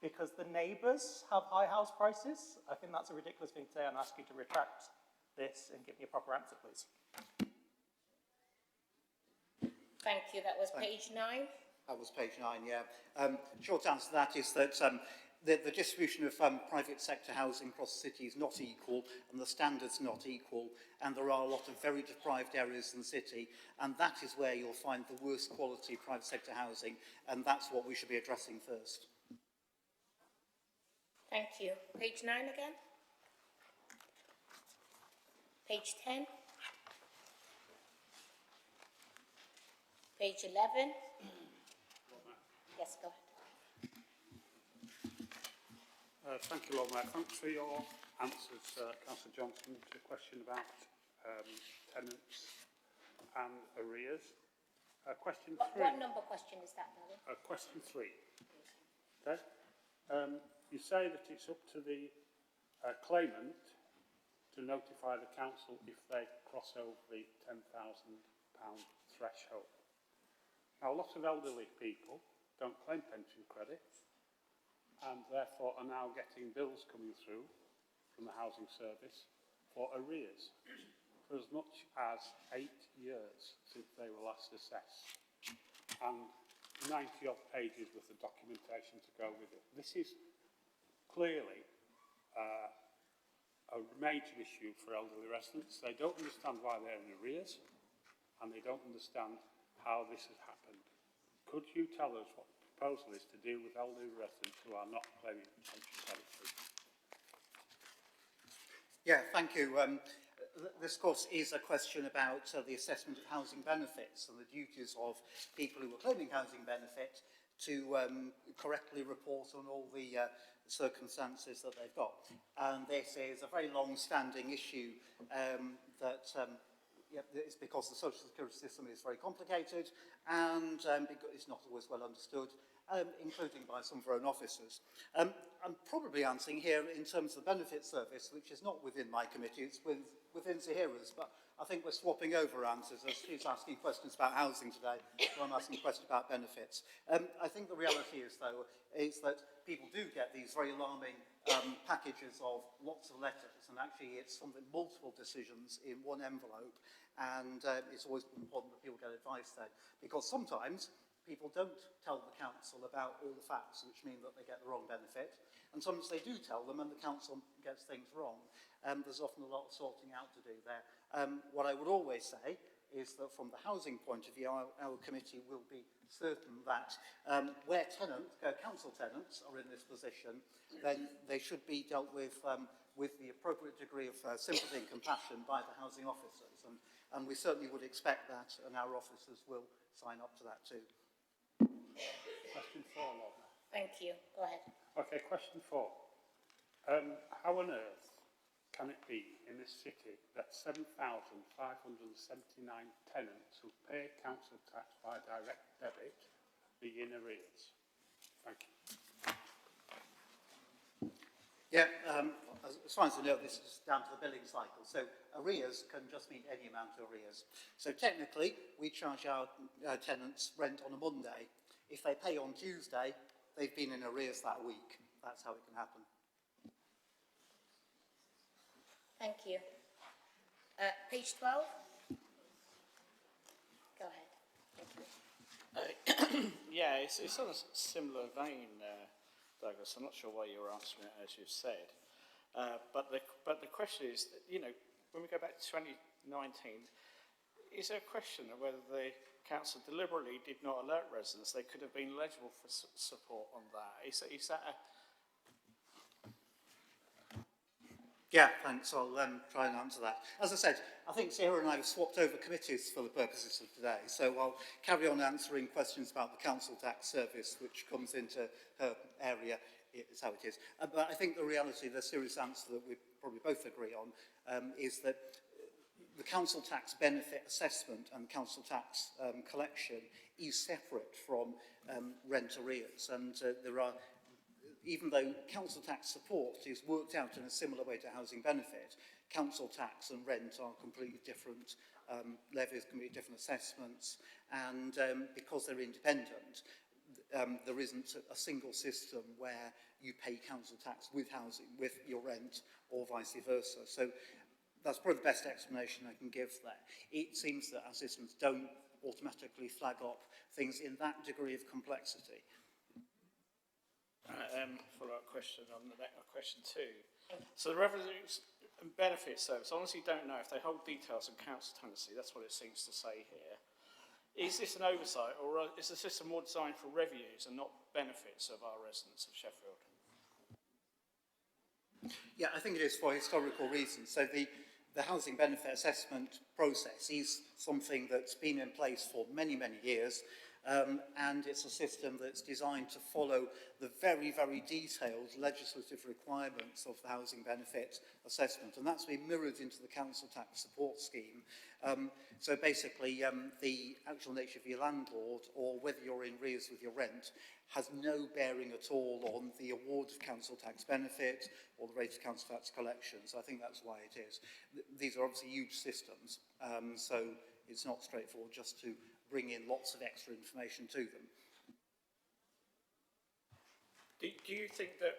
M: because the neighbours have high house prices. I think that's a ridiculous thing to say, and I ask you to retract this and give me a proper answer, please.
A: Thank you. That was page 9.
P: That was page 9, yeah. Short answer to that is that the distribution of private sector housing across the city is not equal, and the standards not equal, and there are a lot of very deprived areas in the city, and that is where you'll find the worst quality private sector housing, and that's what we should be addressing first.
A: Thank you. Page 9 again. Page 10. Page 11. Yes, go ahead.
G: Thank you, Lord Mayor. Thanks for your answers, Councillor Johnson, to the question about tenants and arrears. Question 3.
A: What number question is that, darling?
G: Question 3. Okay. You say that it's up to the claimant to notify the council if they cross over the £10,000 threshold. Now, a lot of elderly people don't claim pension credit and therefore are now getting bills coming through from the housing service for arrears for as much as 8 years since they were last assessed, and 90-odd pages worth of documentation to go with it. This is clearly a major issue for elderly residents. They don't understand why they're in arrears, and they don't understand how this has happened. Could you tell us what the proposal is to deal with elderly residents who are not claiming pension credit?
P: Yeah, thank you. This, of course, is a question about the assessment of housing benefits and the duties of people who are claiming housing benefit to correctly report on all the circumstances that they've got. And this is a very long-standing issue that it's because the social security system is very complicated and it's not always well understood, including by some of our own officers. I'm probably answering here in terms of the benefit service, which is not within my committee, it's within Zahira's, but I think we're swapping over answers as she's asking questions about housing today, so I'm asking questions about benefits. I think the reality is, though, is that people do get these very alarming packages of lots of letters, and actually it's something, multiple decisions in one envelope, and it's always important that people get advice there, because sometimes people don't tell the council about all the facts, which mean that they get the wrong benefit, and sometimes they do tell them and the council gets things wrong. There's often a lot of sorting out to do there. What I would always say is that from the housing point of view, our committee will be certain that where council tenants are in this position, then they should be dealt with the appropriate degree of sympathy and compassion by the housing officers. And we certainly would expect that, and our officers will sign up to that too.
G: Question 4, Lord Mayor.
A: Thank you. Go ahead.
G: Okay, question 4. How on earth can it be in this city that 7,579 tenants who pay council tax by direct debit be in arrears? Thank you.
P: Yeah, as far as I know, this is down to the billing cycle. So arrears can just mean any amount of arrears. So technically, we charge our tenants rent on a Monday. If they pay on Tuesday, they've been in arrears that week. That's how it can happen.
A: Thank you. Page 12. Go ahead. Thank you.
N: Yeah, it's on a similar vein, Douglas. I'm not sure why you're answering it as you've said. But the question is, you know, when we go back to 2019, is there a question of whether the council deliberately did not alert residents they could have been eligible for support on that? Is that a...
P: Yeah, thanks. I'll try and answer that. As I said, I think Sarah and I have swapped over committees for the purposes of today, so I'll carry on answering questions about the council tax service, which comes into her area. It's how it is. But I think the reality, the serious answer that we probably both agree on, is that the council tax benefit assessment and council tax collection is separate from rent arrears, and there are, even though council tax support is worked out in a similar way to housing benefit, council tax and rent are completely different levies, completely different assessments, and because they're independent, there isn't a single system where you pay council tax with housing, with your rent, or vice versa. So that's probably the best explanation I can give there. It seems that our systems don't automatically flag up things in that degree of complexity.
N: Follow-up question on the question 2. So the revenues and benefits service, honestly don't know if they hold details on council tenancy, that's what it seems to say here. Is this an oversight, or is the system more designed for revenues and not benefits of our residents of Sheffield?
P: Yeah, I think it is for historical reasons. So the housing benefit assessment process is something that's been in place for many, many years. And it's a system that's designed to follow the very, very detailed legislative requirements of the housing benefit assessment, and that's been mirrored into the council tax support scheme. So basically, the actual nature of your landlord, or whether you're in arrears with your rent, has no bearing at all on the award of council tax benefit or the rate of council tax collection. So I think that's why it is. These are obviously huge systems, so it's not straightforward just to bring in lots of extra information to them.
N: Do you think that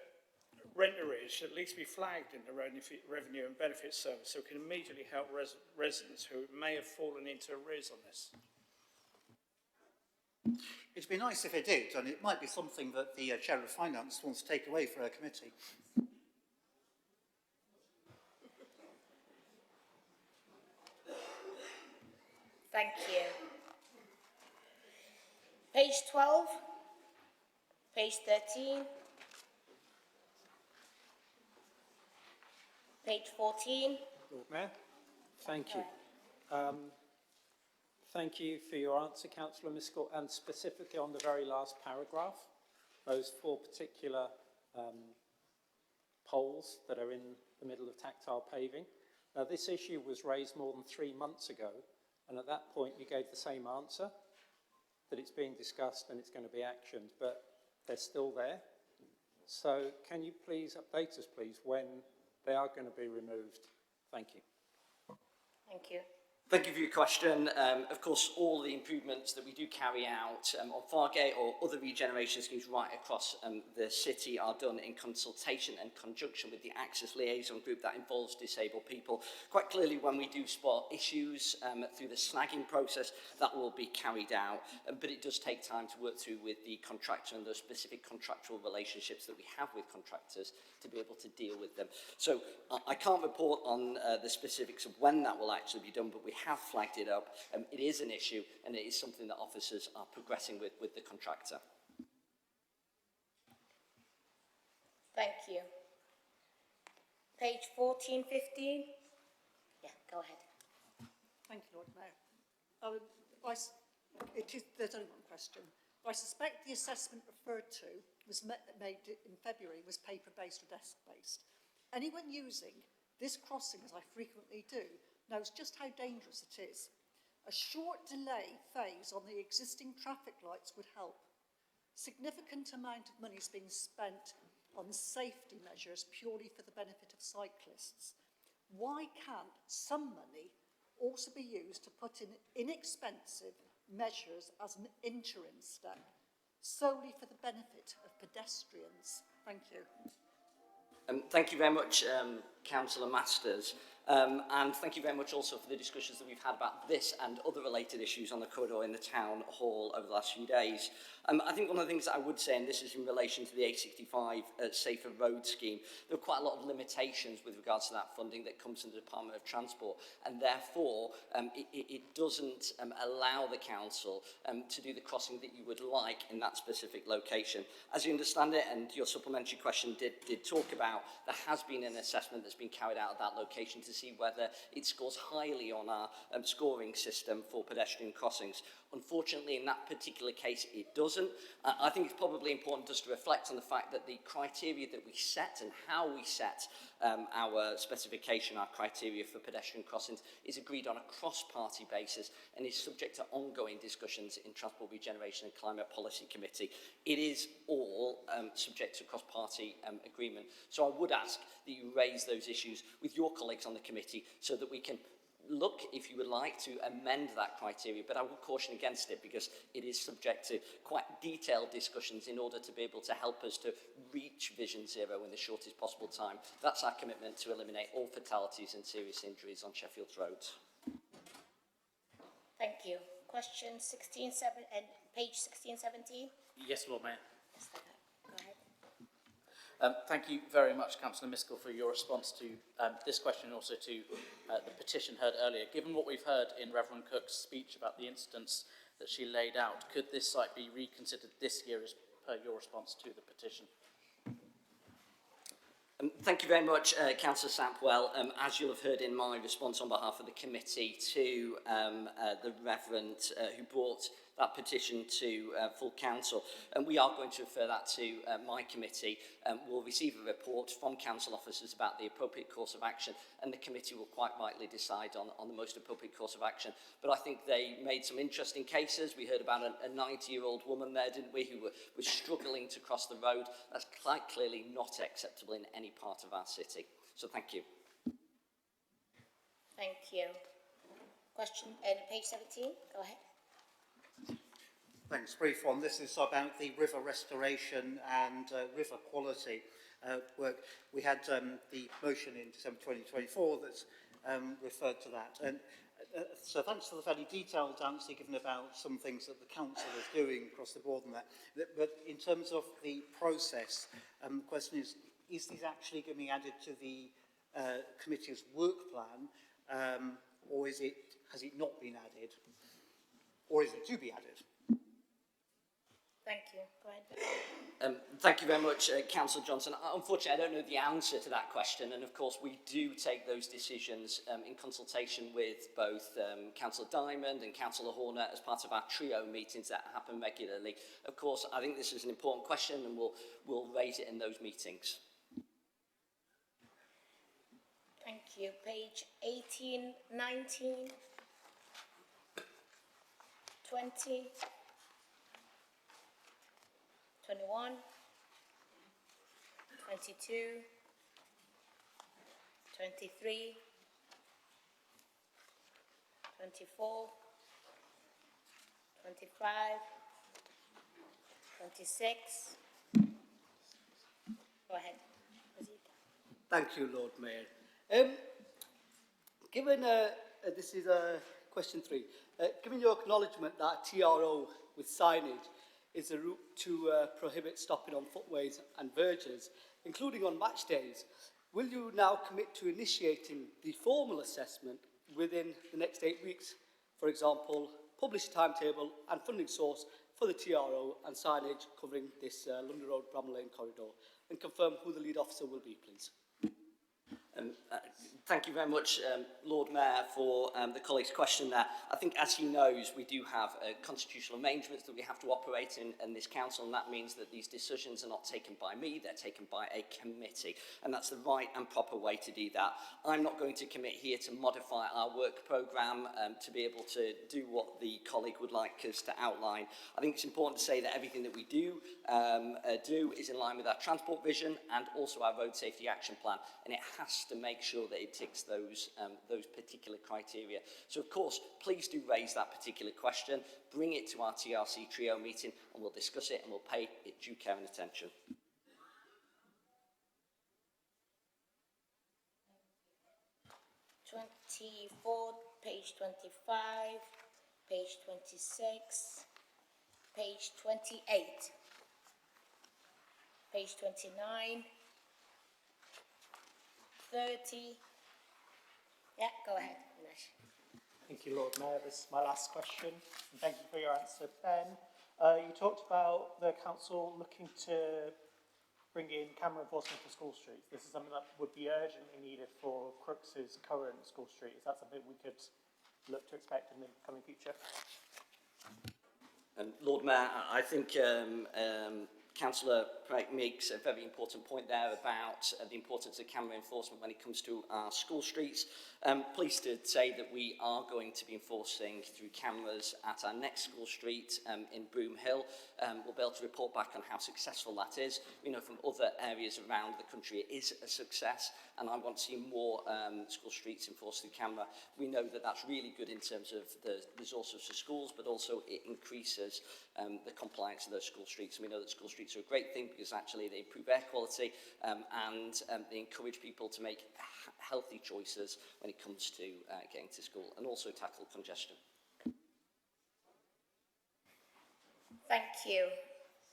N: rent arrears should at least be flagged in the revenue and benefits service so it can immediately help residents who may have fallen into arrears on this?
P: It'd be nice if it did, and it might be something that the Chair of Finance wants to take away for her committee.
A: Thank you. Page 12, page 13, page 14.
F: Lord Mayor, thank you. Thank you for your answer, Councillor Miskell, and specifically on the very last paragraph, those 4 particular poles that are in the middle of tactile paving. Now, this issue was raised more than 3 months ago, and at that point you gave the same answer, that it's being discussed and it's going to be actioned, but they're still there. So can you please update us, please, when they are going to be removed? Thank you.
A: Thank you.
O: Thank you for your question. Of course, all the improvements that we do carry out on Fargate or other regeneration schemes right across the city are done in consultation and conjunction with the Access Liaison Group that involves disabled people. Quite clearly, when we do spot issues through the snagging process, that will be carried out. But it does take time to work through with the contractor and the specific contractual relationships that we have with contractors to be able to deal with them. So I can't report on the specifics of when that will actually be done, but we have flagged it up. It is an issue, and it is something that officers are progressing with the contractor.
A: Thank you. Page 14, 15. Yeah, go ahead.
Q: Thank you, Lord Mayor. There's only one question. I suspect the assessment referred to was made in February was paper-based or desk-based. Anyone using this crossing, as I frequently do, knows just how dangerous it is. A short delay phase on the existing traffic lights would help. Significant amount of money is being spent on safety measures purely for the benefit of cyclists. Why can't some money also be used to put in inexpensive measures as an interim step, solely for the benefit of pedestrians? Thank you.
O: Thank you very much, Councillor Masters. And thank you very much also for the discussions that we've had about this and other related issues on the corridor in the Town Hall over the last few days. I think one of the things that I would say, and this is in relation to the A65 Safer Road Scheme, there are quite a lot of limitations with regards to that funding that comes from the Department of Transport, and therefore it doesn't allow the council to do the crossing that you would like in that specific location. As you understand it, and your supplementary question did talk about, there has been an assessment that's been carried out at that location to see whether it scores highly on our scoring system for pedestrian crossings. Unfortunately, in that particular case, it doesn't. I think it's probably important just to reflect on the fact that the criteria that we set and how we set our specification, our criteria for pedestrian crossings, is agreed on a cross-party basis and is subject to ongoing discussions in Transport Regeneration and Climate Policy Committee. It is all subject to cross-party agreement. So I would ask that you raise those issues with your colleagues on the committee so that we can look, if you would like, to amend that criteria, but I would caution against it because it is subject to quite detailed discussions in order to be able to help us to reach Vision Zero in the shortest possible time. That's our commitment to eliminate all fatalities and serious injuries on Sheffield's roads.
A: Thank you. Question 16, 7, and page 16, 17.
R: Yes, Lord Mayor.
A: Yes, go ahead.
R: Thank you very much, Councillor Miskell, for your response to this question and also to the petition heard earlier. Given what we've heard in Reverend Cook's speech about the incidents that she laid out, could this site be reconsidered this year as per your response to the petition?
O: Thank you very much, Councillor Sampwell. As you'll have heard in my response on behalf of the committee to the Reverend who brought that petition to full council, and we are going to refer that to my committee. We'll receive a report from council officers about the appropriate course of action, and the committee will quite rightly decide on the most appropriate course of action. But I think they made some interesting cases. We heard about a 90-year-old woman there, didn't we, who was struggling to cross the road. That's quite clearly not acceptable in any part of our city. So thank you.
A: Thank you. Question, page 17, go ahead.
P: Thanks. Brief one. This is about the river restoration and river quality work. We had the motion in December 2024 that's referred to that. And so thanks for the fairly detailed answer given about some things that the council is doing across the board and that. But in terms of the process, the question is this actually going to be added to the committee's work plan, or has it not been added? Or is it to be added?
A: Thank you. Go ahead.
O: Thank you very much, Councillor Johnson. Unfortunately, I don't know the answer to that question, and of course we do take those decisions in consultation with both Councillor Diamond and Councillor Horner as part of our trio meetings that happen regularly. Of course, I think this is an important question, and we'll raise it in those meetings.
A: Thank you. Page 18, 19, 20. 21, 22, 23, 24, 25, 26. Go ahead.
L: Thank you, Lord Mayor. Given, this is question 3, given your acknowledgement that TRO with signage is a route to prohibit stopping on footways and verges, including on match days, will you now commit to initiating the formal assessment within the next 8 weeks. For example, publish a timetable and funding source for the TRO and signage covering this London Road Bramall Lane corridor, and confirm who the lead officer will be, please.
O: Thank you very much, Lord Mayor, for the colleague's question there. I think, as he knows, we do have constitutional arrangements that we have to operate in this council, and that means that these decisions are not taken by me, they're taken by a committee, and that's the right and proper way to do that. I'm not going to commit here to modify our work programme to be able to do what the colleague would like us to outline. I think it's important to say that everything that we do is in line with our transport vision and also our road safety action plan, and it has to make sure that it ticks those particular criteria. So, of course, please do raise that particular question, bring it to our TRC trio meeting, and we'll discuss it and we'll pay it due care and attention.
A: Page 25, page 26, page 28, page 29, 30. Yeah, go ahead, Nish.
M: Thank you, Lord Mayor. This is my last question. And thank you for your answer, Ben. You talked about the council looking to bring in camera enforcement for school streets. This is something that would be urgently needed for Crooks's current school street. Is that something we could look to expect in the coming future?
O: Lord Mayor, I think Councillor Pike makes a very important point there about the importance of camera enforcement when it comes to our school streets. Pleased to say that we are going to be enforcing through cameras at our next school street in Broom Hill. We'll be able to report back on how successful that is. We know from other areas around the country it is a success, and I want to see more school streets enforced through camera. We know that that's really good in terms of the resources for schools, but also it increases the compliance of those school streets. And we know that school streets are a great thing because actually they improve air quality and they encourage people to make healthy choices when it comes to getting to school, and also tackle congestion.
A: Thank you.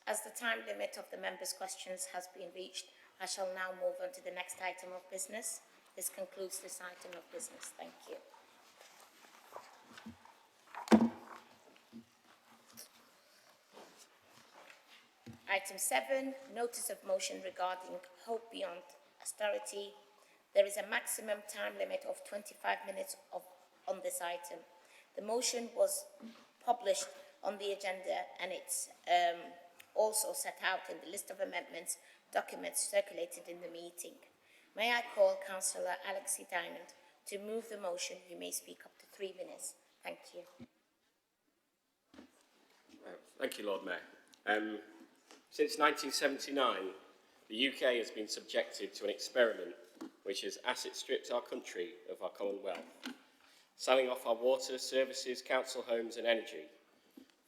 A: As the time limit of the members' questions has been reached, I shall now move on to the next item of business. This concludes this item of business. Thank you. Item 7, notice of motion regarding Hope Beyond Austerity. There is a maximum time limit of 25 minutes on this item. The motion was published on the agenda, and it's also set out in the list of amendments documents circulated in the meeting. May I call Councillor ALEXI to move the motion? You may speak up to 3 minutes. Thank you.
H: Thank you, Lord Mayor. Since 1979, the UK has been subjected to an experiment which has asset stripped our country of our common wealth, selling off our water, services, council homes and energy,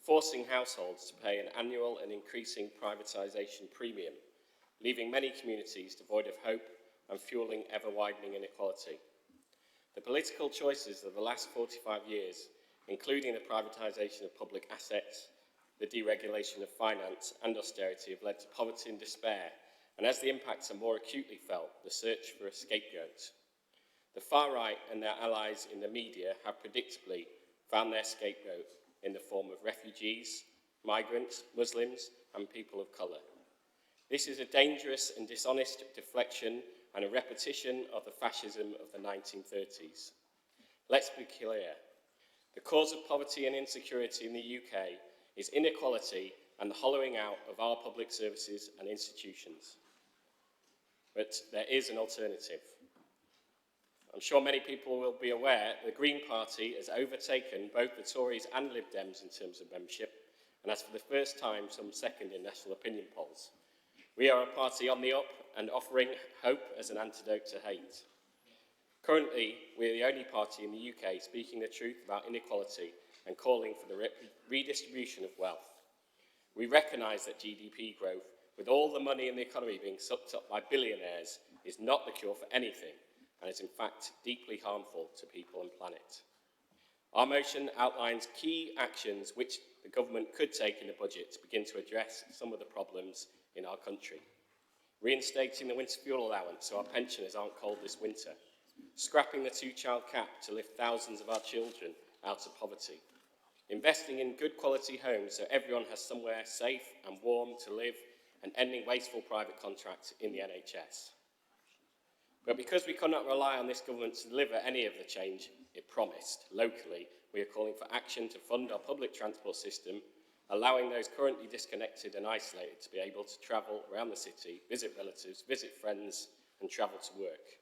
H: forcing households to pay an annual and increasing privatisation premium, leaving many communities devoid of hope and fuelling ever-widening inequality. The political choices of the last 45 years, including the privatisation of public assets, the deregulation of finance and austerity, have led to poverty and despair, and as the impacts are more acutely felt, the search for a scapegoat. The far right and their allies in the media have predictably found their scapegoat in the form of refugees, migrants, Muslims and people of colour. This is a dangerous and dishonest deflection and a repetition of the fascism of the 1930s. Let's be clear. The cause of poverty and insecurity in the UK is inequality and the hollowing out of our public services and institutions. But there is an alternative. I'm sure many people will be aware the Green Party has overtaken both the Tories and Lib Dems in terms of membership, and has for the first time come second in national opinion polls. We are a party on the up and offering hope as an antidote to hate. Currently, we're the only party in the UK speaking the truth about inequality and calling for the redistribution of wealth. We recognise that GDP growth, with all the money in the economy being sucked up by billionaires, is not the cure for anything and is in fact deeply harmful to people and planet. Our motion outlines key actions which the government could take in the budget to begin to address some of the problems in our country. Reinstating the winter fuel allowance so our pensioners aren't cold this winter. scrapping the two-child cap to lift thousands of our children out of poverty, investing in good quality homes so everyone has somewhere safe and warm to live, and ending wasteful private contracts in the NHS. But because we cannot rely on this government to deliver any of the change it promised locally, we are calling for action to fund our public transport system, allowing those currently disconnected and isolated to be able to travel around the city, visit relatives, visit friends, and travel to work.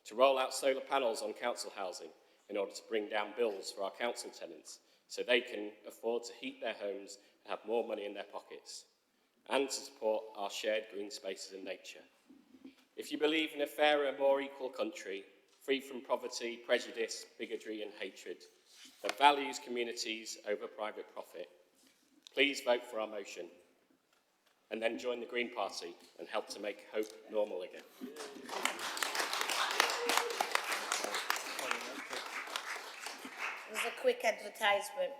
H: To roll out solar panels on council housing in order to bring down bills for our council tenants so they can afford to heat their homes and have more money in their pockets, and to support our shared green spaces and nature. If you believe in a fairer, more equal country, free from poverty, prejudice, bigotry and hatred, that values communities over private profit, please vote for our motion, and then join the Green Party and help to make hope normal again.
A: It was a quick advertisement.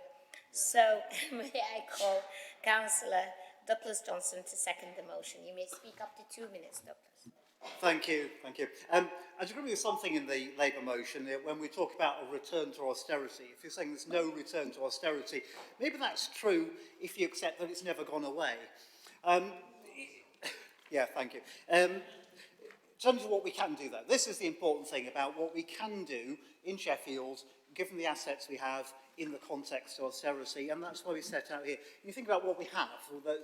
A: So may I call Councillor Douglas Johnson to second the motion. You may speak up to 2 minutes, Douglas.
P: Thank you, thank you. I just agree with something in the Labour motion when we talk about a return to austerity. If you're saying there's no return to austerity, maybe that's true if you accept that it's never gone away. Yeah, thank you. In terms of what we can do, though, this is the important thing about what we can do in Sheffield, given the assets we have in the context of austerity, and that's why we set out here. You think about what we have, that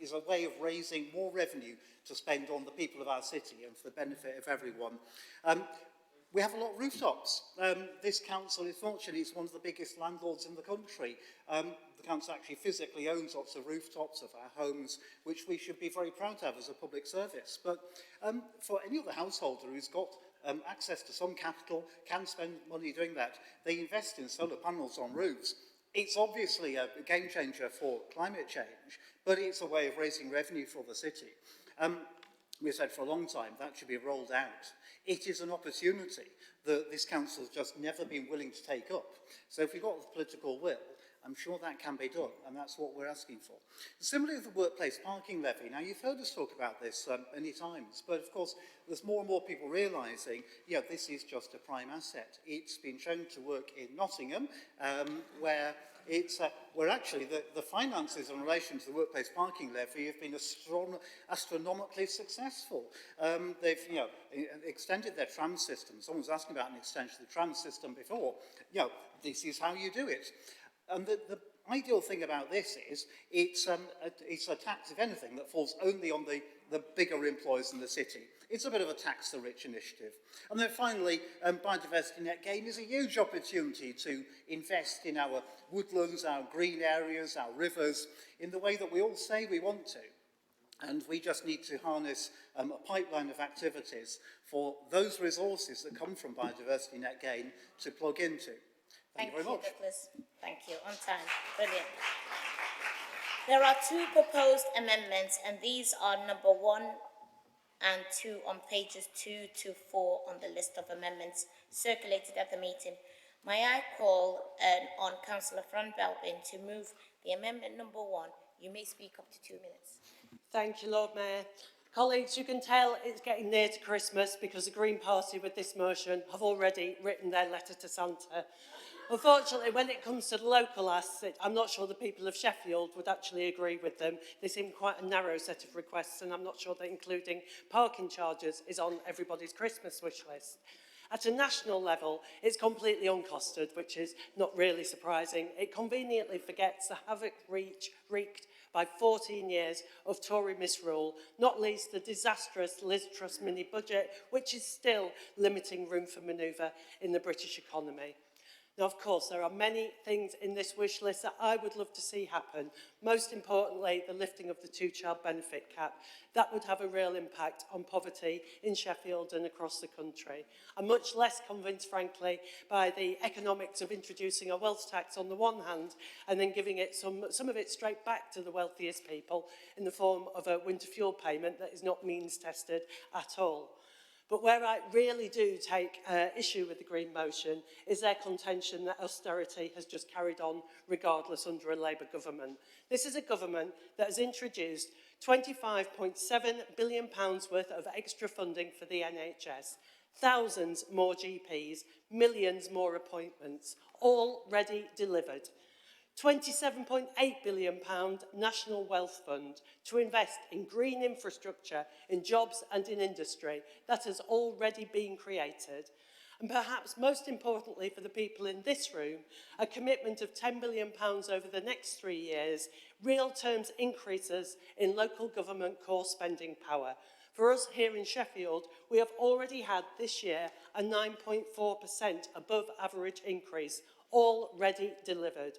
P: is a way of raising more revenue to spend on the people of our city and for the benefit of everyone. We have a lot of rooftops. This council is fortunately one of the biggest landlords in the country. The council actually physically owns lots of rooftops of our homes, which we should be very proud to have as a public service. But for any other householder who's got access to some capital, can spend money doing that, they invest in solar panels on roofs. It's obviously a game changer for climate change, but it's a way of raising revenue for the city. We've said for a long time that should be rolled out. It is an opportunity that this council has just never been willing to take up. So if we've got the political will, I'm sure that can be done, and that's what we're asking for. Similarly, the workplace parking levy. Now, you've heard us talk about this many times, but of course, there's more and more people realising, yeah, this is just a prime asset. It's been shown to work in Nottingham, where it's where actually the finances in relation to the workplace parking levy have been astronomically successful. They've extended their tram system. Someone was asking about an extension of the tram system before. This is how you do it. And the ideal thing about this is it's a tax, if anything, that falls only on the bigger employers in the city. It's a bit of a tax the rich initiative. And then finally, biodiversity net gain is a huge opportunity to invest in our woodlands, our green areas, our rivers, in the way that we all say we want to. And we just need to harness a pipeline of activities for those resources that come from biodiversity net gain to plug into. Thank you very much.
A: Douglas. Thank you. On time. Brilliant. There are 2 proposed amendments, and these are number 1 and 2 on pages 2 to 4 on the list of amendments circulated at the meeting. May I call on Councillor Fran Belbin to move the amendment number 1. You may speak up to 2 minutes.
W: Thank you, Lord Mayor. Colleagues, you can tell it's getting near to Christmas because the Green Party with this motion have already written their letter to Santa. Unfortunately, when it comes to the local assets, I'm not sure the people of Sheffield would actually agree with them. They seem quite a narrow set of requests, and I'm not sure that including parking charges is on everybody's Christmas wish list. At a national level, it's completely uncosted, which is not really surprising. It conveniently forgets the havoc wreaked by 14 years of Tory misrule, not least the disastrous Liz Truss mini-budget, which is still limiting room for manoeuvre in the British economy. Now, of course, there are many things in this wish list that I would love to see happen. Most importantly, the lifting of the 2-child benefit cap. That would have a real impact on poverty in Sheffield and across the country. I'm much less convinced, frankly, by the economics of introducing a wealth tax on the one hand and then giving it some of it straight back to the wealthiest people in the form of a winter fuel payment that is not means tested at all. But where I really do take issue with the Green motion is their contention that austerity has just carried on regardless under a Labour government. This is a government that has introduced £25.7 billion worth of extra funding for the NHS.
S: thousands more GPs, millions more appointments, already delivered. £27.8 billion National Wealth Fund to invest in green infrastructure, in jobs and in industry. That has already been created. And perhaps most importantly for the people in this room, a commitment of £10 billion over the next 3 years, real terms increases in local government core spending power. For us here in Sheffield, we have already had this year a 9.4% above average increase, already delivered.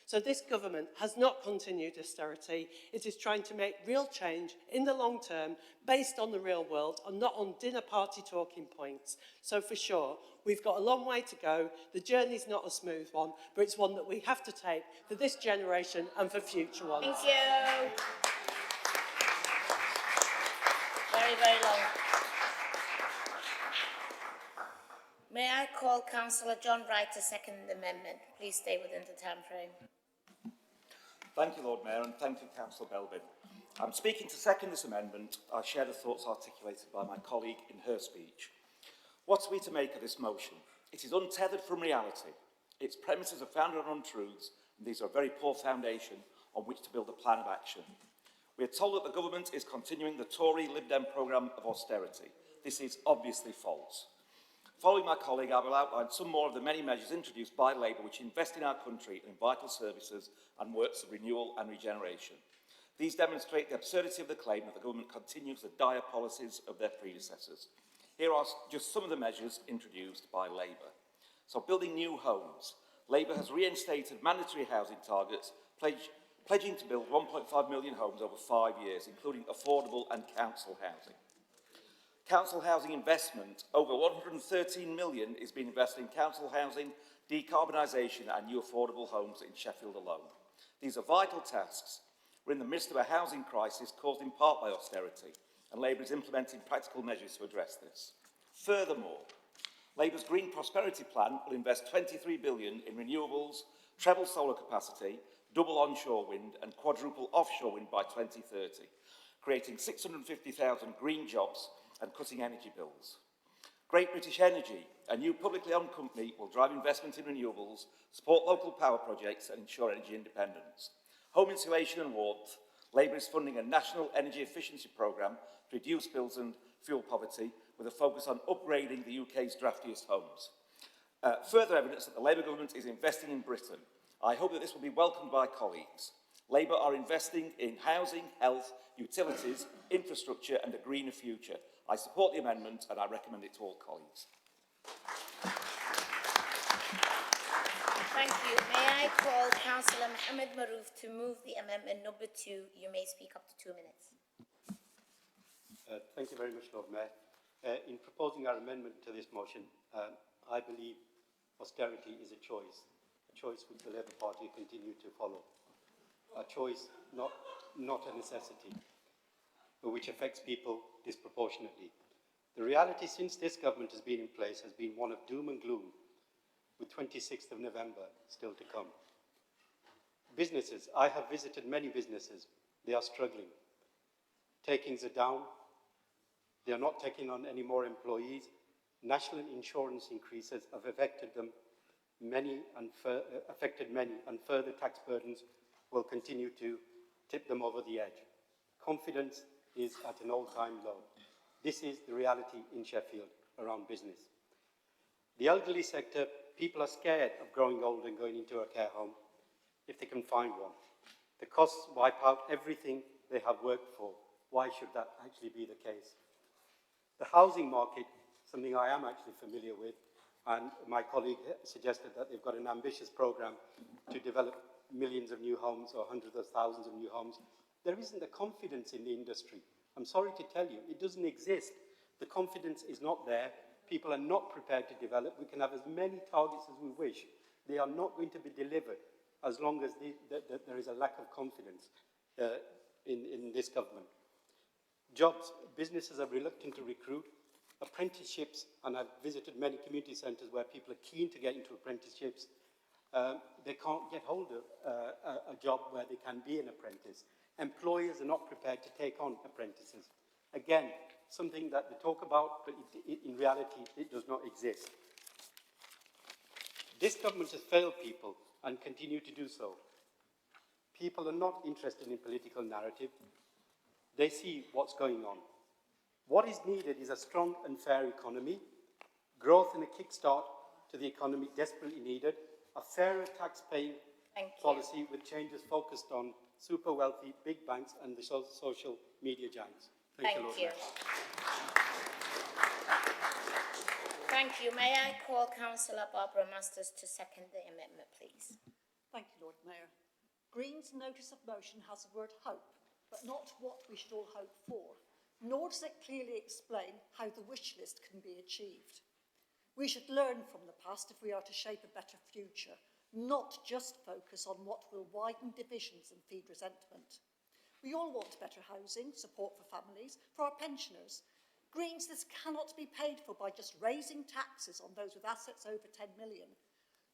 S: So this government has not continued austerity. It is trying to make real change in the long term, based on the real world, and not on dinner party talking points. So for sure, we've got a long way to go. The journey's not a smooth one, but it's one that we have to take for this generation and for future ones.
A: Thank you. Very, very long. May I call Councillor John Wright to second the amendment? Please stay within the time frame.
T: Thank you, Lord Mayor, and thank you, Councillor Belbin. I'm speaking to second this amendment. I share the thoughts articulated by my colleague in her speech. What are we to make of this motion? It is untethered from reality. Its premises are founded on untruths, and these are a very poor foundation on which to build a plan of action. We are told that the government is continuing the Tory Lib Dem programme of austerity. This is obviously false. Following my colleague, I will outline some more of the many measures introduced by Labour which invest in our country in vital services and works of renewal and regeneration. These demonstrate the absurdity of the claim that the government continues the dire policies of their predecessors. Here are just some of the measures introduced by Labour. So, building new homes. Labour has reinstated mandatory housing targets, pledging to build 1.5 million homes over 5 years, including affordable and council housing. Council housing investment, over 113 million is being invested in council housing, decarbonisation and new affordable homes in Sheffield alone. These are vital tasks. We're in the midst of a housing crisis caused in part by austerity, and Labour is implementing practical measures to address this. Furthermore, Labour's Green Prosperity Plan will invest 23 billion in renewables, treble solar capacity, double onshore wind and quadruple offshore wind by 2030, creating 650,000 green jobs and cutting energy bills. Great British Energy, a new publicly owned company, will drive investment in renewables, support local power projects and ensure energy independence. Home insulation and warmth. Labour is funding a national energy efficiency programme to reduce bills and fuel poverty with a focus on upgrading the UK's draftiest homes. Further evidence that the Labour government is investing in Britain. I hope that this will be welcomed by colleagues. Labour are investing in housing, health, utilities, infrastructure and a greener future. I support the amendment and I recommend it to all colleagues.
A: Thank you. May I call Councillor Mohammed Maroof to move the amendment number 2. You may speak up to 2 minutes.
U: Thank you very much, Lord Mayor. In proposing our amendment to this motion, I believe austerity is a choice which the Labour Party continue to follow. A choice, not a necessity, but which affects people disproportionately. The reality since this government has been in place has been one of doom and gloom, with 26th of November still to come. Businesses, I have visited many businesses, they are struggling. Takings are down, they are not taking on any more employees. National insurance increases have affected many, and further tax burdens will continue to tip them over the edge. Confidence is at an all-time low. This is the reality in Sheffield around business. The elderly sector, people are scared of growing old and going into a care home if they can find one. The costs wipe out everything they have worked for. Why should that actually be the case? The housing market, something I am actually familiar with, and my colleague suggested that they've got an ambitious programme to develop millions of new homes or hundreds of thousands of new homes. There isn't the confidence in the industry. I'm sorry to tell you, it doesn't exist. The confidence is not there. People are not prepared to develop. We can have as many targets as we wish. They are not going to be delivered as long as there is a lack of confidence in this government. Jobs, businesses are reluctant to recruit. Apprenticeships, and I've visited many community centres where people are keen to get into apprenticeships. They can't get hold of a job where they can be an apprentice. Employers are not prepared to take on apprentices. Again, something that they talk about, but in reality, it does not exist. This government has failed people and continue to do so. People are not interested in political narrative. They see what's going on. What is needed is a strong and fair economy, growth and a kickstart to the economy desperately needed, a fairer tax-paying policy with changes focused on super wealthy, big banks and the social media giants. Thank you, Lord Mayor.
A: Thank you. May I call Councillor Barbara Masters to second the amendment, please?
Q: Thank you, Lord Mayor. Green's notice of motion has the word hope, but not what we should all hope for, nor does it clearly explain how the wish list can be achieved. We should learn from the past if we are to shape a better future, not just focus on what will widen divisions and feed resentment. We all want better housing, support for families, for our pensioners. Greens, this cannot be paid for by just raising taxes on those with assets over 10 million.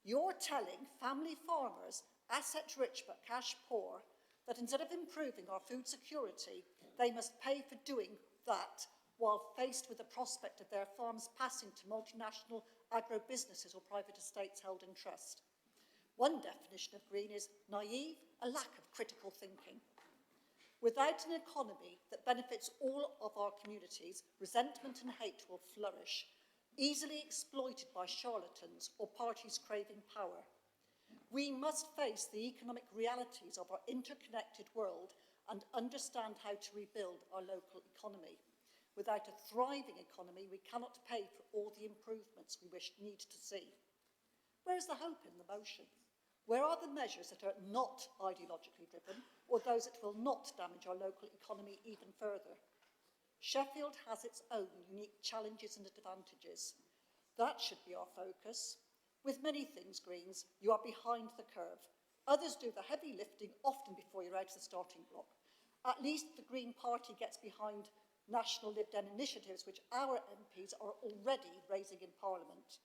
Q: You're telling family farmers, asset rich but cash poor, that instead of improving our food security, they must pay for doing that while faced with the prospect of their farms passing to multinational agro-businesses or private estates held in trust. One definition of green is naive, a lack of critical thinking. Without an economy that benefits all of our communities, resentment and hate will flourish, easily exploited by charlatans or parties craving power. We must face the economic realities of our interconnected world and understand how to rebuild our local economy. Without a thriving economy, we cannot pay for all the improvements we need to see. Where is the hope in the motion? Where are the measures that are not ideologically driven or those that will not damage our local economy even further? Sheffield has its own unique challenges and advantages. That should be our focus. With many things, Greens, you are behind the curve. Others do the heavy lifting often before you're out of the starting block. At least the Green Party gets behind national Lib Dem initiatives which our MPs are already raising in Parliament.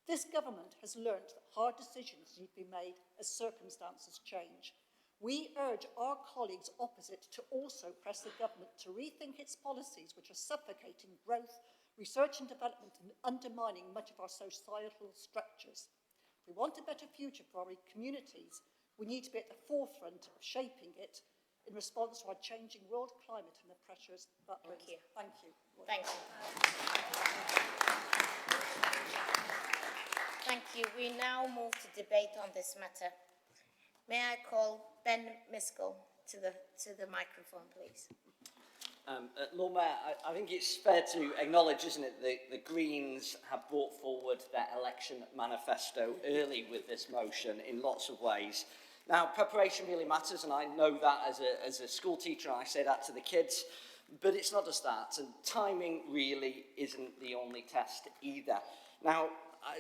Q: This government has learnt that hard decisions need to be made as circumstances change. We urge our colleagues opposite to also press the government to rethink its policies which are suffocating growth, research and development and undermining much of our societal structures. If we want a better future for our communities, we need to be at the forefront of shaping it in response to our changing world climate and the pressures that brings. Thank you.
A: Thank you. Thank you. We now move to debate on this matter. May I call Ben Miskell to the microphone, please?
O: Lord Mayor, I think it's fair to acknowledge, isn't it, that the Greens have brought forward their election manifesto early with this motion in lots of ways. Now, preparation really matters, and I know that as a school teacher, and I say that to the kids, but it's not just that, and timing really isn't the only test either. Now,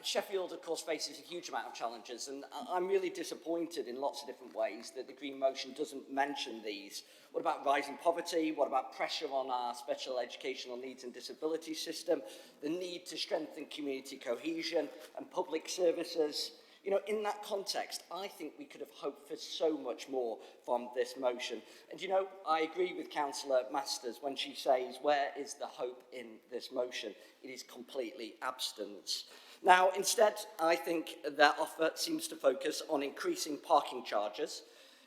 O: Sheffield, of course, faces a huge amount of challenges, and I'm really disappointed in lots of different ways that the Green motion doesn't mention these. What about rising poverty? What about pressure on our special educational needs and disability system? The need to strengthen community cohesion and public services? You know, in that context, I think we could have hoped for so much more from this motion. And, you know, I agree with Councillor Masters when she says, where is the hope in this motion? It is completely absent. Now, instead, I think their offer seems to focus on increasing parking charges,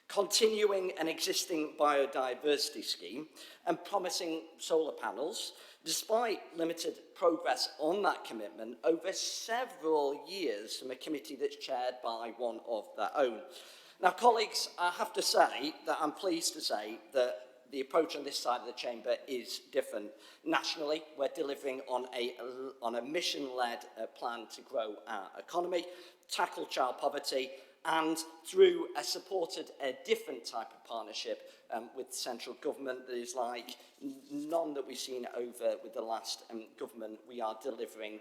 O: continuing an existing biodiversity scheme, and promising solar panels, despite limited progress on that commitment over several years from a committee that's chaired by one of their own. Now, colleagues, I have to say that I'm pleased to say that the approach on this side of the chamber is different. Nationally, we're delivering on a mission-led plan to grow our economy, tackle child poverty, and through a different type of partnership with central government that is like none that we've seen over with the last government, we are delivering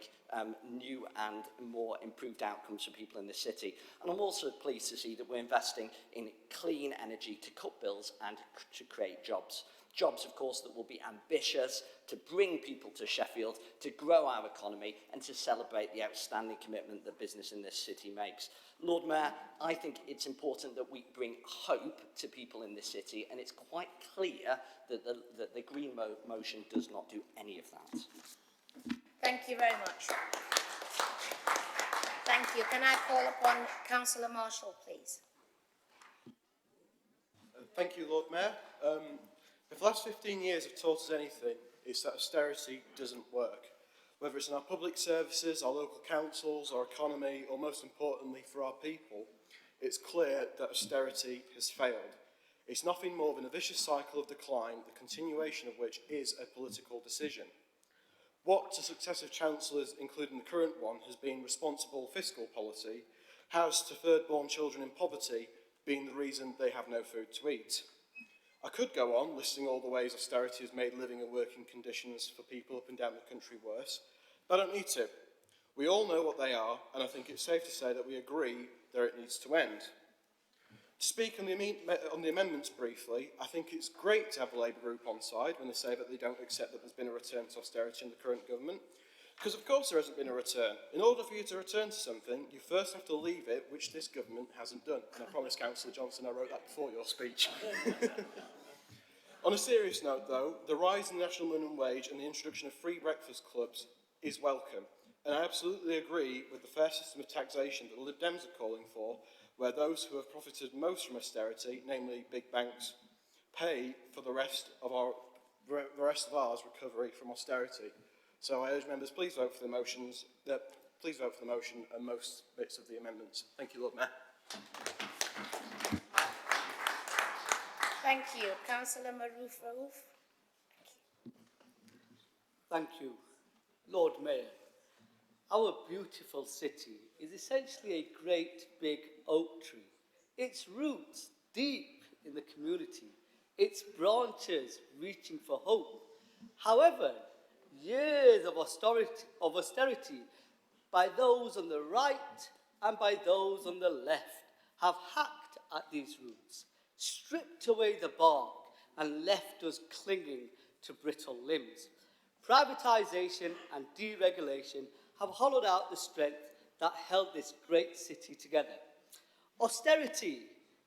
O: new and more improved outcomes for people in the city. And I'm also pleased to see that we're investing in clean energy to cut bills and to create jobs. Jobs, of course, that will be ambitious, to bring people to Sheffield, to grow our economy, and to celebrate the outstanding commitment that business in this city makes. Lord Mayor, I think it's important that we bring hope to people in this city, and it's quite clear that the Green motion does not do any of that.
A: Thank you very much. Thank you. Can I call upon Councillor Marshall, please?
B: Thank you, Lord Mayor. If the last 15 years have taught us anything, it's that austerity doesn't work. Whether it's in our public services, our local councils, our economy, or most importantly for our people, it's clear that austerity has failed. It's nothing more than a vicious cycle of decline, the continuation of which is a political decision. What to successive chancellors, including the current one, has been responsible fiscal policy, has to third-born children in poverty being the reason they have no food to eat. I could go on listing all the ways austerity has made living and working conditions for people up and down the country worse, but I don't need to. We all know what they are, and I think it's safe to say that we agree that it needs to end. To speak on the amendments briefly, I think it's great to have the Labour group on side when they say that they don't accept that there's been a return to austerity in the current government, because of course there hasn't been a return. In order for you to return to something, you first have to leave it, which this government hasn't done. And I promise, Councillor Johnson, I wrote that before your speech. On a serious note, though, the rise in the national minimum wage and the introduction of free breakfast clubs is welcome. And I absolutely agree with the fair system of taxation that the Lib Dems are calling for, where those who have profited most from austerity, namely big banks, pay for the rest of ours recovery from austerity. So I urge members, please vote for the motions. Please vote for the motion and most bits of the amendments. Thank you, Lord Mayor.
A: Thank you. Councillor Maroof Raouf.
L: Thank you. Lord Mayor, our beautiful city is essentially a great big oak tree. Its roots deep in the community, its branches reaching for hope. However, years of austerity by those on the right and by those on the left have hacked at these roots, stripped away the bark and left us clinging to brittle limbs. Privatisation and deregulation have hollowed out the strength that held this great city together. Austerity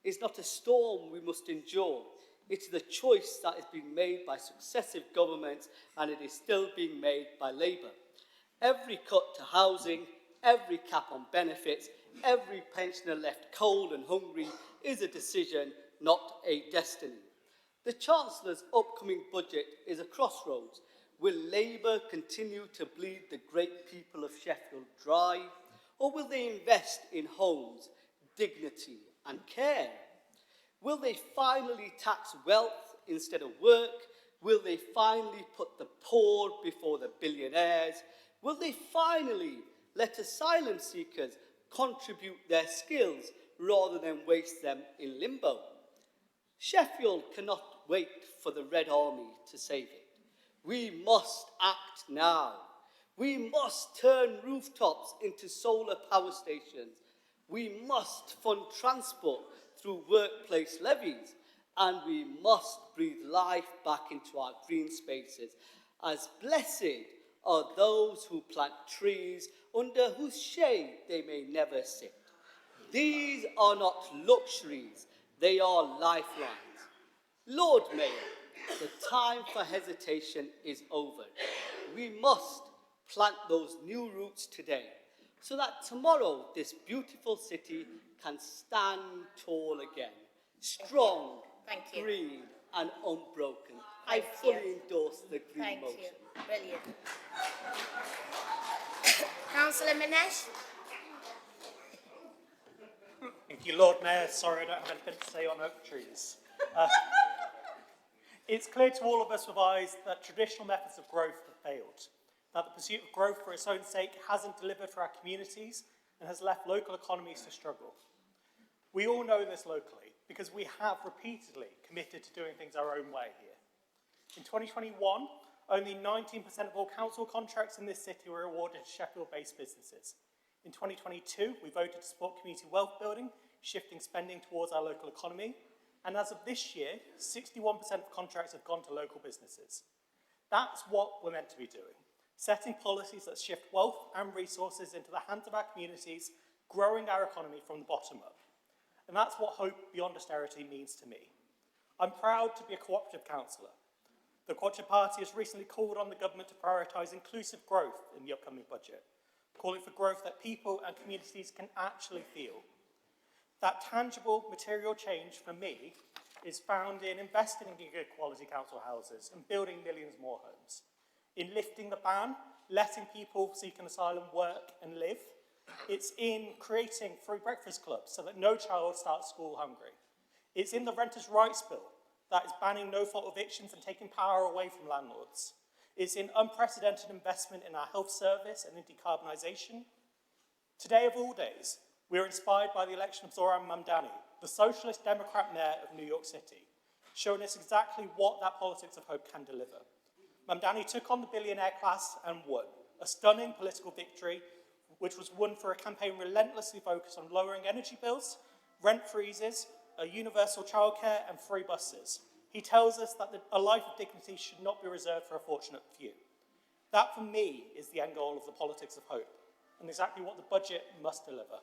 L: is not a storm we must endure. It is a choice that has been made by successive governments, and it is still being made by Labour. Every cut to housing, every cap on benefits, every pensioner left cold and hungry is a decision, not a destiny. The Chancellor's upcoming budget is a crossroads. Will Labour continue to bleed the great people of Sheffield dry, or will they invest in homes, dignity and care? Will they finally tax wealth instead of work? Will they finally put the poor before the billionaires? Will they finally let asylum seekers contribute their skills rather than waste them in limbo? Sheffield cannot wait for the Red Army to save it. We must act now. We must turn rooftops into solar power stations. We must fund transport through workplace levies, and we must breathe life back into our green spaces. As blessed are those who plant trees under whose shade they may never sit. These are not luxuries, they are lifelines. Lord Mayor, the time for hesitation is over. We must plant those new roots today, so that tomorrow this beautiful city can stand tall again, strong, green and unbroken. I fully endorse the Green motion.
A: Thank you. Brilliant. Councillor Minesh.
M: Thank you, Lord Mayor. Sorry, I don't have anything to say on oak trees. It's clear to all of us with eyes that traditional methods of growth have failed, that the pursuit of growth for its own sake hasn't delivered for our communities and has left local economies to struggle. We all know this locally because we have repeatedly committed to doing things our own way here. In 2021, only 19% of all council contracts in this city were awarded to Sheffield-based businesses. In 2022, we voted to support community wealth building, shifting spending towards our local economy. And as of this year, 61% of contracts have gone to local businesses. That's what we're meant to be doing, setting policies that shift wealth and resources into the hands of our communities, growing our economy from the bottom up. And that's what hope beyond austerity means to me. I'm proud to be a cooperative councillor. The Cooperative Party has recently called on the government to prioritise inclusive growth in the upcoming budget, calling for growth that people and communities can actually feel. That tangible material change for me is found in investing in good quality council houses and building millions more homes, in lifting the ban, letting people seek an asylum work and live. It's in creating free breakfast clubs so that no child starts school hungry. It's in the Renters' Rights Bill that is banning no-fault evictions and taking power away from landlords. It's in unprecedented investment in our health service and in decarbonisation. Today of all days, we are inspired by the election of Zoran Mamdani, the Socialist Democrat Mayor of New York City, showing us exactly what that politics of hope can deliver. Mamdani took on the billionaire class and won, a stunning political victory which was won for a campaign relentlessly focused on lowering energy bills, rent freezes, a universal childcare and free buses. He tells us that a life of dignity should not be reserved for a fortunate few. That, for me, is the end goal of the politics of hope, and exactly what the budget must deliver.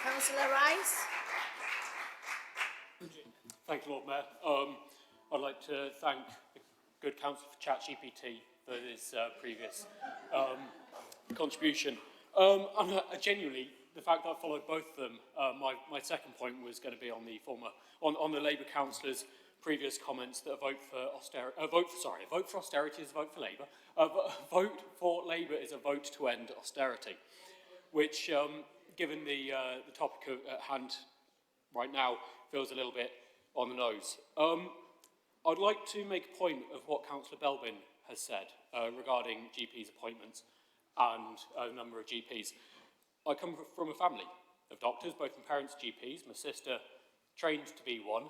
A: Councillor Rice.
C: Thank you, Lord Mayor. I'd like to thank the good council for ChatGPT for his previous contribution. And genuinely, the fact that I followed both of them, my second point was going to be on the on the Labour councillors' previous comments that a vote for austerity is a vote for Labour. A vote for Labour is a vote to end austerity, which, given the topic at hand right now, feels a little bit on the nose. I'd like to make a point of what Councillor Belbin has said regarding GPs' appointments and a number of GPs. I come from a family of doctors, both my parents GPs. My sister trained to be one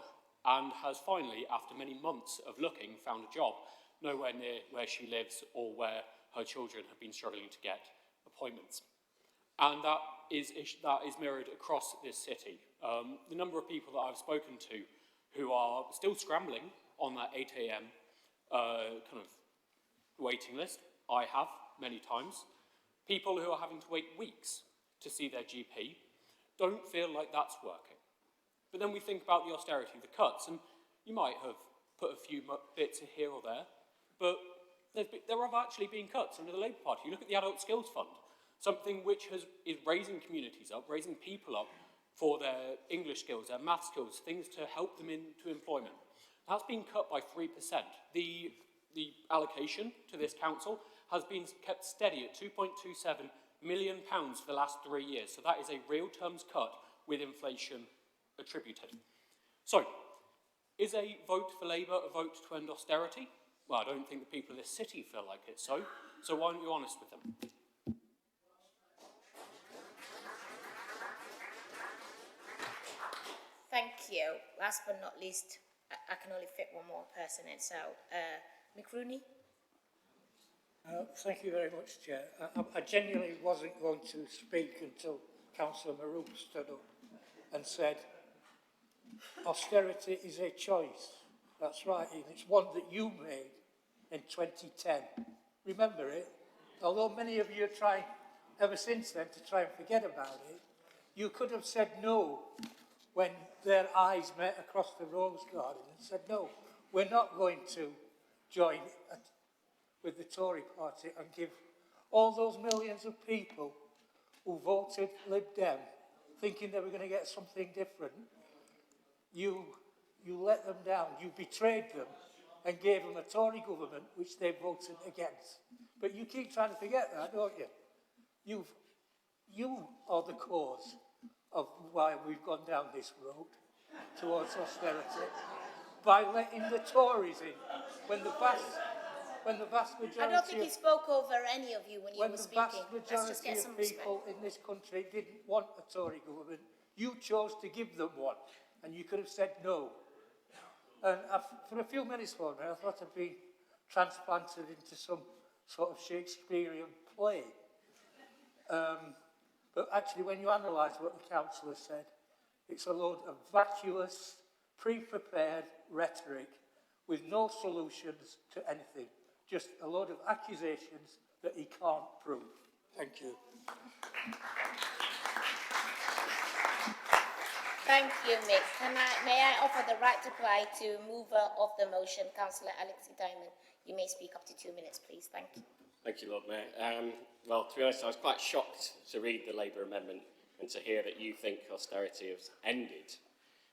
C: and has finally, after many months of looking, found a job nowhere near where she lives or where her children have been struggling to get appointments. And that is mirrored across this city. The number of people that I've spoken to who are still scrambling on that 8 a.m. Kind of waiting list, I have many times. People who are having to wait weeks to see their GP don't feel like that's working. But then we think about the austerity, the cuts, and you might have put a few bits here or there, but there have actually been cuts under the Labour Party. You look at the Adult Skills Fund, something which is raising communities up, raising people up for their English skills, their math skills, things to help them into employment. That's been cut by 3%. The allocation to this council has been kept steady at £2.27 million for the last 3 years. So that is a real terms cut with inflation attributed. So, is a vote for Labour a vote to end austerity? Well, I don't think the people of this city feel like it so why aren't you honest with them?
A: Thank you. Last but not least, I can only fit one more person in, so McCLEAN.
D: Thank you very much, Chair. I genuinely wasn't going to speak until Councillor Marouk stood up and said, austerity is a choice. That's right, and it's one that you made in 2010. Remember it? Although many of you are trying, ever since then, to try and forget about it, you could have said no when their eyes met across the Rose Garden and said, no, we're not going to join with the Tory party and give all those millions of people who voted Lib Dem thinking they were going to get something different. You let them down, you betrayed them and gave them a Tory government which they voted against. But you keep trying to forget that, don't you? You are the cause of why we've gone down this road towards austerity by letting the Tories in when the vast majority
A: I don't think he spoke over any of you when you were speaking. Let's just get some
D: of people in this country didn't want a Tory government. You chose to give them one, and you could have said no. And for a few minutes, Lord Mayor, I thought I'd been transplanted into some sort of Shakespearean play. But actually, when you analyse what the councillor said, it's a load of vacuous, pre-prepared rhetoric with no solutions to anything. Just a load of accusations that he can't prove. Thank you.
A: Thank you, Mick. May I offer the right to reply to mover of the motion, Councillor ALEXI Diamond? You may speak up to 2 minutes, please. Thank you.
H: Thank you, Lord Mayor. Well, to be honest, I was quite shocked to read the Labour amendment and to hear that you think austerity has ended.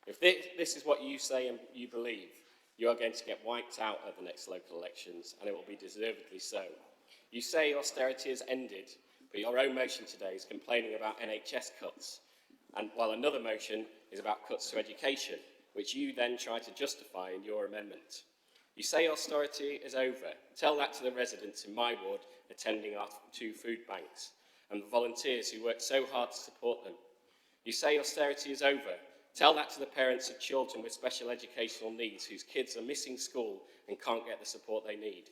H: If this is what you say and you believe, you are going to get wiped out at the next local elections, and it will be deservedly so. You say austerity has ended, but your own motion today is complaining about NHS cuts, and while another motion is about cuts to education, which you then try to justify in your amendment. You say austerity is over. Tell that to the residents in my ward attending our 2 food banks and the volunteers who work so hard to support them. You say austerity is over. Tell that to the parents of children with special educational needs whose kids are missing school and can't get the support they need.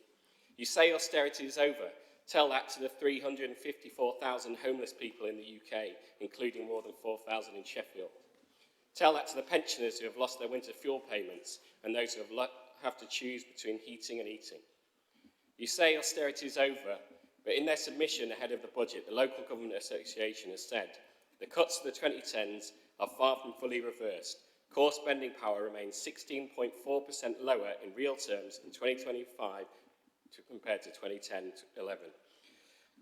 H: You say austerity is over. Tell that to the 354,000 homeless people in the UK, including more than 4,000 in Sheffield. Tell that to the pensioners who have lost their winter fuel payments and those who have to choose between heating and eating. You say austerity is over, but in their submission ahead of the budget, the Local Government Association has said the cuts to the 2010s are far from fully reversed. Core spending power remains 16.4% lower in real terms in 2025 compared to 2010-11.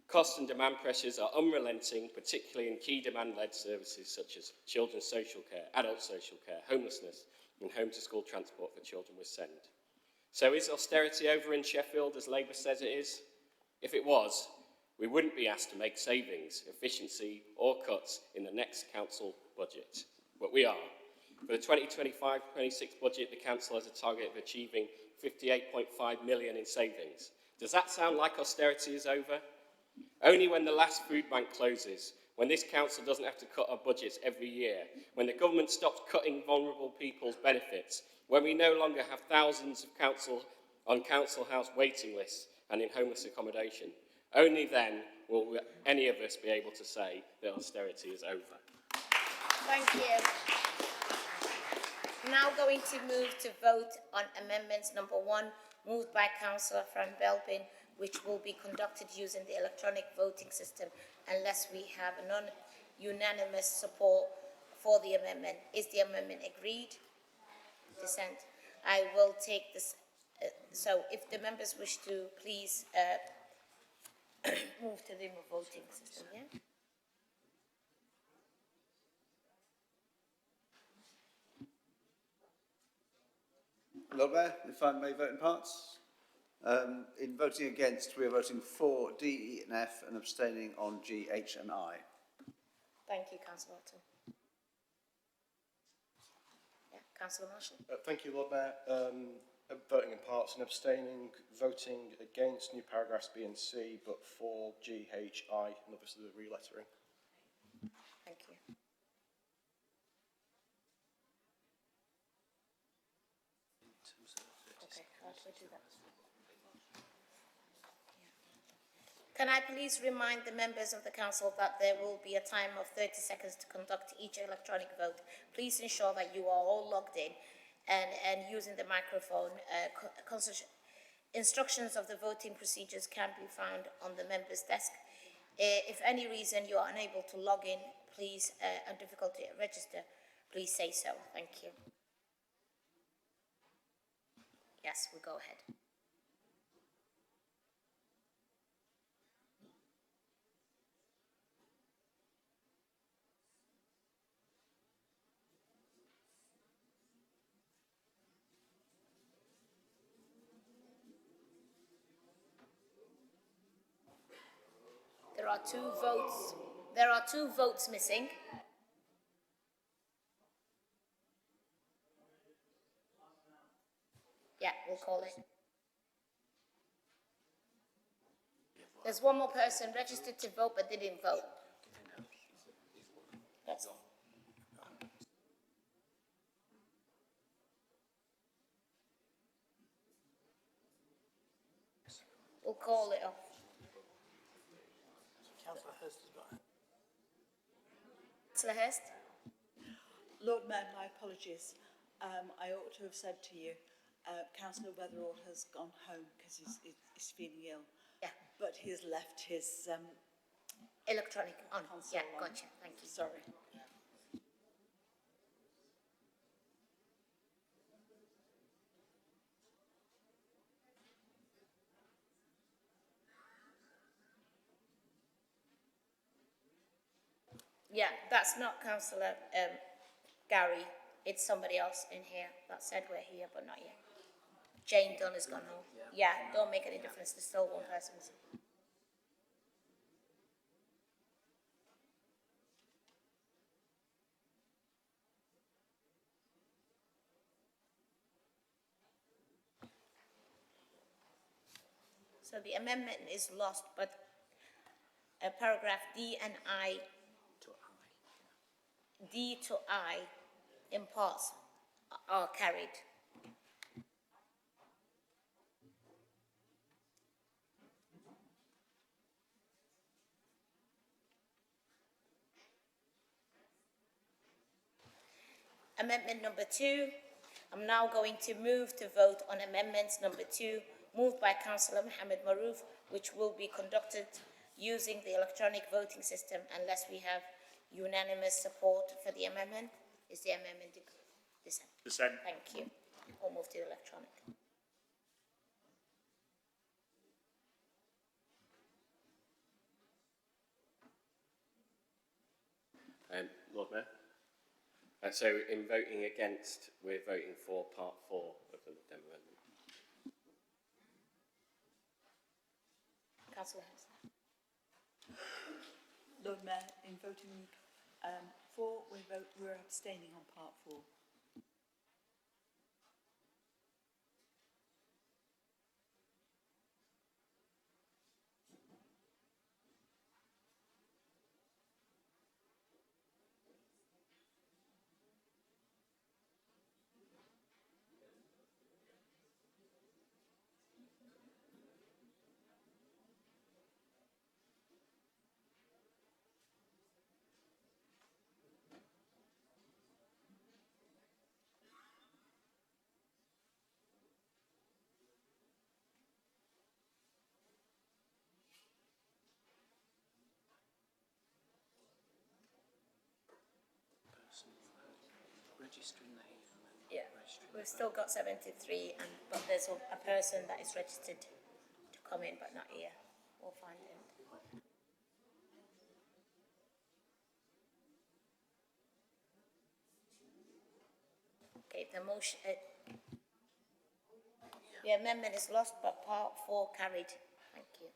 H: Cost and demand pressures are unrelenting, particularly in key demand-led services such as children's social care, adult social care, homelessness, and home-to-school transport for children with SEND. So is austerity over in Sheffield, as Labour says it is? If it was, we wouldn't be asked to make savings, efficiency, or cuts in the next council budget. But we are. For the 2025-26 budget, the council has a target of achieving 58.5 million in savings. Does that sound like austerity is over? Only when the last food bank closes, when this council doesn't have to cut our budgets every year, when the government stops cutting vulnerable people's benefits, when we no longer have thousands of on council house waiting lists and in homeless accommodation, only then will any of us be able to say that austerity is over.
A: Thank you. Now going to move to vote on amendments number 1, moved by Councillor Fran Belbin, which will be conducted using the electronic voting system unless we have a non-unanimous support for the amendment. Is the amendment agreed? Dissent. I will take this. So if the members wish to please move to the voting system, yeah?
E: Lord Mayor, if I may vote in parts. In voting against, we are voting for D, E and F and abstaining on G, H and I.
A: Thank you, Councillor Alton. Yeah, Councillor Marshall.
B: Thank you, Lord Mayor. Voting in parts and abstaining, voting against new paragraphs B and C, but for G, H, I, and obviously the re-lettering.
A: Thank you. Okay, how do I do that? Can I please remind the members of the council that there will be a time of 30 seconds to conduct each electronic vote. Please ensure that you are all logged in and using the microphone. Instructions of the voting procedures can be found on the member's desk. If any reason you are unable to log in, please, and difficulty to register, please say so. Thank you. Yes, we'll go ahead. There are two votes missing. Yeah, we'll call it. There's one more person registered to vote but didn't vote. That's all. We'll call it off. Councillor Hurst.
J: Lord Mayor, my apologies. I ought to have said to you, Councillor Weatherall has gone home because he's feeling ill.
A: Yeah.
J: But he has left his
A: electronic on.
J: console
A: Yeah,
J: on.
A: gotcha. Thank you.
J: Sorry.
A: Yeah, that's not Councillor Gary. It's somebody else in here that said we're here, but not yet. Jane Dunn has gone home. Yeah, don't make any difference. There's still one person. So the amendment is lost, but paragraph D and I, D to I in parts are carried. Amendment number 2. I'm now going to move to vote on amendments number 2, moved by Councillor Mohammed Maroof, which will be conducted using the electronic voting system unless we have unanimous support for the amendment. Is the amendment dissent?
K: Dissent.
A: Thank you. We'll move to electronic.
H: Lord Mayor. So in voting against, we're voting for part 4 of the Dem amendment.
A: Councillor Hurst.
J: Lord Mayor, in voting for, we're abstaining on part 4.
A: Yeah, we've still got 73, but there's a person that is registered to come in, but not here. We'll find him. Okay, the motion, the amendment is lost, but part 4 carried. Thank you.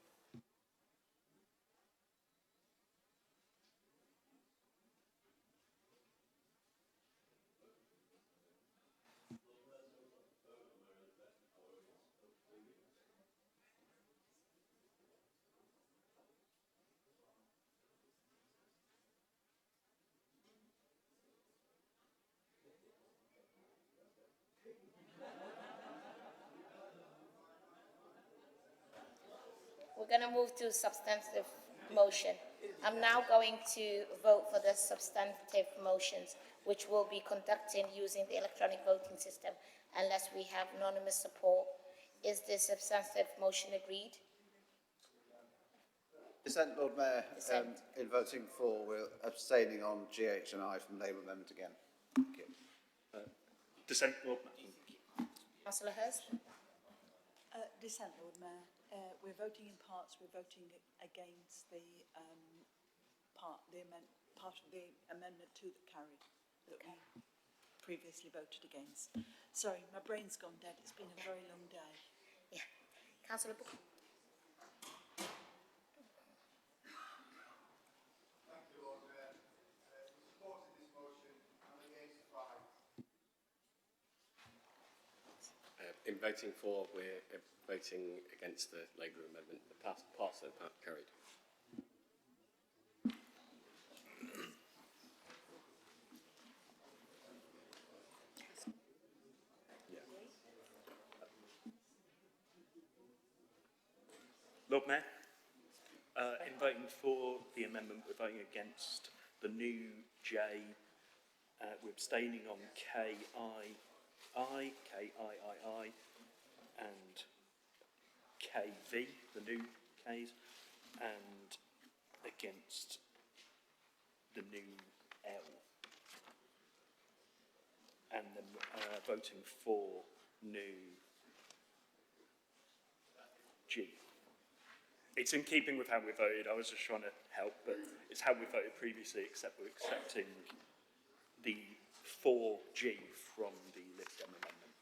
A: We're going to move to substantive motion. I'm now going to vote for the substantive motions, which will be conducted using the electronic voting system, unless we have unanimous support. Is the substantive motion agreed?
E: Dissent, Lord Mayor.
A: Dissent.
E: In voting for, we're abstaining on GH and I from Labour Amendment again. Thank you.
K: Dissent, Lord Mayor.
A: Councillor Hurst?
J: Dissent, Lord Mayor. We're voting in parts. We're voting against the part of the amendment 2 that carried, that we previously voted against. Sorry, my brain's gone dead. It's been a very long day.
A: Yeah. Councillor Booker?
H: In voting for, we're voting against the Labour amendment. The parts that are carried.
K: Lord Mayor, in voting for the amendment, we're voting against the new J, we're abstaining on KII, and KV, the new Ks, and against the new L. And then voting for new G. It's in keeping with how we voted. I was just trying to help, but it's how we voted previously, except we're accepting the 4G from the Lib Dem amendment.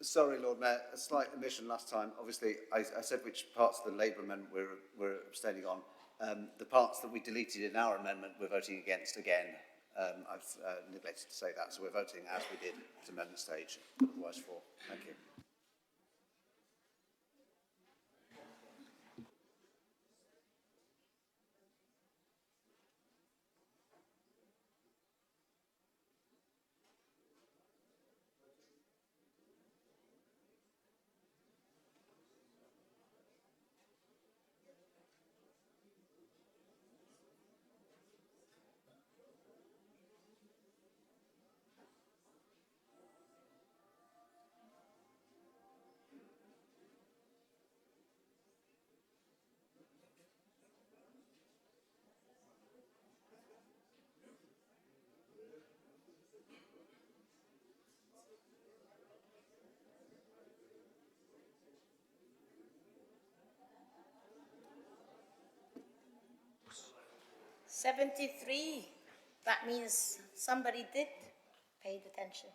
E: Sorry, Lord Mayor, a slight omission last time. Obviously, I said which parts of the Labour amendment we're abstaining on. The parts that we deleted in our amendment we're voting against again. I've neglected to say that, so we're voting as we did at amendment stage, otherwise for. Thank you.
A: $73. That means somebody did pay attention.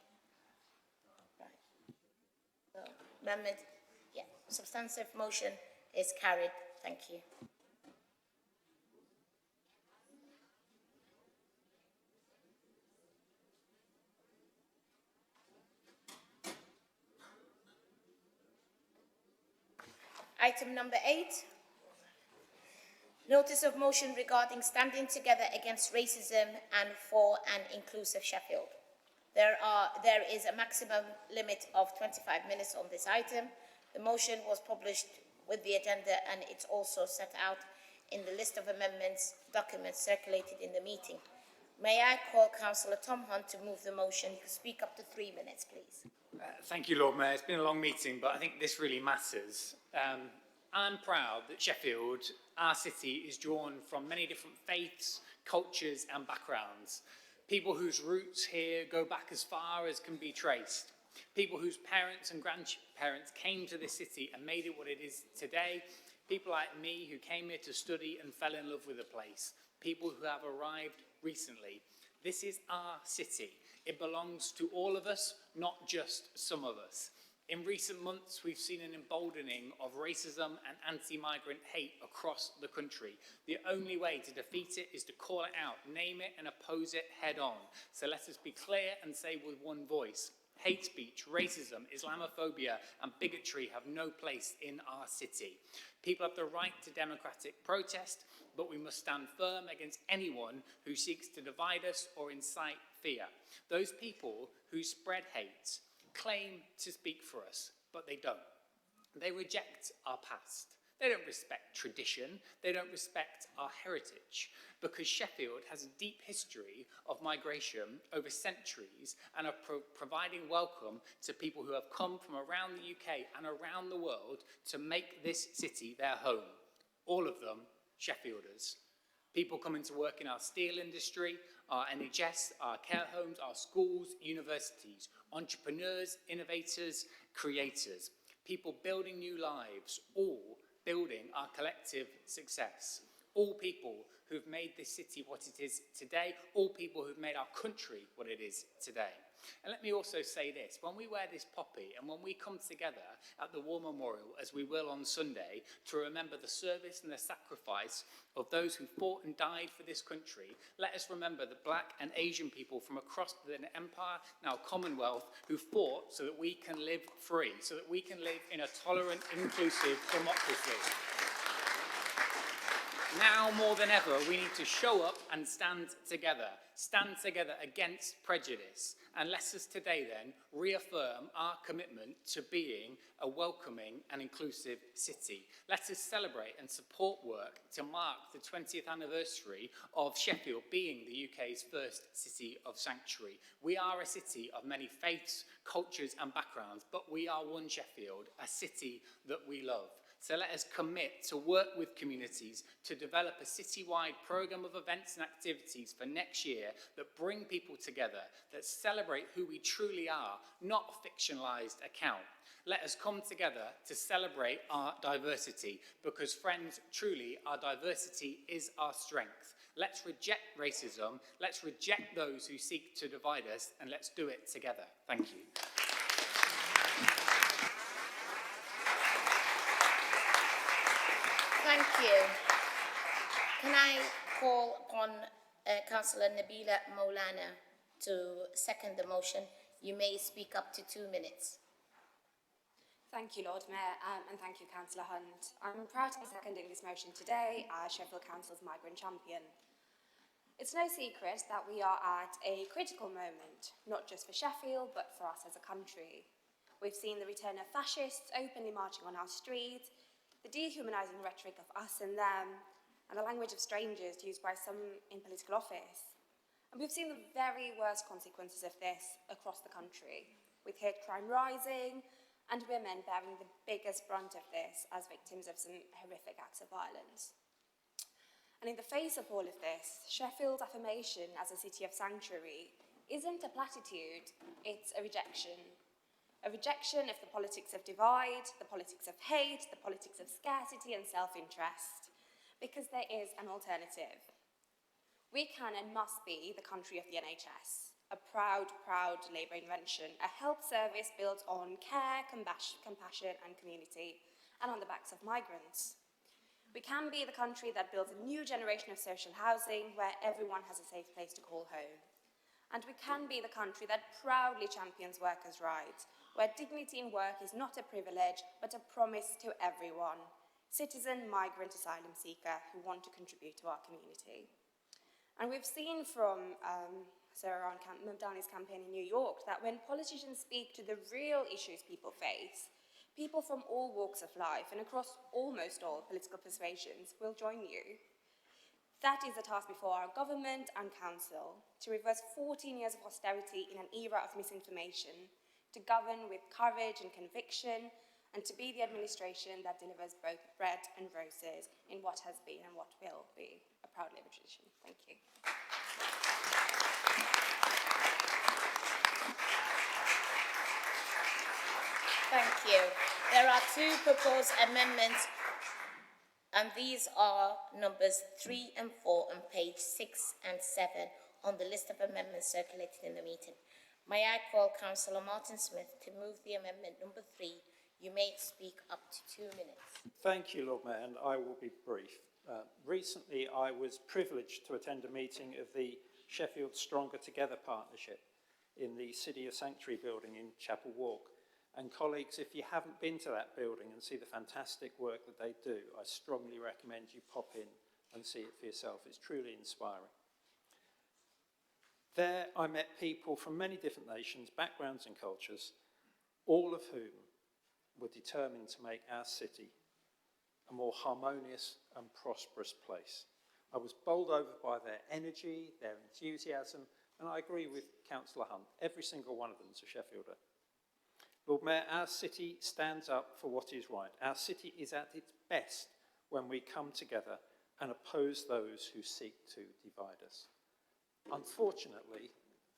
A: Right. So, amendment, yeah, substantive motion is carried. Thank you. Item number 8. Notice of motion regarding standing together against racism and for an inclusive Sheffield. There is a maximum limit of 25 minutes on this item. The motion was published with the agenda and it's also set out in the list of amendments documents circulated in the meeting. May I call Councillor Tom Hunt to move the motion? You can speak up to 3 minutes, please.
G: Thank you, Lord Mayor. It's been a long meeting, but I think this really matters. I'm proud that Sheffield, our city, is drawn from many different faiths, cultures and backgrounds. People whose roots here go back as far as can be traced. People whose parents and grandparents came to this city and made it what it is today. People like me who came here to study and fell in love with the place. People who have arrived recently. This is our city. It belongs to all of us, not just some of us. In recent months, we've seen an emboldening of racism and anti-migrant hate across the country. The only way to defeat it is to call it out, name it and oppose it head on. So let us be clear and say with one voice, hate speech, racism, Islamophobia and bigotry have no place in our city. People have the right to democratic protest, but we must stand firm against anyone who seeks to divide us or incite fear. Those people who spread hate claim to speak for us, but they don't. They reject our past. They don't respect tradition. They don't respect our heritage, because Sheffield has a deep history of migration over centuries and of providing welcome to people who have come from around the UK and around the world to make this city their home. All of them Sheffielders. People coming to work in our steel industry, our NHS, our care homes, our schools, universities, entrepreneurs, innovators, creators, people building new lives, all building our collective success. All people who've made this city what it is today, all people who've made our country what it is today. And let me also say this, when we wear this poppy and when we come together at the War Memorial, as we will on Sunday, to remember the service and the sacrifice of those who fought and died for this country, let us remember the Black and Asian people from across the Empire, now Commonwealth, who fought so that we can live free, so that we can live in a tolerant, inclusive democracy. Now more than ever, we need to show up and stand together against prejudice. And let us today then reaffirm our commitment to being a welcoming and inclusive city. Let us celebrate and support work to mark the 20th anniversary of Sheffield being the UK's first city of sanctuary. We are a city of many faiths, cultures and backgrounds, but we are one Sheffield, a city that we love. So let us commit to work with communities to develop a citywide programme of events and activities for next year that bring people together, that celebrate who we truly are, not a fictionalised account. Let us come together to celebrate our diversity, because, friends, truly, our diversity is our strength. Let's reject racism, let's reject those who seek to divide us, and let's do it together. Thank you.
A: Thank you. Can I call upon Councillor NABEELA MOWLANA to second the motion? You may speak up to 2 minutes.
I: Thank you, Lord Mayor, and thank you, Councillor Hunt. I'm proud to be seconding this motion today as Sheffield Council's migrant champion. It's no secret that we are at a critical moment, not just for Sheffield, but for us as a country. We've seen the return of fascists openly marching on our streets, the dehumanising rhetoric of us and them, and the language of strangers used by some in political office. And we've seen the very worst consequences of this across the country, with hate crime rising and women bearing the biggest brunt of this as victims of some horrific acts of violence. And in the face of all of this, Sheffield's affirmation as a city of sanctuary isn't a platitude, it's a rejection. A rejection of the politics of divide, the politics of hate, the politics of scarcity and self-interest, because there is an alternative. We can and must be the country of the NHS, a proud, proud Labour invention, a health service built on care, compassion and community, and on the backs of migrants. We can be the country that builds a new generation of social housing where everyone has a safe place to call home. And we can be the country that proudly champions workers' rights, where dignity in work is not a privilege, but a promise to everyone, citizen, migrant, asylum seeker who want to contribute to our community. And we've seen from Sarah Mamdani's campaign in New York that when politicians speak to the real issues people face, people from all walks of life and across almost all political persuasions will join you. That is the task before our government and council, to reverse 14 years of austerity in an era of misinformation, to govern with courage and conviction, and to be the administration that delivers both bread and roses in what has been and what will be a proud Labour tradition. Thank you.
A: Thank you. There are 2 proposed amendments, and these are numbers 3 and 4 on page 6 and 7 on the list of amendments circulated in the meeting. May I call Councillor Martin Smith to move the amendment number 3. You may speak up to 2 minutes.
F: Thank you, Lord Mayor, and I will be brief. Recently, I was privileged to attend a meeting of the Sheffield Stronger Together Partnership in the City of Sanctuary building in Chapel Walk. And colleagues, if you haven't been to that building and see the fantastic work that they do, I strongly recommend you pop in and see it for yourself. It's truly inspiring. There I met people from many different nations, backgrounds and cultures, all of whom were determined to make our city a more harmonious and prosperous place. I was bowled over by their energy, their enthusiasm, and I agree with Councillor Hunt, every single one of them is a Sheffielder. Lord Mayor, our city stands up for what is right. Our city is at its best when we come together and oppose those who seek to divide us. Unfortunately,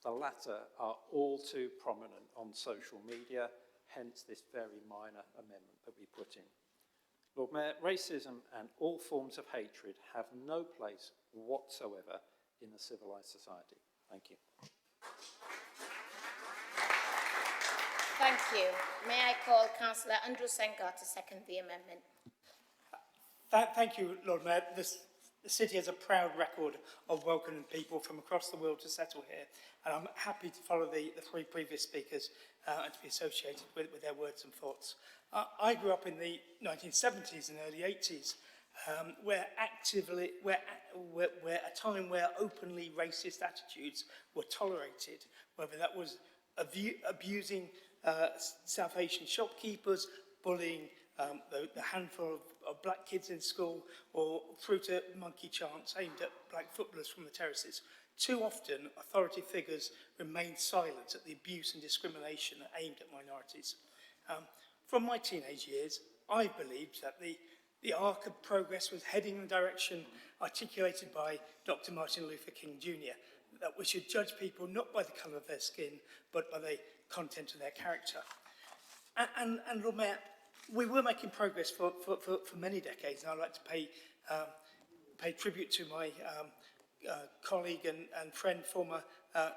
F: the latter are all too prominent on social media, hence this very minor amendment that we put in. Lord Mayor, racism and all forms of hatred have no place whatsoever in a civilised society. Thank you.
A: Thank you. May I call Councillor Andrew Sengar to second the amendment?
N: Thank you, Lord Mayor. The city has a proud record of welcoming people from across the world to settle here, and I'm happy to follow the 3 previous speakers and to be associated with their words and thoughts. I grew up in the 1970s and early 80s, where a time where openly racist attitudes were tolerated, whether that was abusing South Asian shopkeepers, bullying the handful of black kids in school, or through to monkey chants aimed at black footballers from the terraces. Too often, authority figures remained silent at the abuse and discrimination aimed at minorities. From my teenage years, I believed that the arc of progress was heading in the direction articulated by Dr. Martin Luther King Jr., that we should judge people not by the colour of their skin, but by the content of their character. And Lord Mayor, we were making progress for many decades, and I'd like to pay tribute to my colleague and friend,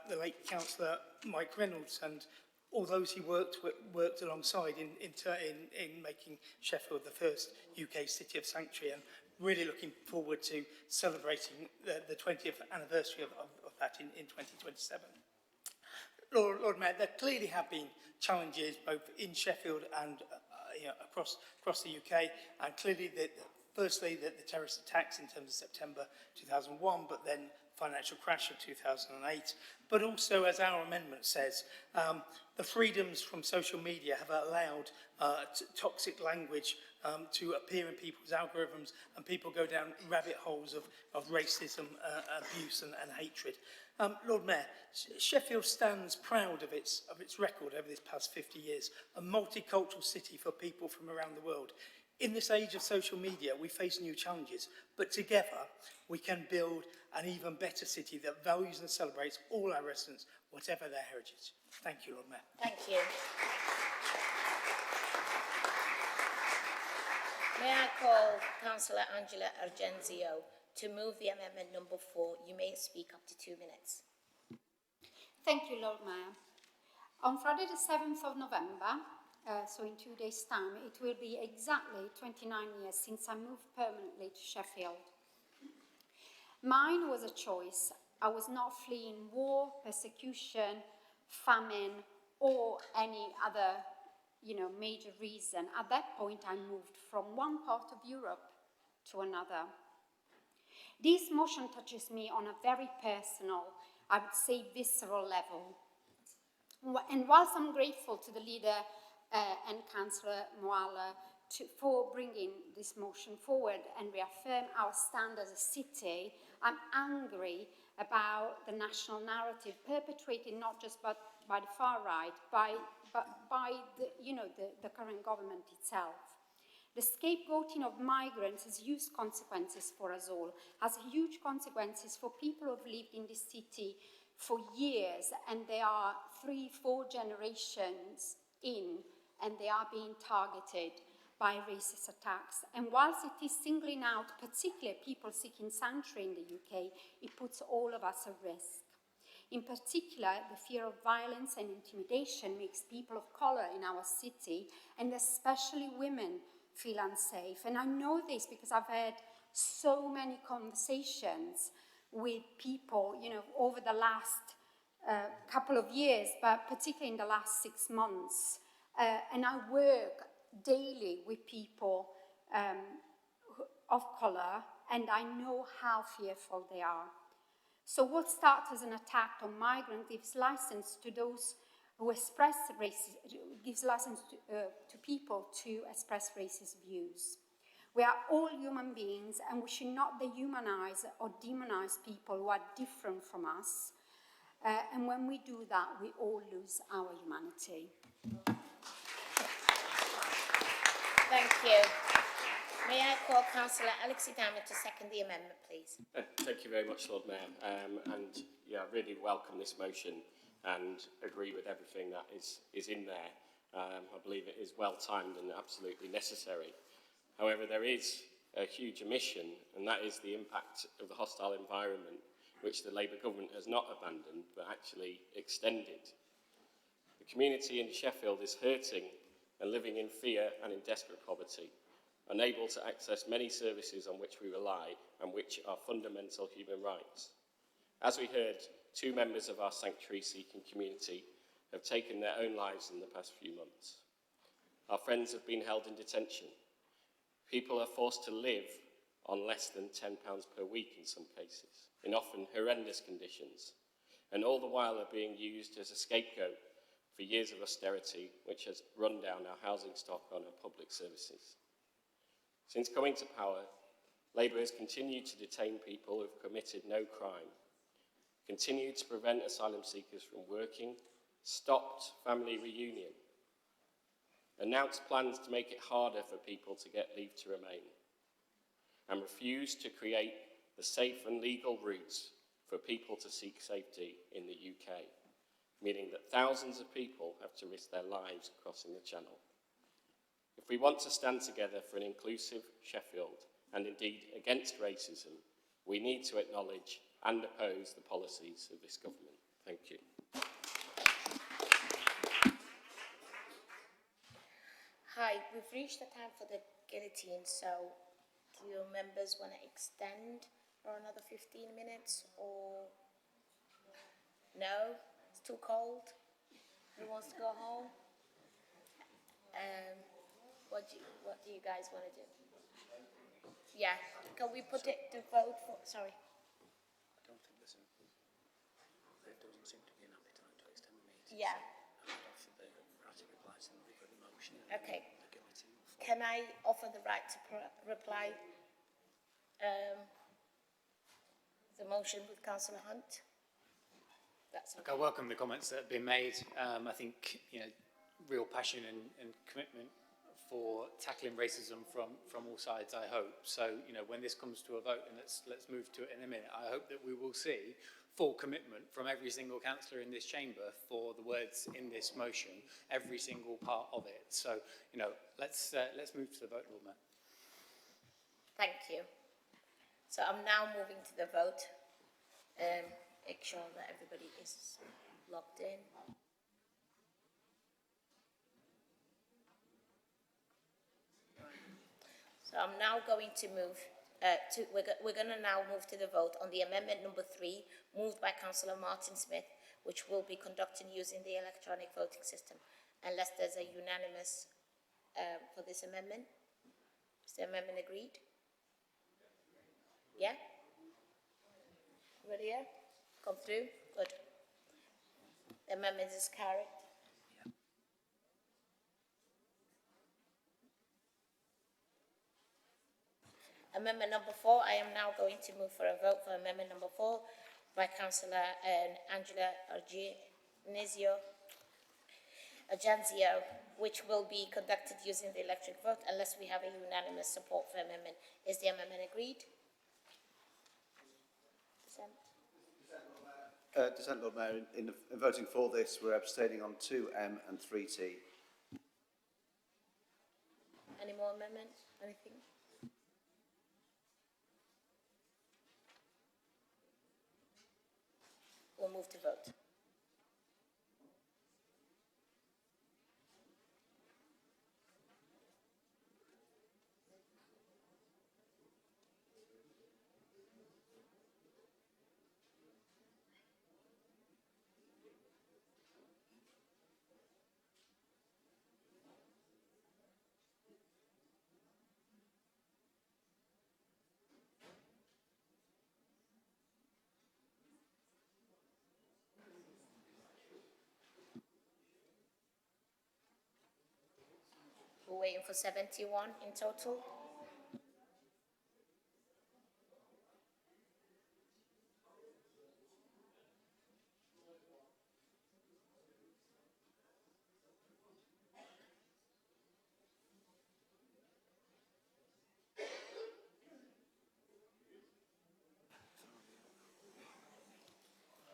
N: the late Councillor Mike Reynolds, and all those he worked alongside in making Sheffield the first UK city of sanctuary, and really looking forward to celebrating the 20th anniversary of that in 2027. Lord Mayor, there clearly have been challenges both in Sheffield and across the UK, and clearly firstly the terrorist attacks in terms of September 2001, but then financial crash of 2008, but also, as our amendment says, the freedoms from social media have allowed toxic language to appear in people's algorithms, and people go down rabbit holes of racism, abuse and hatred. Lord Mayor, Sheffield stands proud of its record over this past 50 years, a multicultural city for people from around the world. In this age of social media, we face new challenges, but together we can build an even better city that values and celebrates all our residents, whatever their heritage. Thank you, Lord Mayor.
A: Thank you. May I call Councillor Angela Argenzio to move the amendment number 4. You may speak up to 2 minutes.
P: Thank you, Lord Mayor. On Friday the 7th of November, so in 2 days' time, it will be exactly 29 years since I moved permanently to Sheffield. Mine was a choice. I was not fleeing war, persecution, famine, or any other, major reason. At that point, I moved from one part of Europe to another. This motion touches me on a very personal, I would say visceral level. And whilst I'm grateful to the leader and Councillor MOWLANA for bringing this motion forward and reaffirm our stand as a city, I'm angry about the national narrative perpetrated not just by the far right, but by the current government itself. The scapegoating of migrants has huge consequences for us all, has huge consequences for people who have lived in this city for years, and they are 3-4 generations in, and they are being targeted by racist attacks. And whilst it is singling out particularly people seeking sanctuary in the UK, it puts all of us at risk. In particular, the fear of violence and intimidation makes people of colour in our city, and especially women, feel unsafe. And I know this because I've had so many conversations with people, over the last couple of years, but particularly in the last 6 months. And I work daily with people of colour, and I know how fearful they are. So what starts as an attack on migrants gives license to those who express racism, gives license to people to express racist views. We are all human beings, and we should not dehumanize or demonize people who are different from us. And when we do that, we all lose our humanity.
A: Thank you. May I call Councillor ALEXI to second the amendment, please?
H: Thank you very much, Lord Mayor. I really welcome this motion and agree with everything that is in there. I believe it is well-timed and absolutely necessary. However, there is a huge omission, and that is the impact of the hostile environment, which the Labour government has not abandoned, but actually extended. The community in Sheffield is hurting and living in fear and in desperate poverty, unable to access many services on which we rely and which are fundamental human rights. As we heard, 2 members of our sanctuary-seeking community have taken their own lives in the past few months. Our friends have been held in detention. People are forced to live on less than £10 per week in some cases, in often horrendous conditions, and all the while are being used as a scapegoat for years of austerity, which has run down our housing stock on our public services. Since coming to power, Labour has continued to detain people who have committed no crime, continued to prevent asylum seekers from working, stopped family reunion, announced plans to make it harder for people to get leave to remain, and refused to create the safe and legal routes for people to seek safety in the UK, meaning that thousands of people have to risk their lives crossing the Channel. If we want to stand together for an inclusive Sheffield, and indeed against racism, we need to acknowledge and oppose the policies of this government. Thank you.
A: Hi, we've reached the time for the guillotine, so do your members want to extend for another 15 minutes, or no? It's too cold? Who wants to go home? What do you guys want to do? Yeah, can we put it to vote for, sorry.
R: I don't think there doesn't seem to be an appetite to extend the meeting.
A: Yeah.
R: So I'd offer the right to reply to the motion.
A: Okay. Can I offer the right to reply the motion with Councillor Hunt? That's okay.
G: I welcome the comments that have been made. I think, real passion and commitment for tackling racism from all sides, I hope. So, when this comes to a vote, and let's move to it in a minute, I hope that we will see full commitment from every single councillor in this chamber for the words in this motion, every single part of it. So, let's move to the vote, Lord Mayor.
A: Thank you. So I'm now moving to the vote. Make sure that everybody is logged in. So I'm now going to move we're going to now move to the vote on the amendment number 3, moved by Councillor Martin Smith, which will be conducted using the electronic voting system, unless there's a unanimous for this amendment. Is the amendment agreed? Yeah? Everybody here? Come through? Good. The amendment is carried. Amendment number 4, I am now going to move for a vote for amendment number 4 by Councillor Angela Ajanzio, which will be conducted using the electric vote unless we have a unanimous support for amendment. Is the amendment agreed?
E: Dissent, Lord Mayor. In voting for this, we're abstaining on 2M and 3T.
A: Any more amendments? Anything? We'll move to vote. We're waiting for 71 in total.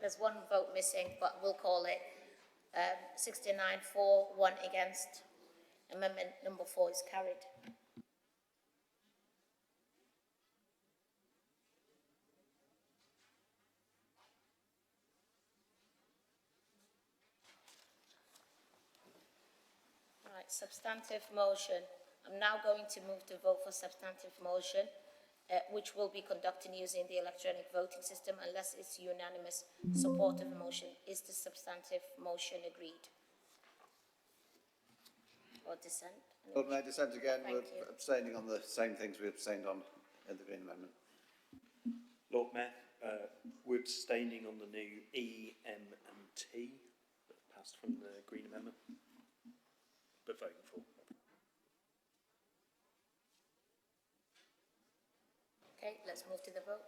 A: There's one vote missing, but we'll call it 69 for, 1 against. Amendment number 4 is carried. Right, substantive motion. I'm now going to move to vote for substantive motion, which will be conducted using the electronic voting system unless it's unanimous support of the motion. Is the substantive motion agreed? Or dissent?
E: Lord Mayor, dissent again. We're abstaining on the same things we abstained on the Green Amendment.
K: Lord Mayor, we're abstaining on the new E, M and T that passed from the Green Amendment, but voting for.
A: Okay, let's move to the vote.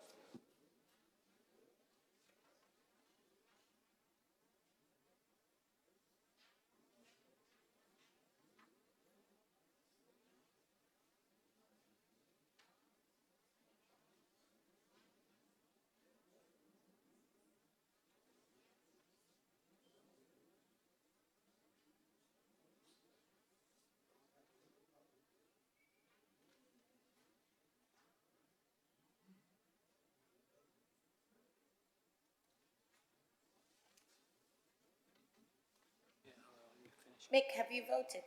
A: Mick, have you voted?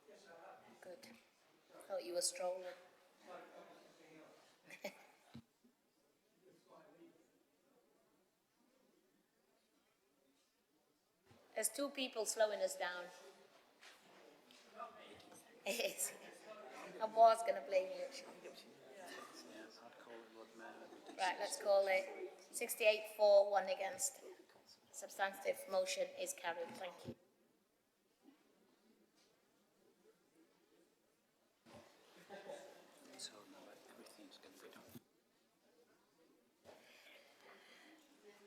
A: Yes, I have. Good. Thought you were strolling. There's two people slowing us down. It is. I was going to blame you. Right, let's call it 68 for, 1 against. Substantive motion is carried. Thank you.
R: So everything's going to be done.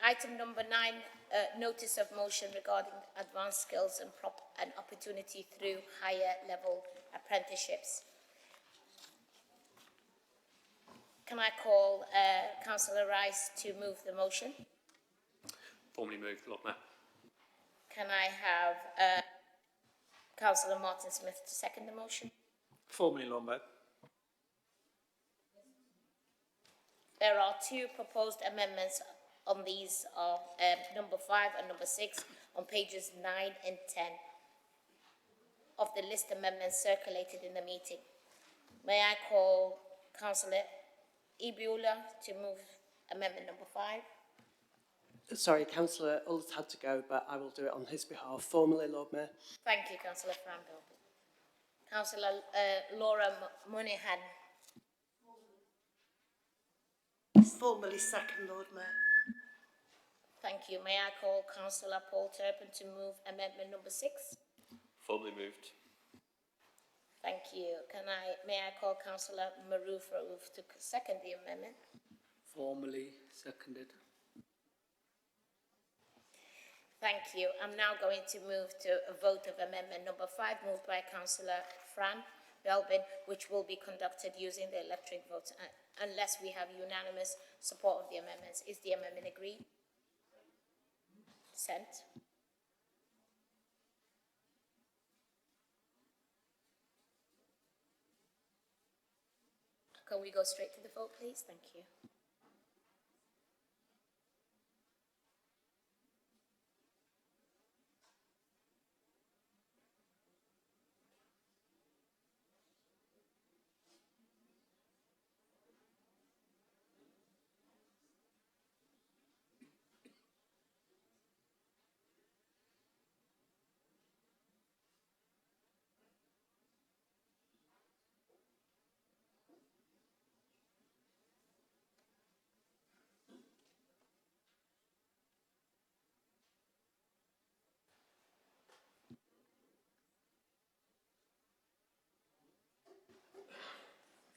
A: Item number 9, notice of motion regarding advanced skills and opportunity through higher level apprenticeships. Can I call Councillor Rice to move the motion?
C: Formally moved, Lord Mayor.
A: Can I have Councillor Martin Smith to second the motion?
F: Formally, Lord Mayor.
A: There are 2 proposed amendments on these are number 5 and number 6 on pages 9 and 10 of the list amendments circulated in the meeting. May I call Councillor ELLE to move amendment number 5?
S: Sorry, Councillor Ulls had to go, but I will do it on his behalf. Formally, Lord Mayor.
A: Thank you, Councillor Franville. Councillor Laura Moynihan.
S: Formally second, Lord Mayor.
A: Thank you. May I call Councillor Paul Turpin to move amendment number 6?
H: Formally moved.
A: Thank you. May I call Councillor Maroof Raouf to second the amendment?
L: Formally seconded.
A: Thank you. I'm now going to move to a vote of amendment number 5, moved by Councillor Fran Belbin, which will be conducted using the electronic vote unless we have unanimous support of the amendments. Is the amendment agreed? Dissent? Can we go straight to the vote, please? Thank you.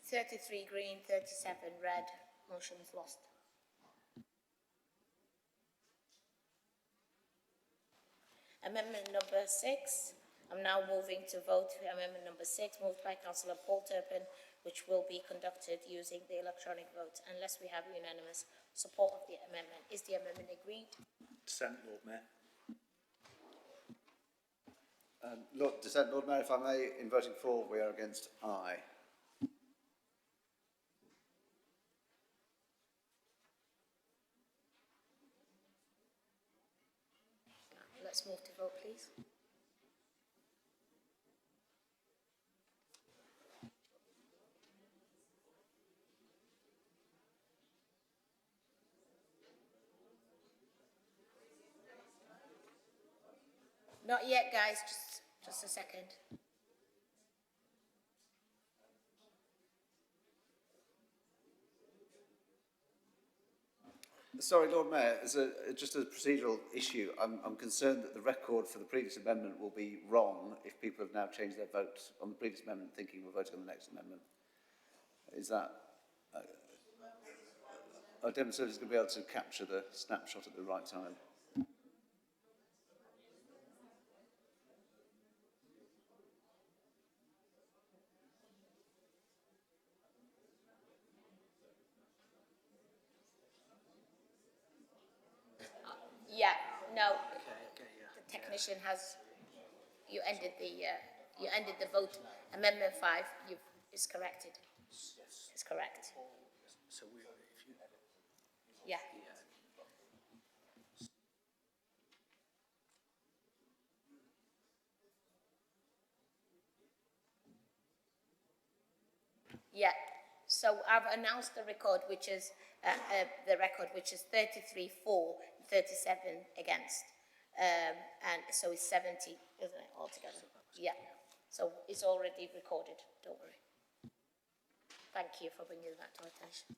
A: (33 green, 37 red). Motion is lost. Amendment number 6. I'm now moving to vote for amendment number 6, moved by Councillor Paul Turpin, which will be conducted using the electronic vote unless we have unanimous support of the amendment. Is the amendment agreed?
K: Dissent, Lord Mayor.
E: Dissent, Lord Mayor, if I may, in voting for, we are against aye.
A: Let's move to vote, please. Not yet, guys, just a second.
E: Sorry, Lord Mayor, just a procedural issue, I'm concerned that the record for the previous amendment will be wrong if people have now changed their vote on the previous amendment thinking we're voting on the next amendment. Is that... our demonstrator is going to be able to capture the snapshot at the right time.
A: Yeah, no. The technician has, you ended the vote. Amendment 5 is corrected. It's correct.
R: So if you...
A: Yeah. Yeah. So I've announced the record, which is 33 for, 37 against, and so it's 70, isn't it, altogether? Yeah. So it's already recorded. Don't worry. Thank you for bringing that to our attention.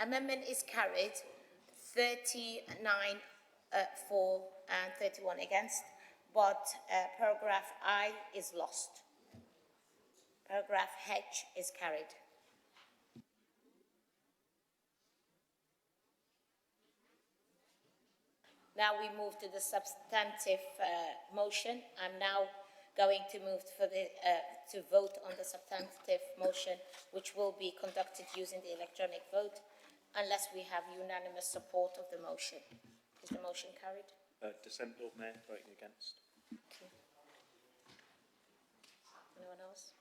A: Amendment is carried, 39 for and 31 against, but paragraph I is lost. Paragraph H is carried. Now we move to the substantive motion. I'm now going to move to vote on the substantive motion, which will be conducted using the electronic vote, unless we have unanimous support of the motion. Is the motion carried?
K: Dissent, Lord Mayor, voting against.
A: Okay. Anyone else?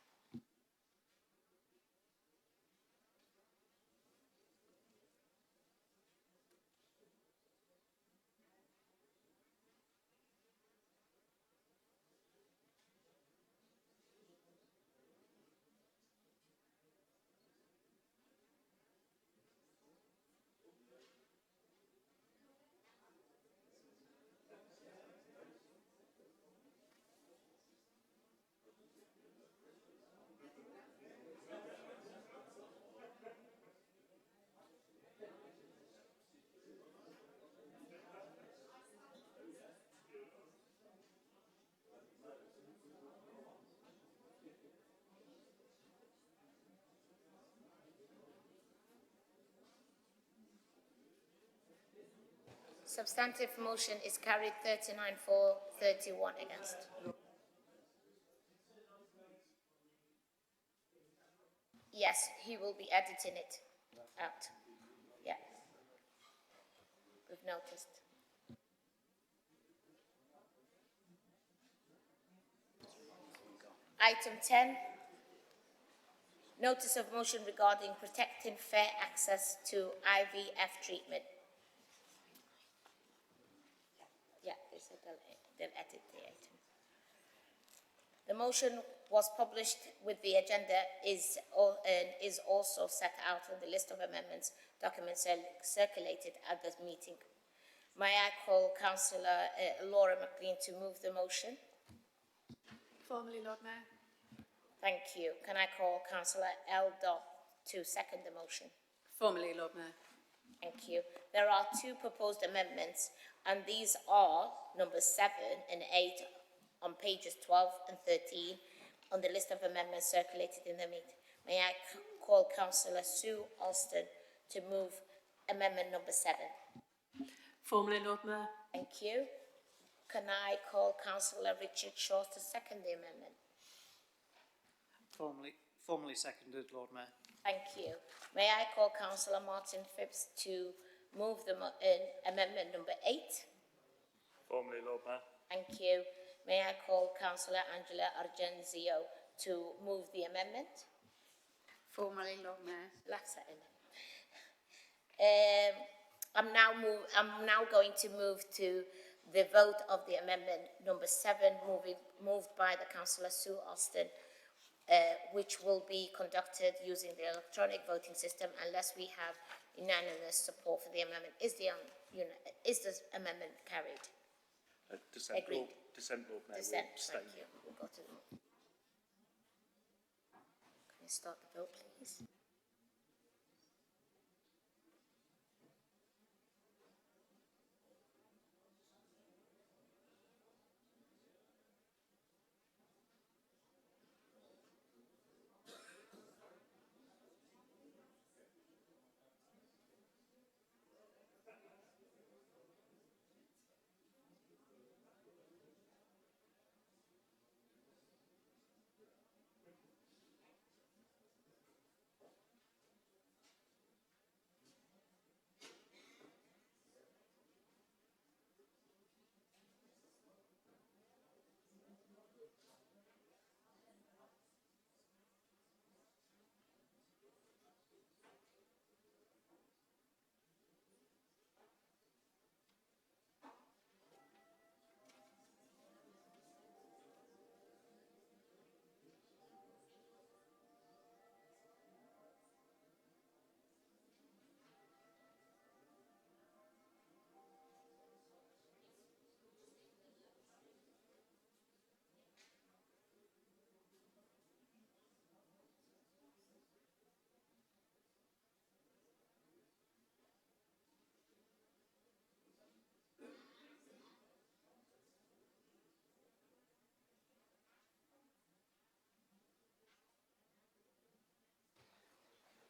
A: Substantive motion is carried, 39 for, 31 against. Yes, he will be editing it out. Yeah. We've noticed. Item 10, notice of motion regarding protecting fair access to IVF treatment. Yeah, they said they'll edit the item. The motion was published with the agenda is also set out on the list of amendments documents circulated at this meeting. May I call Councillor Laura McCLEAN to move the motion?
T: Formally, Lord Mayor.
A: Thank you. Can I call Councillor DODD to second the motion?
T: Formally, Lord Mayor.
A: Thank you. There are two proposed amendments, and these are number 7 and 8 on pages 12 and 13 on the list of amendments circulated in the meeting. May I call Councillor Sue Alston to move amendment number 7?
T: Formally, Lord Mayor.
A: Thank you. Can I call Councillor Richard Shaw to second the amendment?
R: Formally seconded, Lord Mayor.
A: Thank you. May I call Councillor Martin Phipps to move the amendment number 8?
K: Formally, Lord Mayor.
A: Thank you. May I call Councillor Angela Argenzio to move the amendment?
T: Formally, Lord Mayor.
A: I'm now going to move to the vote of the amendment number 7, moved by the Councillor Sue Austin, which will be conducted using the electronic voting system unless we have unanimous support for the amendment. Is the amendment carried?
K: Dissent,
A: Agreed.
K: Lord Mayor.
A: Dissent,
K: We'll abstain.
A: thank you. We'll go to the... Can you start the vote, please?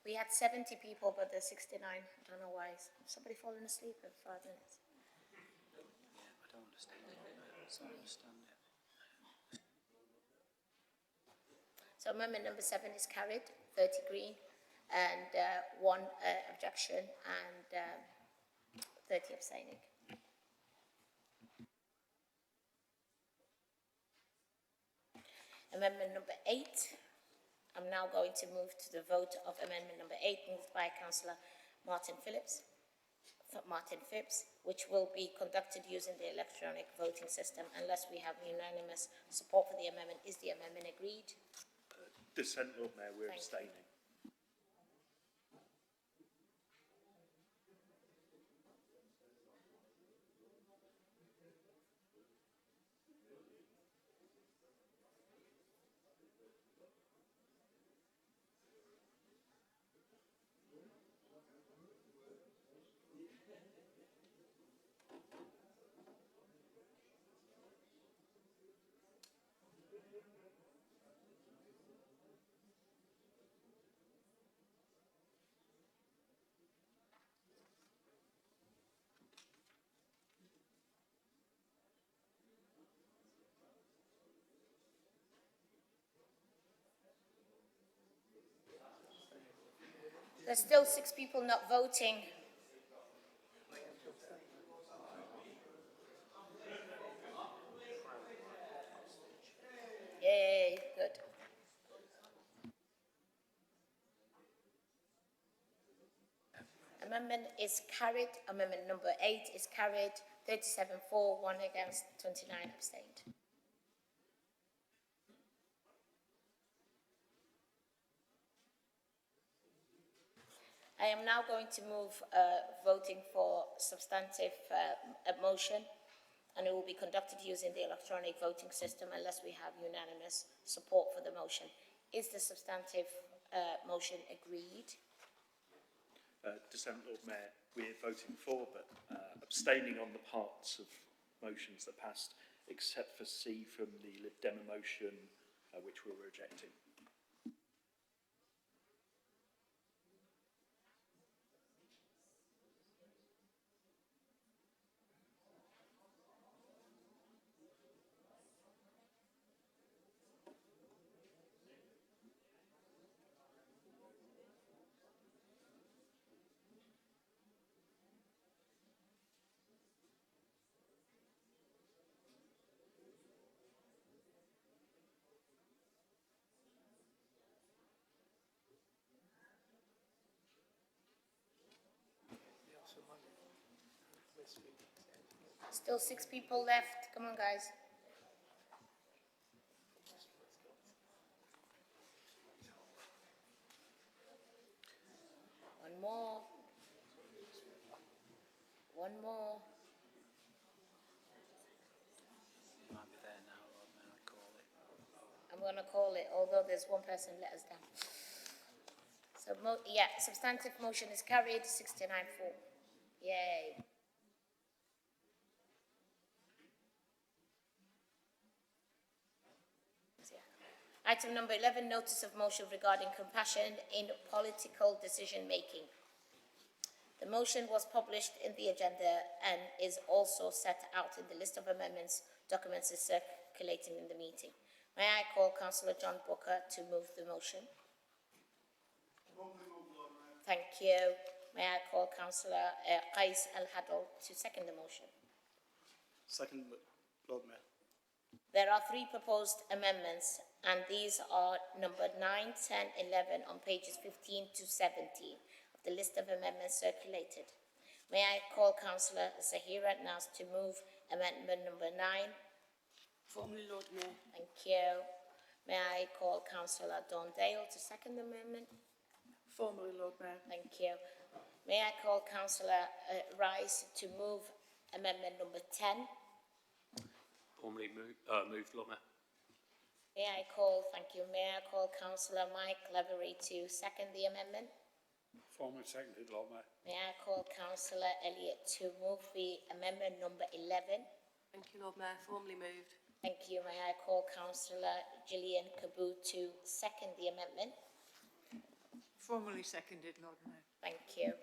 A: We had 70 people, but there's 69. I don't know why. Somebody fallen asleep in 5 minutes.
R: Yeah, I don't understand it. I don't understand it.
A: So amendment number 7 is carried, 30 green, and 1 objection, and 30 abstaining. Amendment number 8. I'm now going to move to the vote of amendment number 8, moved by Councillor Martin Phipps, which will be conducted using the electronic voting system unless we have unanimous support for the amendment. Is the amendment agreed?
K: Dissent, Lord Mayor. We're
A: Thank
K: abstaining.
A: There's still 6 people not voting. Yay, good. Amendment is carried. Amendment number 8 is carried. 37 for, 1 against, 29 abstained. I am now going to move voting for substantive motion, and it will be conducted using the electronic voting system unless we have unanimous support for the motion. Is the substantive motion agreed?
K: Dissent, Lord Mayor. We're voting for, but abstaining on the parts of motions that passed, except for C from the Lib Dem motion, which we're rejecting.
A: Still 6 people left. Come on, guys. One more. One more.
R: Might be there now, Lord Mayor, I'd call it.
A: I'm going to call it, although there's one person let us down. So, yeah, substantive motion is carried, 69-4. Yay. Item number 11, notice of motion regarding compassion in political decision-making. The motion was published in the agenda and is also set out in the list of amendments documents is circulating in the meeting. May I call Councillor John Booker to move the motion? Thank you. May I call Councillor Qais Al-Haddle to second the motion?
B: Second, Lord Mayor.
A: There are 3 proposed amendments, and these are number 9, 10, 11 on pages 15 to 17 of the list of amendments circulated. May I call Councillor Zahira Nas to move amendment number 9?
J: Formally, Lord Mayor.
A: Thank you. May I call Councillor Dawn Dale to second the amendment?
J: Formally, Lord Mayor.
A: Thank you. May I call Councillor REISS to move amendment number 10?
C: Formally moved, Lord Mayor.
A: May I call, thank you, may I call Councillor McCLEAN to second the amendment?
K: Formally seconded, Lord Mayor.
A: May I call Councillor Elliott to move the amendment number 11?
J: Thank you, Lord Mayor. Formally moved.
A: Thank you. May I call Councillor Gillian Caboot to second the amendment?
J: Formally seconded, Lord Mayor.
A: Thank you.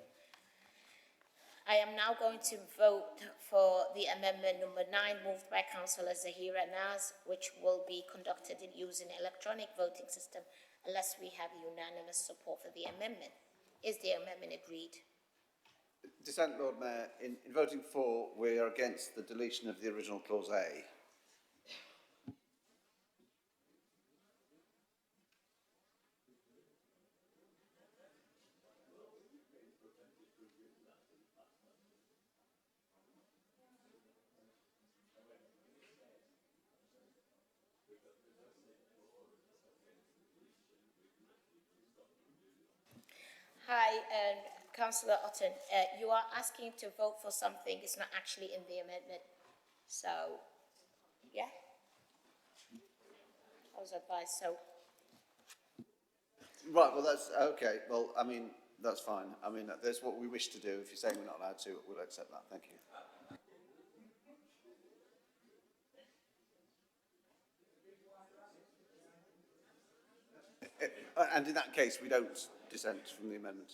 A: I am now going to vote for the amendment number 9 moved by Councillor Zahira Nas, which will be conducted in using electronic voting system unless we have unanimous support for the amendment. Is the amendment agreed?
E: Dissent, Lord Mayor. In voting for, we are against the deletion of the original clause A.
A: Hi, Councillor Otten. You are asking to vote for something it's not actually in the amendment. So, yeah? I was advised, so.
E: Right, well, that's okay. Well, I mean, that's fine. I mean, that's what we wish to do. If you're saying we're not allowed to, we'll accept that. Thank you. And in that case, we don't dissent from the amendment.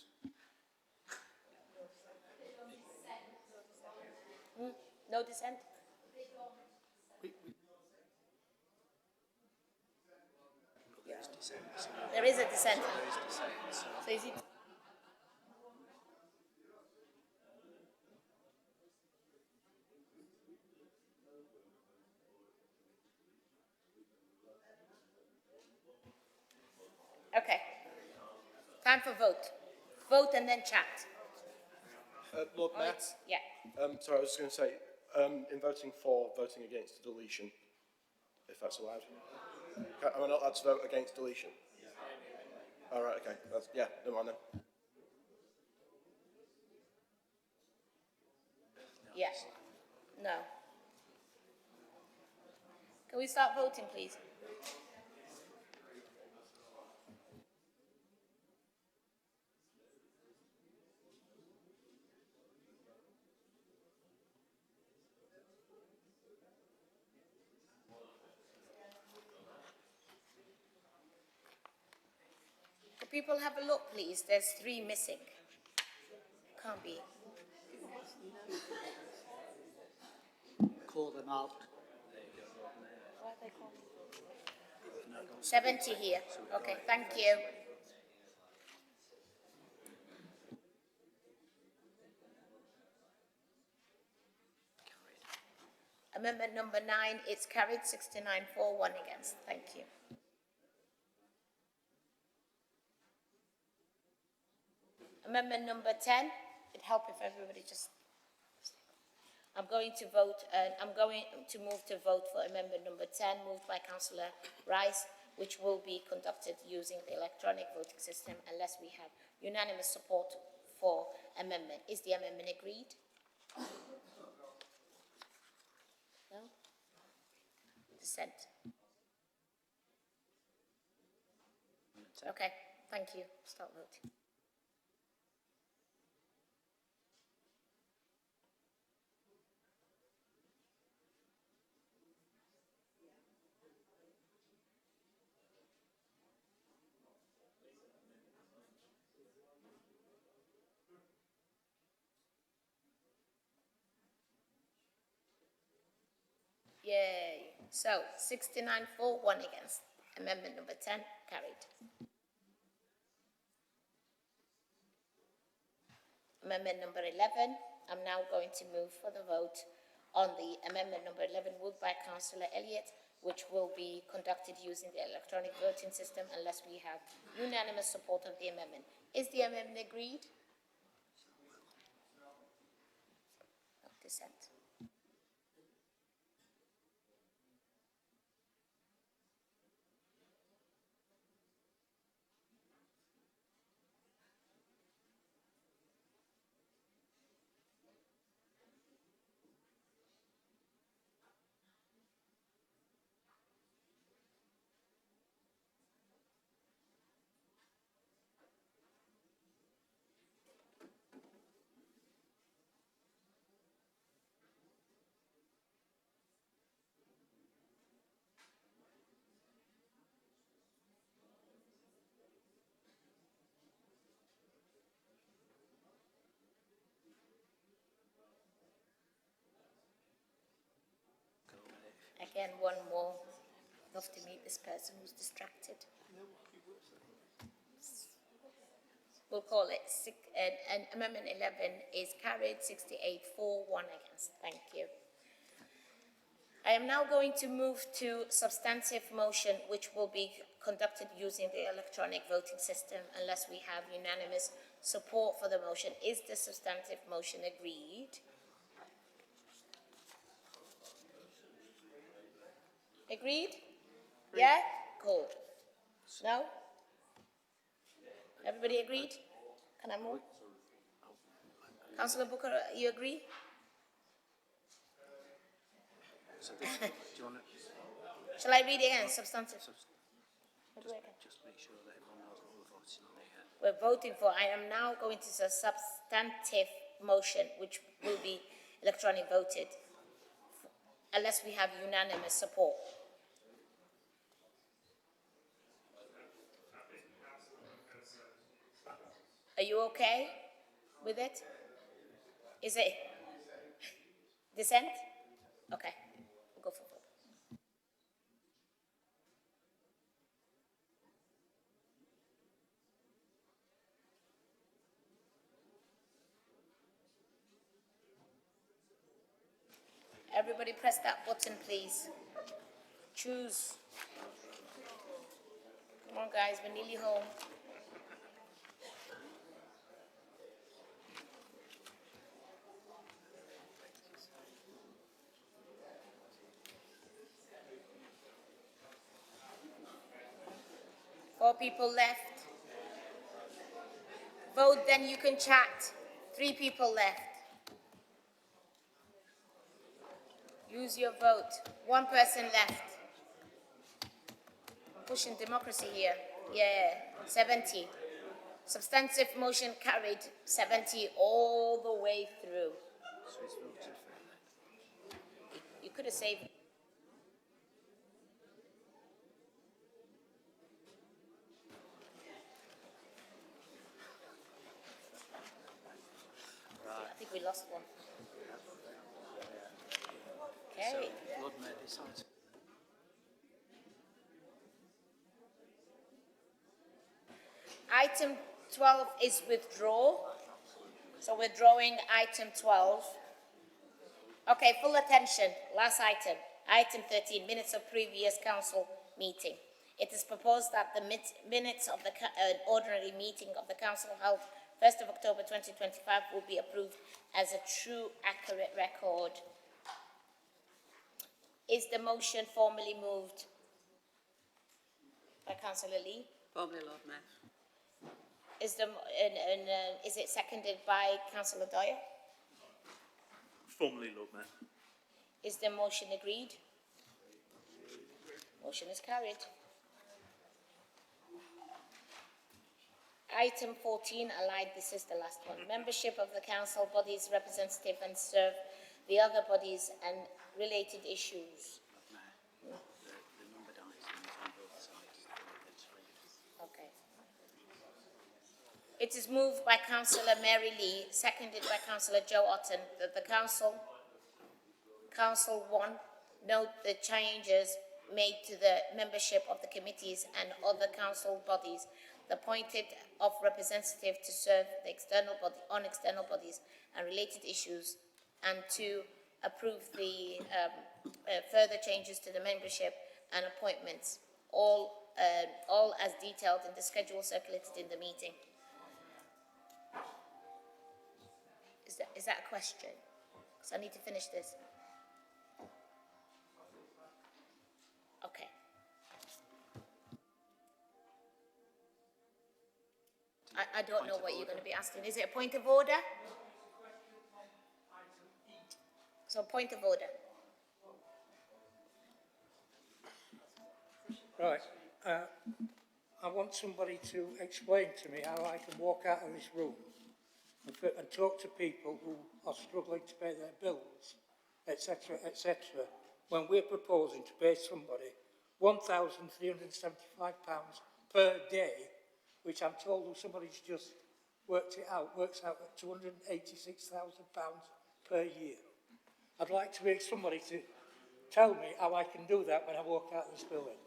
A: No dissent? There is a dissent. So is it? Okay. Time for vote. Vote and then chat.
B: Lord Mayor?
A: Yeah.
B: Sorry, I was just going to say, in voting for, voting against deletion, if that's allowed. Am I not allowed to vote against deletion? All right, okay. Yeah, never mind then.
A: Yes. No. Can we start voting, please? Can people have a look, please? There's 3 missing. Can't be.
L: Call them out.
A: What are they called? 70 here. Okay, thank you. Amendment number 9, it's carried 69-4, 1 against. Thank you. Amendment number 10, it'd help if everybody just... I'm going to move to vote for amendment number 10, moved by Councillor REISS, which will be conducted using the electronic voting system unless we have unanimous support for amendment. Is the amendment agreed? No? Dissent? Okay, thank you. Start voting. Yay. So, 69 for, 1 against. Amendment number 10 carried. Amendment number 11, I'm now going to move for the vote on the amendment number 11 moved by Councillor Elliott, which will be conducted using the electronic voting system unless we have unanimous support of the amendment. Is the amendment agreed? No dissent. Again, one more. Love to meet this person who's distracted. We'll call it, and amendment 11 is carried, 68 for, 1 against. Thank you. I am now going to move to substantive motion, which will be conducted using the electronic voting system unless we have unanimous support for the motion. Is the substantive motion agreed? Agreed? Yeah? Cool. No? Everybody agreed? Can I move? Councillor Booker, you agree?
R: So do you want to...
A: Shall I read it again? Substantive.
R: Just make sure that everyone knows what we're voting on here.
A: We're voting for. I am now going to the substantive motion, which will be electronic voted, unless we have unanimous support. Are you okay with it? Is it dissent? Okay, we'll go for vote. Everybody press that button, please. Choose. Come on, guys, we're nearly home. Four people left. Vote, then you can chat. 3 people left. Use your vote. 1 person left. I'm pushing democracy here. Yeah, 70. Substantive motion carried, 70 all the way through. You could have saved. I think we lost one. Okay.
R: So, Lord Mayor decides.
A: Item 12 is withdrawal. So we're drawing item 12. Okay, full attention. Last item. Item 13, minutes of previous council meeting. It is proposed that the minutes of the ordinary meeting of the council held 1st of October 2025 will be approved as a true, accurate record. Is the motion formally moved by Councillor Lee?
T: Formally, Lord Mayor.
A: Is it seconded by Councillor Dyer?
K: Formally, Lord Mayor.
A: Is the motion agreed? Motion is carried. Item 14, allied, this is the last one. Membership of the council bodies representative and serve the other bodies and related issues.
R: The numbered items on both sides.
A: Okay. It is moved by Councillor Mary Lee, seconded by Councillor Joe Otten, that the Council 1, note the changes made to the membership of the committees and other council bodies, the appointed of representative to serve the external bodies and related issues, and to approve the further changes to the membership and appointments, all as detailed in the schedule circulated in the meeting. Is that a question? Because I need to finish this. Okay. I don't know what you're going to be asking. Is it a point of order? So, point of order.
D: Right. I want somebody to explain to me how I can walk out of this room and talk to people who are struggling to pay their bills, etc., when we're proposing to pay somebody £1,375 per day, which I'm told somebody's just worked it out, works out at £286,000 per year. I'd like to make somebody to tell me how I can do that when I walk out of this building.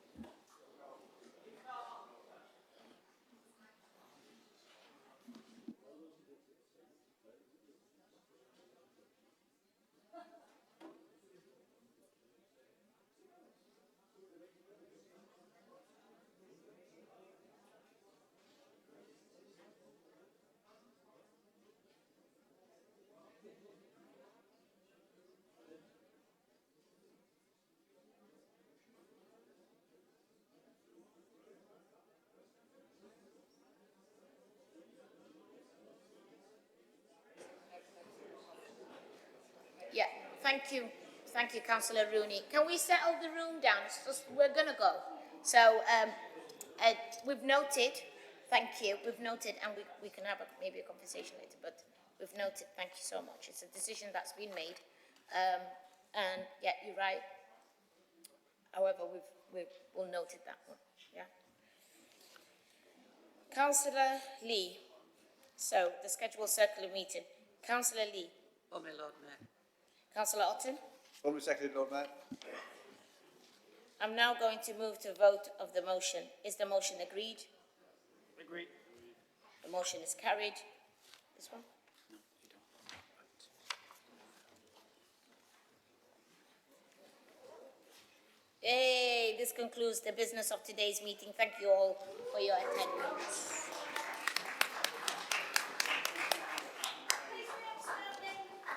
A: Yeah, thank you. Thank you, Councillor Rooney. Can we settle the room down? It's just, we're going to go. So, we've noted, thank you, we've noted, and we can have maybe a conversation later, but we've noted, thank you so much. It's a decision that's been made. And yeah, you're right. However, we'll noted that one, yeah. Councillor Lee. So, the scheduled circular meeting. Councillor Lee.
T: Formally, Lord Mayor.
A: Councillor Otten.
E: Formally seconded, Lord Mayor.
A: I'm now going to move to vote of the motion. Is the motion agreed?
K: Agreed.
A: The motion is carried. This one?
R: No, you don't.
A: Hey, this concludes the business of today's meeting. Thank you all for your attendance.